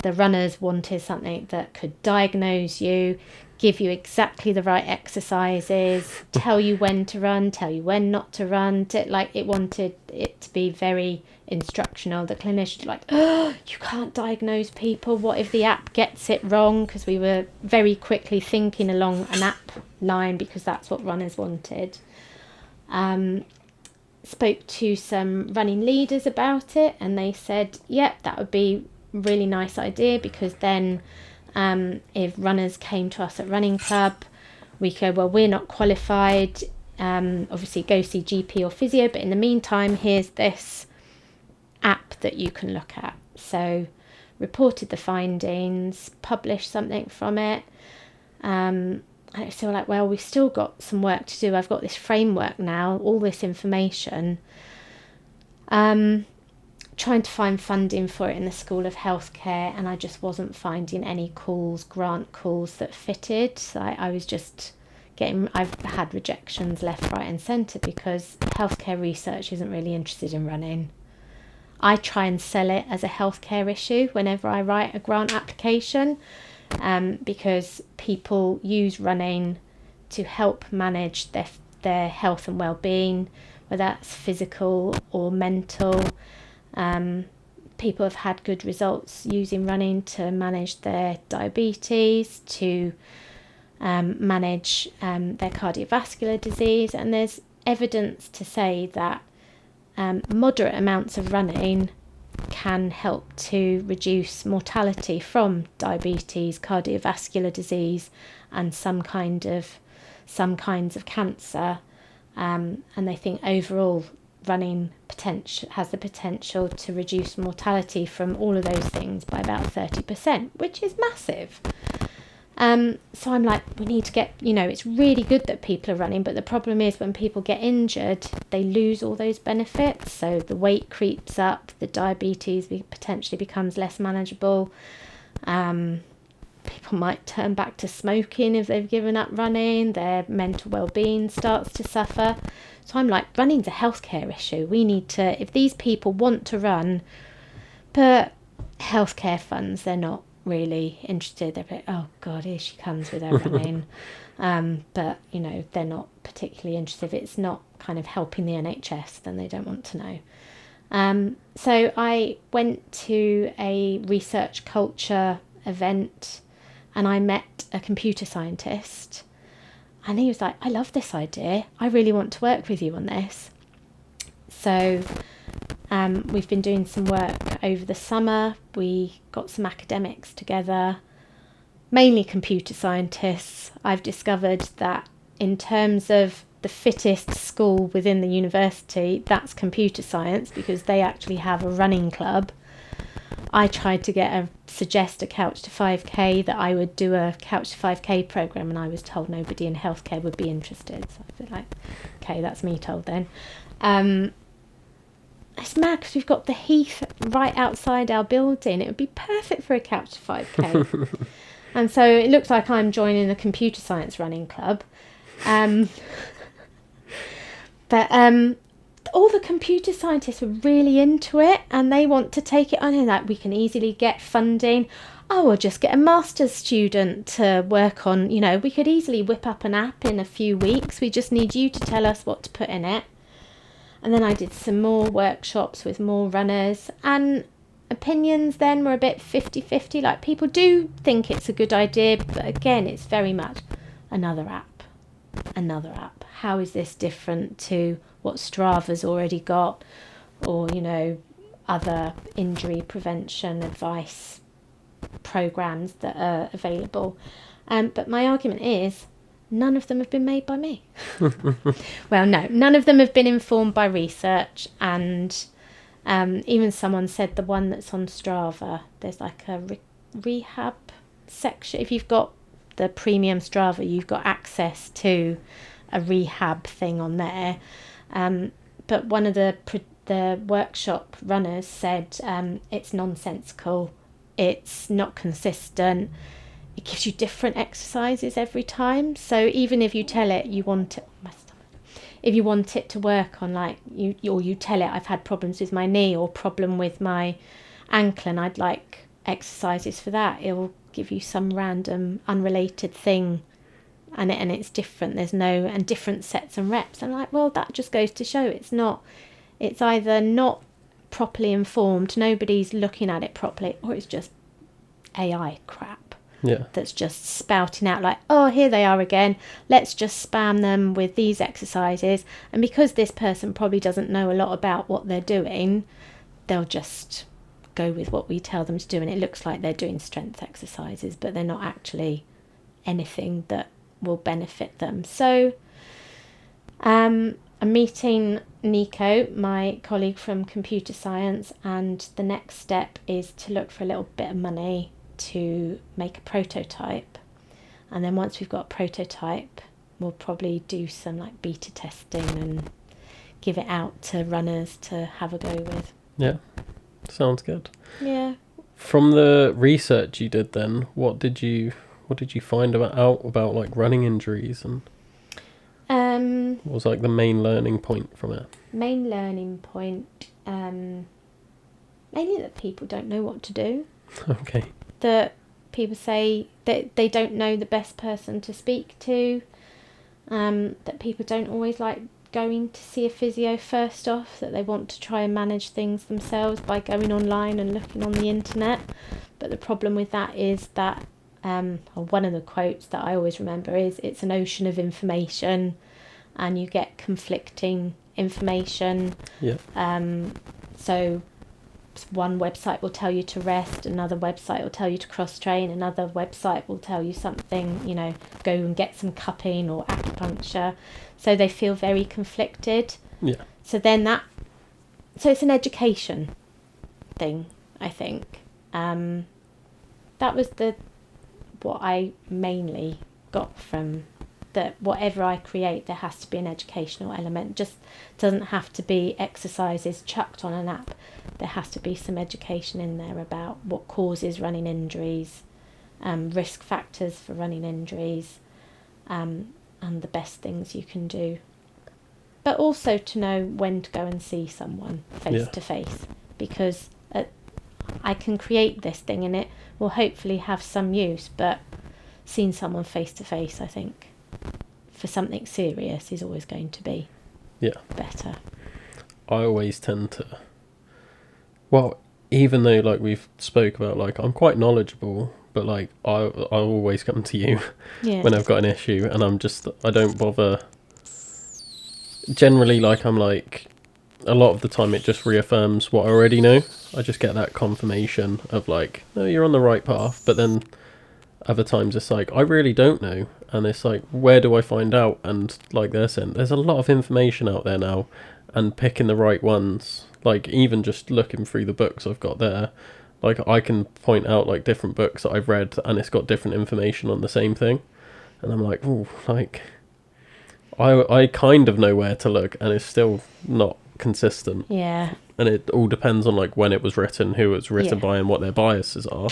The runners wanted something that could diagnose you, give you exactly the right exercises, tell you when to run, tell you when not to run. It wanted it to be very instructional. The clinicians were like, oh, you can't diagnose people. What if the app gets it wrong? Because we were very quickly thinking along an app line, because that's what runners wanted. Spoke to some running leaders about it, and they said, yep, that would be a really nice idea, because then if runners came to us at running club, we go, well, we're not qualified, obviously go see GP or physio, but in the meantime, here's this app that you can look at. So reported the findings, published something from it. I feel like, well, we've still got some work to do. I've got this framework now, all this information. Trying to find funding for it in the School of Healthcare, and I just wasn't finding any grant calls that fitted. So I was just I've had rejections left, right and centre, because healthcare research isn't really interested in running. I try and sell it as a healthcare issue whenever I write a grant application. Because people use running to help manage their health and well-being, whether that's physical or mental. People have had good results using running to manage their diabetes, to manage their cardiovascular disease, and there's evidence to say that moderate amounts of running can help to reduce mortality from diabetes, cardiovascular disease, and some kinds of cancer. and they think overall running has the potential to reduce mortality from all of those things by about 30%, which is massive. So I'm like, we need to get, it's really good that people are running, but the problem is when people get injured, they lose all those benefits. So the weight creeps up, the diabetes potentially becomes less manageable. People might turn back to smoking if they've given up running. Their mental well-being starts to suffer. So I'm like, running's a healthcare issue. We need to, if these people want to run, but healthcare funds, they're not really interested. They're like, oh God, here she comes with her running. But, they're not particularly interested. If it's not kind of helping the NHS, then they don't want to know. So I went to a research culture event and I met a computer scientist, and he was like, I love this idea. I really want to work with you on this. So we've been doing some work over the summer. We got some academics together, mainly computer scientists. I've discovered that in terms of the fittest school within the university, that's computer science, because they actually have a running club. I tried to suggest a Couch to 5K, that I would do a Couch to 5K program, and I was told nobody in healthcare would be interested. So I feel like, okay, that's me told then. It's mad because we've got the heath right outside our building. It would be perfect for a Couch to 5K. And so it looks like I'm joining the computer science running club. But all the computer scientists were really into it, and they want to take it on, and like, we can easily get funding. Oh, we'll just get a master's student to work on, we could easily whip up an app in a few weeks. We just need you to tell us what to put in it. And then I did some more workshops with more runners, and opinions then were a bit 50-50. Like, people do think it's a good idea, but again, it's very much another app. How is this different to what Strava's already got, or other injury prevention advice programs that are available? But my argument is, none of them have been made by me. Well, no, none of them have been informed by research, and even someone said the one that's on Strava, there's like a rehab section. If you've got the premium Strava, you've got access to a rehab thing on there. But one of the workshop runners said it's nonsensical, it's not consistent, it gives you different exercises every time. So even if you tell it you want it, if you want it to work on, like, you tell it, I've had problems with my knee or problem with my ankle and I'd like exercises for that, it will give you some random unrelated thing, and it's different. There's no, and different sets and reps. I'm like, well, that just goes to show it's either not properly informed, nobody's looking at it properly, or it's just AI crap. Yeah. That's just spouting out like, oh, here they are again, let's just spam them with these exercises. And because this person probably doesn't know a lot about what they're doing, they'll just go with what we tell them to do, and it looks like they're doing strength exercises, but they're not actually anything that will benefit them. So I'm meeting Nico, my colleague from computer science, and the next step is to look for a little bit of money to make a prototype. And then once we've got a prototype, we'll probably do some like beta testing and give it out to runners to have a go with. Yeah, sounds good. Yeah. From the research you did then, what did you find out about like running injuries, and what was like the main learning point from it? Main learning point, mainly that people don't know what to do. Okay. That people say that they don't know the best person to speak to, that people don't always like going to see a physio first off, that they want to try and manage things themselves by going online and looking on the internet. But the problem with that is that one of the quotes that I always remember is, it's an ocean of information and you get conflicting information. Yeah. So one website will tell you to rest, another website will tell you to cross train, another website will tell you something, you know, go and get some cupping or acupuncture. So they feel very conflicted. Yeah. So it's an education thing, I think. That was what I mainly got from that. Whatever I create, there has to be an educational element. Just doesn't have to be exercises chucked on an app. There has to be some education in there about what causes running injuries, risk factors for running injuries, and the best things you can do. But also to know when to go and see someone face to face, because I can create this thing and it will hopefully have some use, but seeing someone face to face, I think, for something serious is always going to be better. I always tend to, well, even though like we've spoke about, like I'm quite knowledgeable, but like I always come to you when I've got an issue, and I don't bother. Generally, like I'm like, a lot of the time it just reaffirms what I already know. I just get that confirmation of like, no, you're on the right path. But then other times it's like, I really don't know. And it's like, where do I find out? And like they're saying, there's a lot of information out there now, and picking the right ones, like even just looking through the books I've got there, like I can point out like different books that I've read and it's got different information on the same thing. And I'm like, oh, like I kind of know where to look, and it's still not consistent. Yeah. And it all depends on like when it was written, who it was written by, and what their biases are.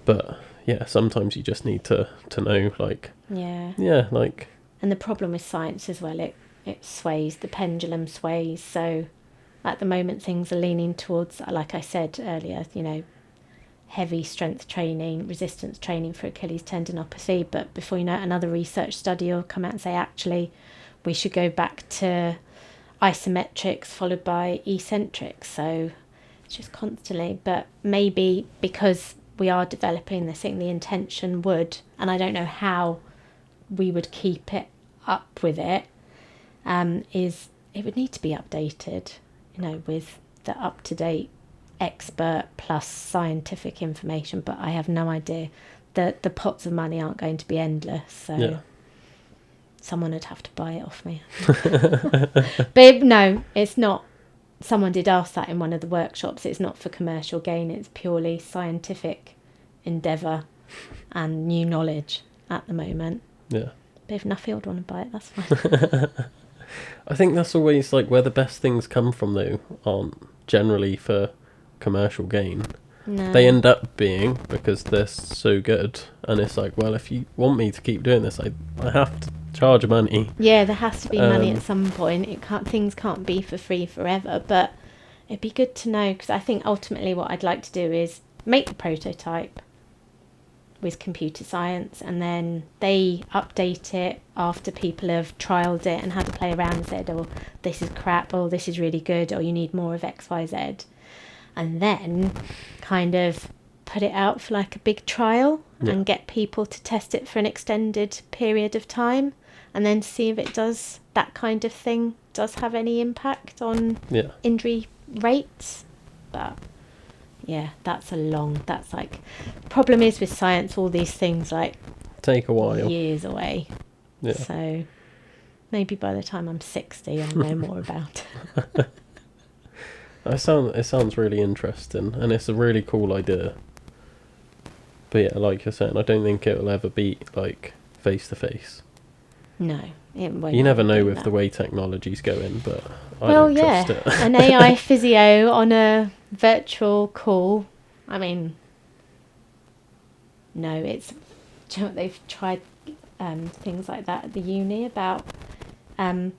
But yeah, sometimes you just need to know, like, like. And the problem with science as well, it sways, the pendulum sways. So at the moment things are leaning towards, like I said earlier, you know, heavy strength training, resistance training for Achilles tendinopathy. But before you know it, another research study will come out and say, actually, we should go back to isometrics followed by eccentrics. So it's just constantly, but maybe because we are developing this thing, the intention would, and I don't know how we would keep it up with it, is it would need to be updated, you know, with the up-to-date expert plus scientific information. But I have no idea. The pots of money aren't going to be endless, so someone would have to buy it off me. But no, it's not. Someone did ask that in one of the workshops. It's not for commercial gain. It's purely scientific endeavour and new knowledge at the moment. Yeah. But if Nuffield want to buy it, that's fine. I think that's always like where the best things come from, though, aren't generally for commercial gain. No. They end up being because they're so good, and it's like, well, if you want me to keep doing this, I have to charge money. Yeah, there has to be money at some point. Things can't be for free forever, but it'd be good to know, because I think ultimately what I'd like to do is make the prototype with computer science, and then they update it after people have trialled it and had to play around and said, oh, this is crap, or this is really good, or you need more of XYZ. And then kind of put it out for like a big trial and get people to test it for an extended period of time, and then see if it does, that kind of thing does have any impact on injury rates. But yeah, that's like, problem is with science, all these things like take a while, years away. Yeah. So maybe by the time I'm 60 I'll know more about it. It sounds really interesting, and it's a really cool idea. But yeah, like you're saying, I don't think it'll ever beat like face to face. No, it won't. You never know with the way technology's going, but I don't trust it. An AI physio on a virtual call. I mean, no, it's, do you know what, they've tried things like that at the uni about so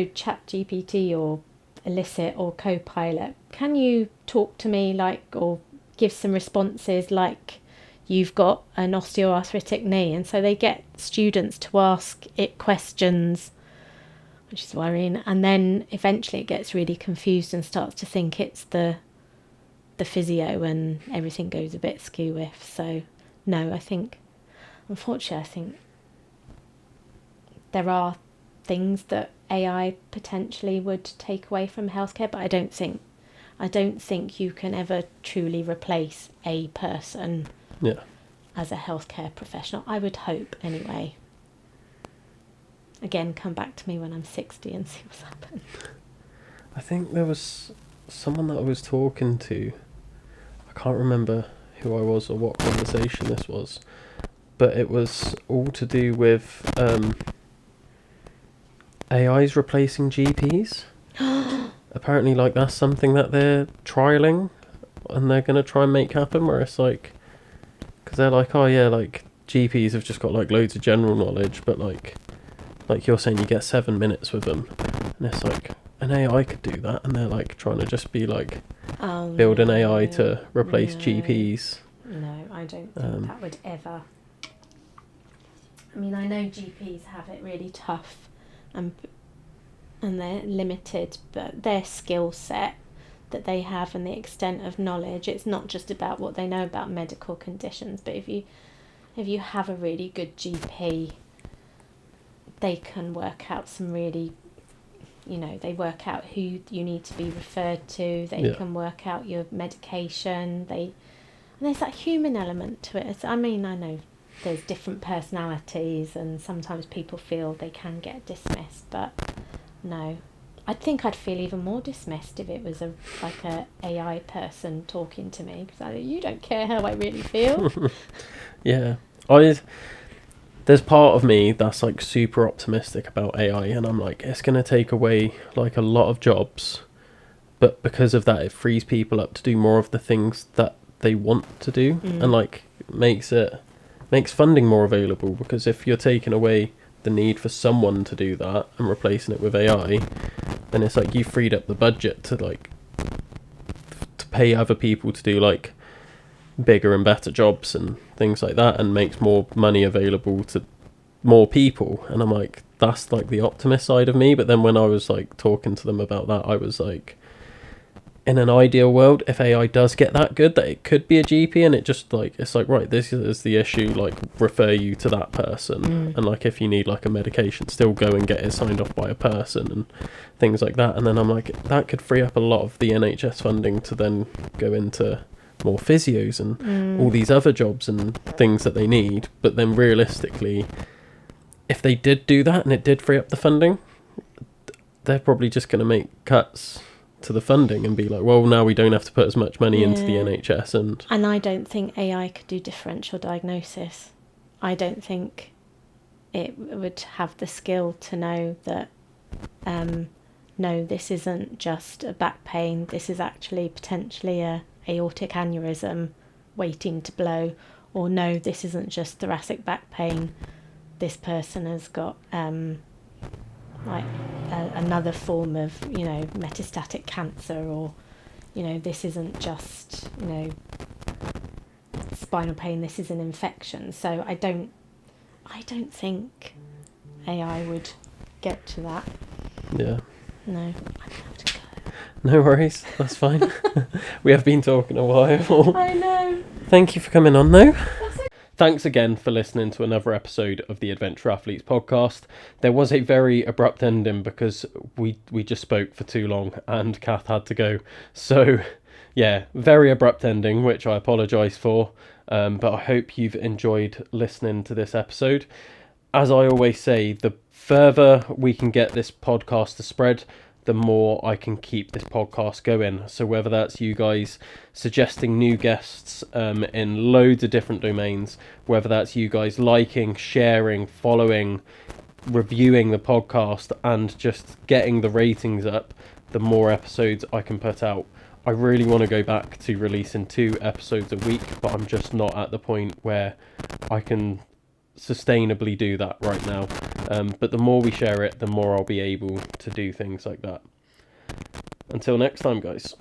ChatGPT or Elicit or Copilot, can you talk to me like, or give some responses like you've got an osteoarthritic knee? And so they get students to ask it questions, which is worrying, and then eventually it gets really confused and starts to think it's the physio, and everything goes a bit skew-whiff. So no, unfortunately there are things that AI potentially would take away from healthcare, but I don't think I don't think you can ever truly replace a person Yeah. as a healthcare professional. I would hope, anyway. Again, come back to me when I'm 60 and see what's happened. I think there was someone that I was talking to. I can't remember who I was or what conversation this was, but it was all to do with AIs replacing GPs. Apparently, like, that's something that they're trialing and they're going to try and make happen, where it's like, because they're like, oh yeah, like, GPs have just got like loads of general knowledge, but like you're saying, you get 7 minutes with them, and it's like, an AI could do that, and they're like trying to just be like, build an AI to replace GPs. No, I don't think that would ever. I mean, I know GPs have it really tough, and they're limited, but their skill set that they have and the extent of knowledge, it's not just about what they know about medical conditions, but if you have a really good GP, they can work out some really, they work out who you need to be referred to, they can work out your medication, and there's that human element to it. I mean, I know there's different personalities and sometimes people feel they can get dismissed, but no. I think I'd feel even more dismissed if it was a AI person talking to me, because you don't care how I really feel. Yeah. There's part of me that's like super optimistic about AI, and I'm like, it's going to take away like a lot of jobs, but because of that, it frees people up to do more of the things that they want to do, and like makes funding more available, because if you're taking away the need for someone to do that and replacing it with AI, then it's like you freed up the budget to pay other people to do like bigger and better jobs and things like that, and makes more money available to more people. And I'm like, that's like the optimist side of me. But then when I was like talking to them about that, I was like, in an ideal world, if AI does get that good that it could be a GP, and it's like, right, this is the issue, like, refer you to that person, and like, if you need like a medication, still go and get it signed off by a person and things like that. And then I'm like, that could free up a lot of the NHS funding to then go into more physios and all these other jobs and things that they need. But then realistically, if they did do that and it did free up the funding, they're probably just going to make cuts to the funding and be like, well, now we don't have to put as much money into the NHS. And I don't think AI could do differential diagnosis. I don't think it would have the skill to know that no, this isn't just a back pain, this is actually potentially a aortic aneurysm waiting to blow, or no, this isn't just thoracic back pain, this person has got another form of metastatic cancer, or this isn't just spinal pain, this is an infection. So I don't think AI would get to that. Yeah. No, I'd have to go. No worries, that's fine. We have been talking a while. I know. Thank you for coming on, though. Thanks again for listening to another episode of the Adventure Athletes podcast. There was a very abrupt ending because we just spoke for too long and Kath had to go. So, yeah, very abrupt ending, which I apologise for. But I hope you've enjoyed listening to this episode. As I always say, the further we can get this podcast to spread, the more I can keep this podcast going. So whether that's you guys suggesting new guests in loads of different domains, whether that's you guys liking, sharing, following, reviewing the podcast, and just getting the ratings up, the more episodes I can put out. I really want to go back to releasing 2 episodes a week, but I'm just not at the point where I can sustainably do that right now. But the more we share it, the more I'll be able to do things like that. Until next time, guys.